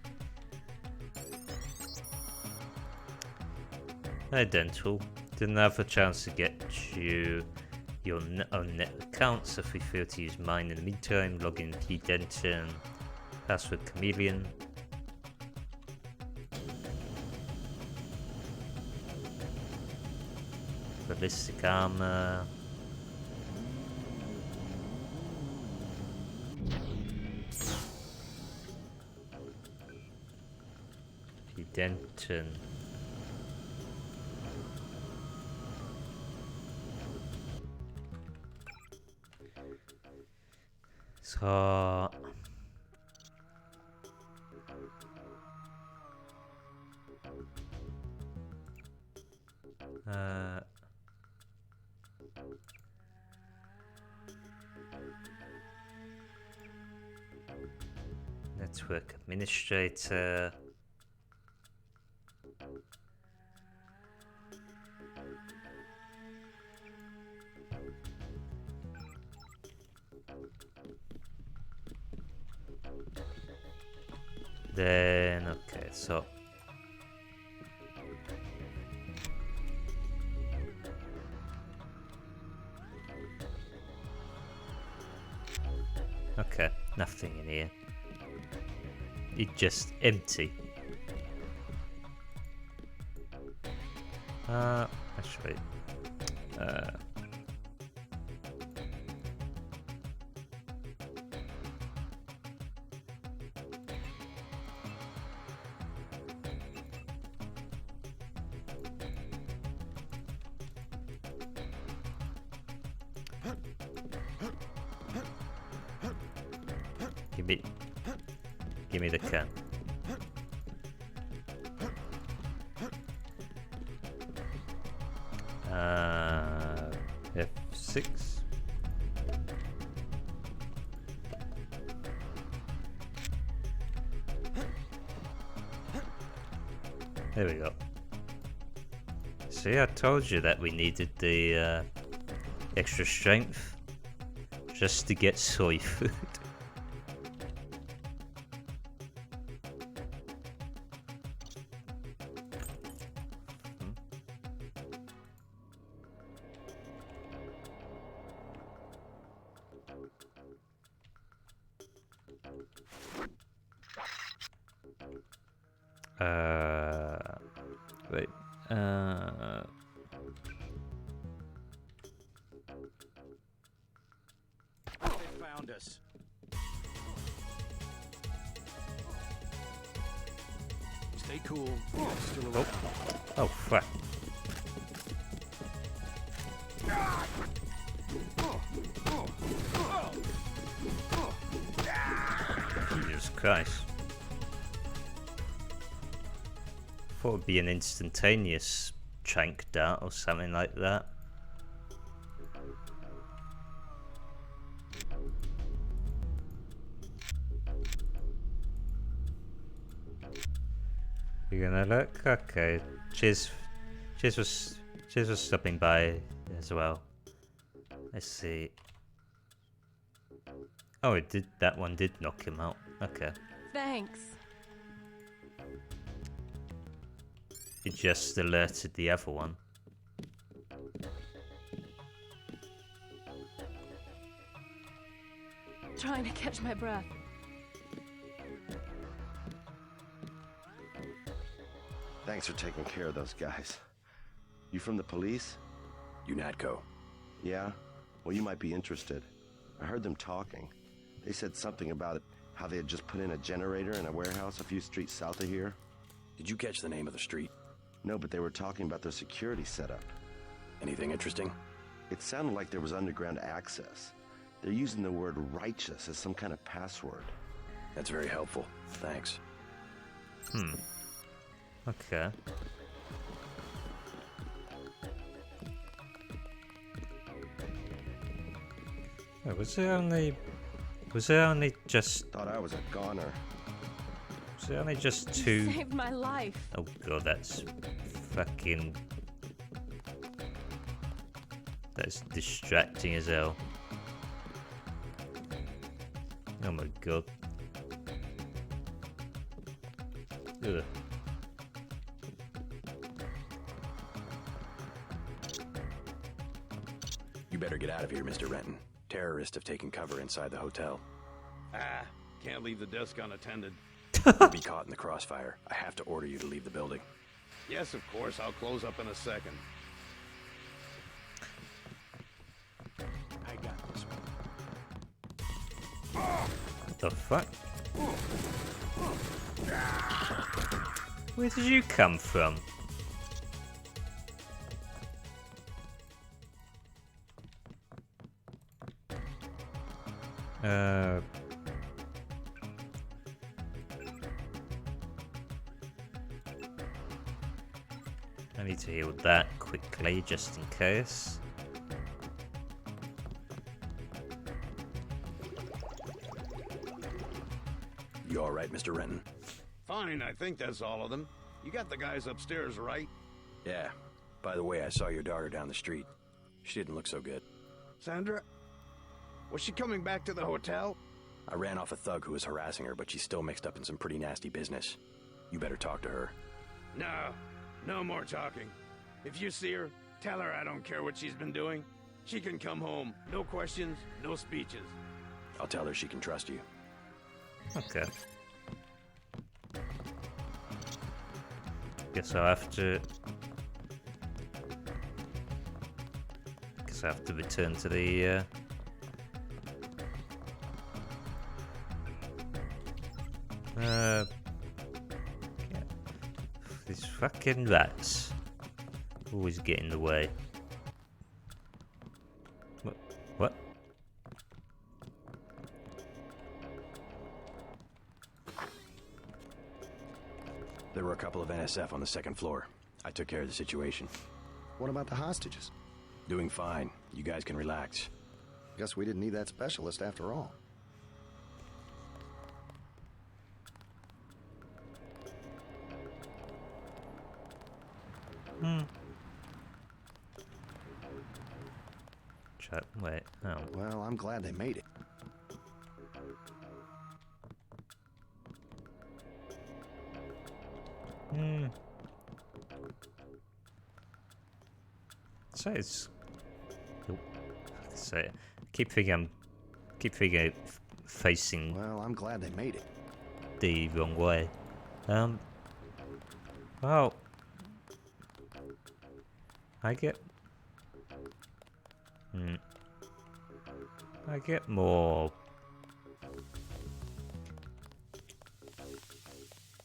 Dental. Didn't have a chance to get you your own net account, so feel free to use mine in the meantime. Login Denton, password Chameleon. Ballistic armor. Denton. So network administrator. Then, okay, so okay, nothing in here. It's just empty. Actually, give me the can. F6. There we go. See, I told you that we needed the extra strength just to get soy food. Wait. They found us. Stay cool. We're still around. Oh, fuck. Jesus Christ. Thought it would be an instantaneous trank dart or something like that. You're gonna look? Okay. Cheers for stopping by as well. Let's see. Oh, it did. That one did knock him out. Okay. Thanks. It just alerted the other one. Trying to catch my breath. Thanks for taking care of those guys. You from the police? UNATCO. Yeah? Well, you might be interested. I heard them talking. They said something about how they had just put in a generator in a warehouse a few streets south of here. Did you catch the name of the street? No, but they were talking about their security setup. Anything interesting? It sounded like there was underground access. They're using the word righteous as some kind of password. That's very helpful. Thanks. Okay. Oh, was there only just... Thought I was a goner. Was there only just two... Saved my life. Oh god, that's fucking... That's distracting as hell. Oh my god. Ugh. You better get out of here, Mr. Renton. Terrorists have taken cover inside the hotel. Can't leave the desk unattended. You'll be caught in the crossfire. I have to order you to leave the building. Yes, of course. I'll close up in a second. I got this one. What the fuck? Where did you come from? I need to heal that quickly, just in case. You alright, Mr. Renton? Fine, I think that's all of them. You got the guys upstairs, right? Yeah. By the way, I saw your daughter down the street. She didn't look so good. Sandra? Was she coming back to the hotel? I ran off a thug who was harassing her, but she's still mixed up in some pretty nasty business. You better talk to her. No more talking. If you see her, tell her I don't care what she's been doing. She can come home. No questions, no speeches. I'll tell her she can trust you. Okay. Guess I'll have to... Guess I have to return to the, yeah. These fucking rats always get in the way. What? There were a couple of NSF on the second floor. I took care of the situation. What about the hostages? Doing fine. You guys can relax. Guess we didn't need that specialist after all. Wait, oh. Well, I'm glad they made it. So it's... Oh, say it. Keep thinking facing... Well, I'm glad they made it. The wrong way. Well... I get more...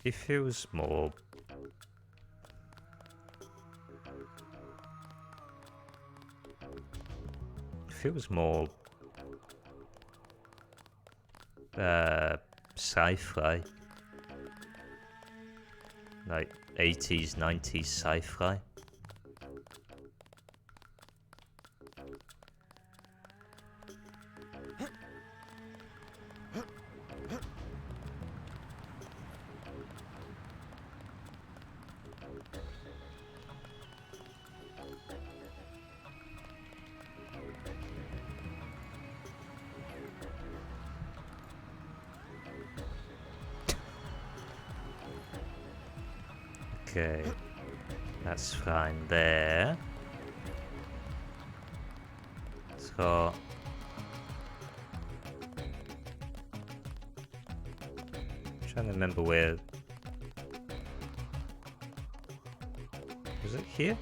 It feels more... It feels more... sci-fi. Like 80s, 90s sci-fi. Okay, that's fine there. So... I'm trying to remember where... Was it here?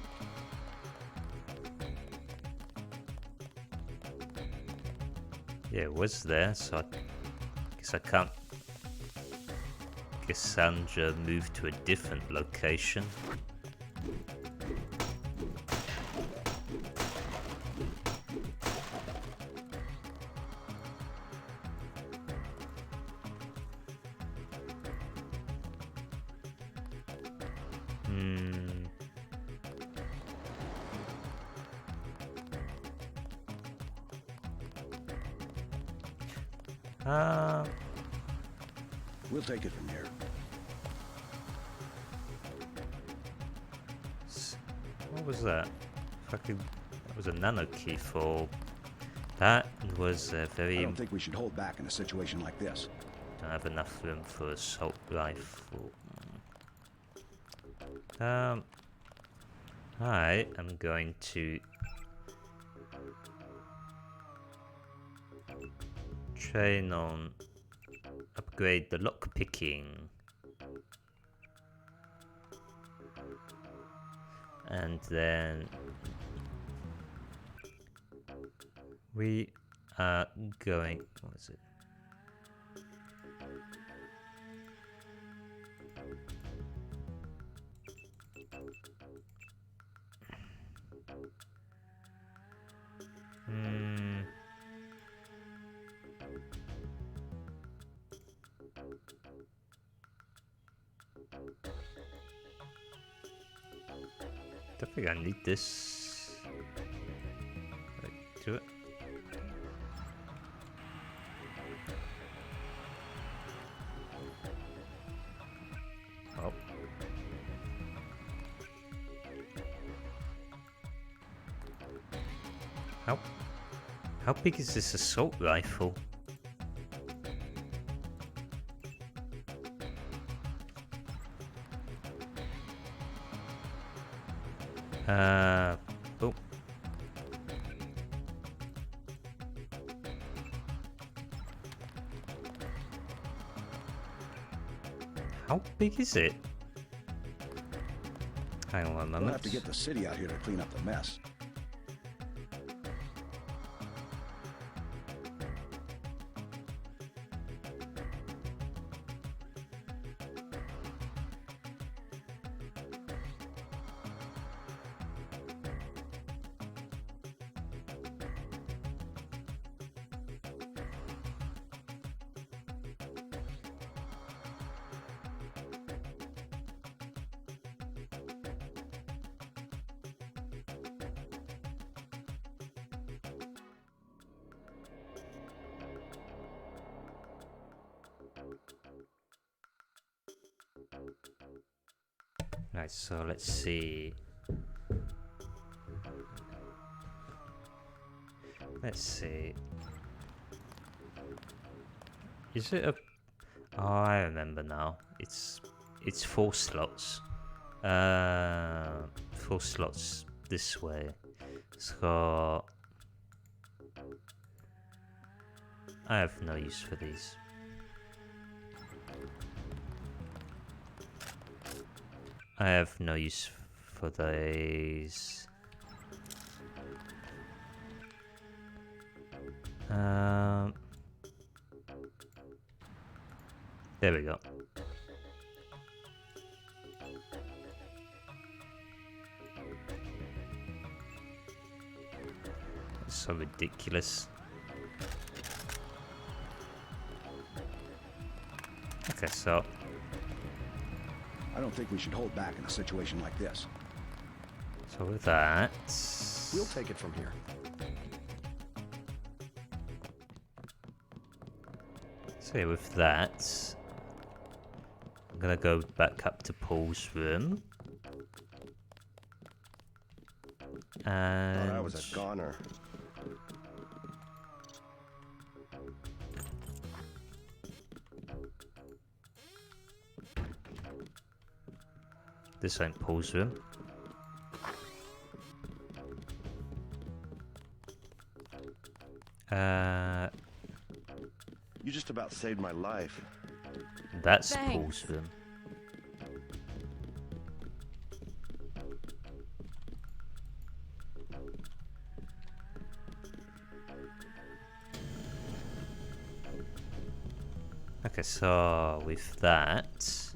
Yeah, it was there, so I guess I can't. Cassandra moved to a different location. We'll take it from here. What was that? Fucking, that was a nano key for. That was a very. I don't think we should hold back in a situation like this. Don't have enough room for assault rifle. I am going to train on upgrade the lock picking, and then we are going. What is it? Don't think I need this. Do it. Oh. How big is this assault rifle? Oh. How big is it? Hang on a moment. We'll have to get the city out here to clean up the mess. Right, so let's see. Let's see. Is it a... Oh, I remember now. It's 4 slots. 4 slots this way. So I have no use for these. I have no use for these. There we go. It's so ridiculous. Okay, so I don't think we should hold back in a situation like this. So with that, we'll take it from here. So with that, I'm gonna go back up to Paul's room. And thought I was a goner. This ain't Paul's room. You just about saved my life. That's Thanks. Paul's room. Okay, so with that,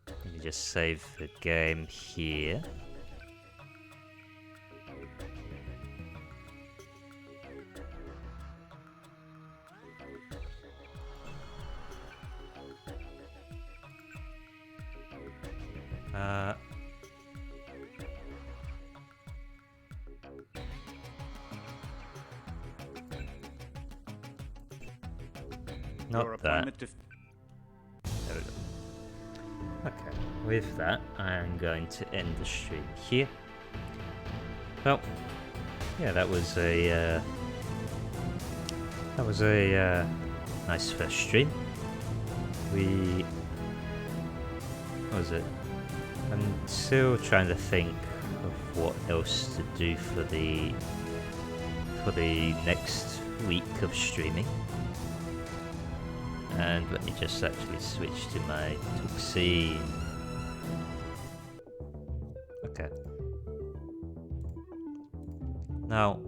let me just save the game here. Not that. There we go. Okay, with that, I am going to end the stream here. Well, yeah, that was a nice first stream. What was it? I'm still trying to think of what else to do for the next week of streaming. And let me just actually switch to my talk scene. Okay. Now,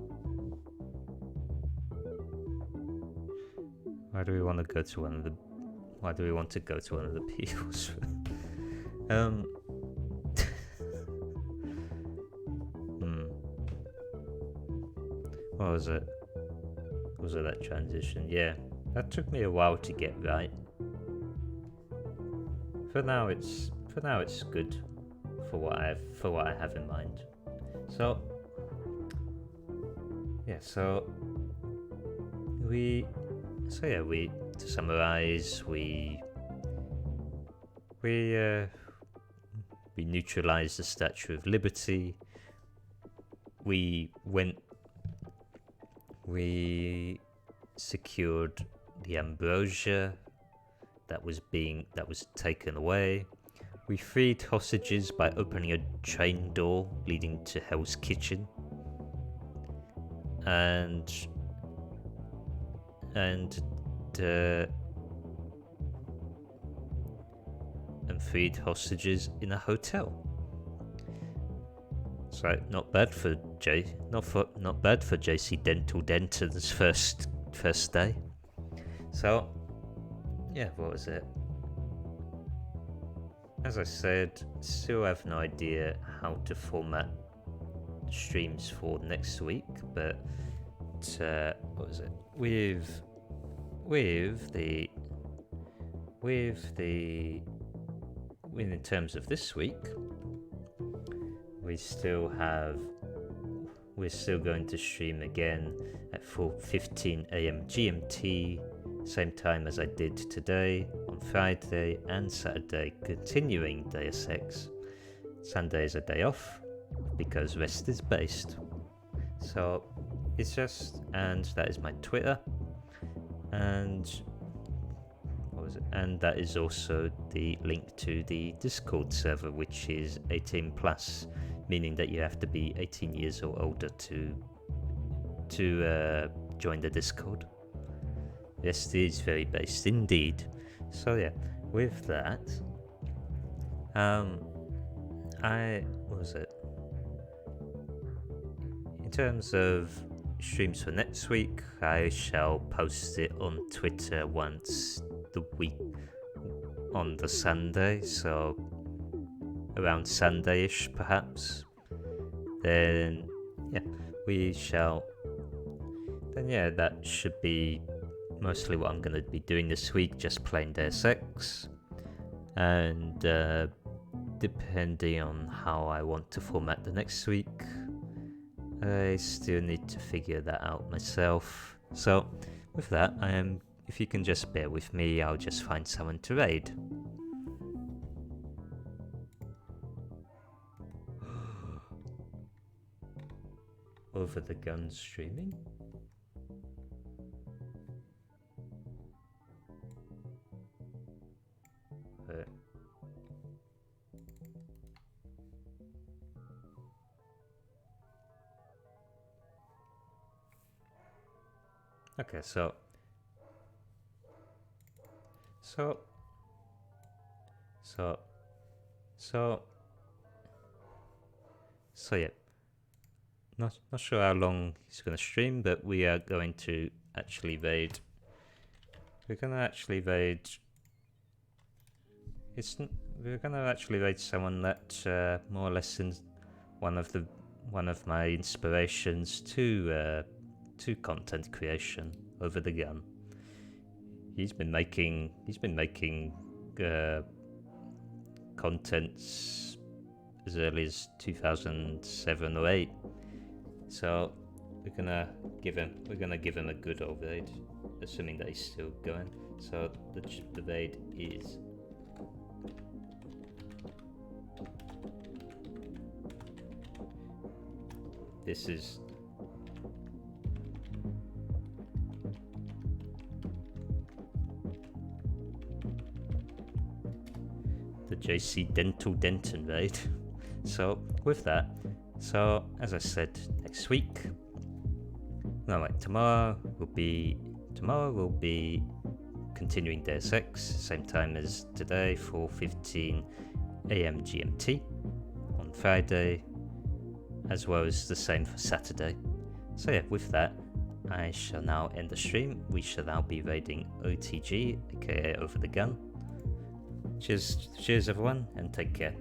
why do we want to go to one of the peoples? What was it? Was it that transition? Yeah. That took me a while to get right. For now it's good for what I have in mind. So yeah, to summarize, we neutralized the Statue of Liberty. We secured the ambrosia that was taken away. We freed hostages by opening a train door leading to Hell's Kitchen, and freed hostages in a hotel. So not bad for JC Dental Denton's first day. So yeah, what was it? As I said, still have no idea how to format streams for next week, but what was it? In terms of this week, we're still going to stream again at 4:15 AM GMT, same time as I did today, on Friday and Saturday, continuing Deus Ex. Sunday is a day off because rest is based. So it's just, and that is my Twitter, and what was it? And that is also the link to the Discord server, which is 18 plus, meaning that you have to be 18 years or older to join the Discord. Yes, it is very based indeed. So yeah, with that, what was it? In terms of streams for next week, I shall post it on Twitter once the week on the Sunday, so around Sunday-ish perhaps. Then yeah, that should be mostly what I'm going to be doing this week, just playing Deus Ex, and depending on how I want to format the next week, I still need to figure that out myself. So with that, if you can just bear with me, I'll just find someone to raid. Over the gun streaming? Okay, so yeah. Not sure how long he's going to stream, but we are going to actually raid we're gonna actually raid. We're gonna actually raid someone that more or less in one of my inspirations to content creation over the gun. He's been making contents as early as 2007 or 8. So we're gonna give him a good old raid, assuming that he's still going. So the raid is this is the JC Dental Denton raid. So with that, so as I said, next week, no wait, tomorrow will be continuing Deus Ex, same time as today, 4:15 AM GMT on Friday, as well as the same for Saturday. So yeah, with that, I shall now end the stream. We shall now be raiding OTG, aka Over the Gun. Cheers everyone, and take care.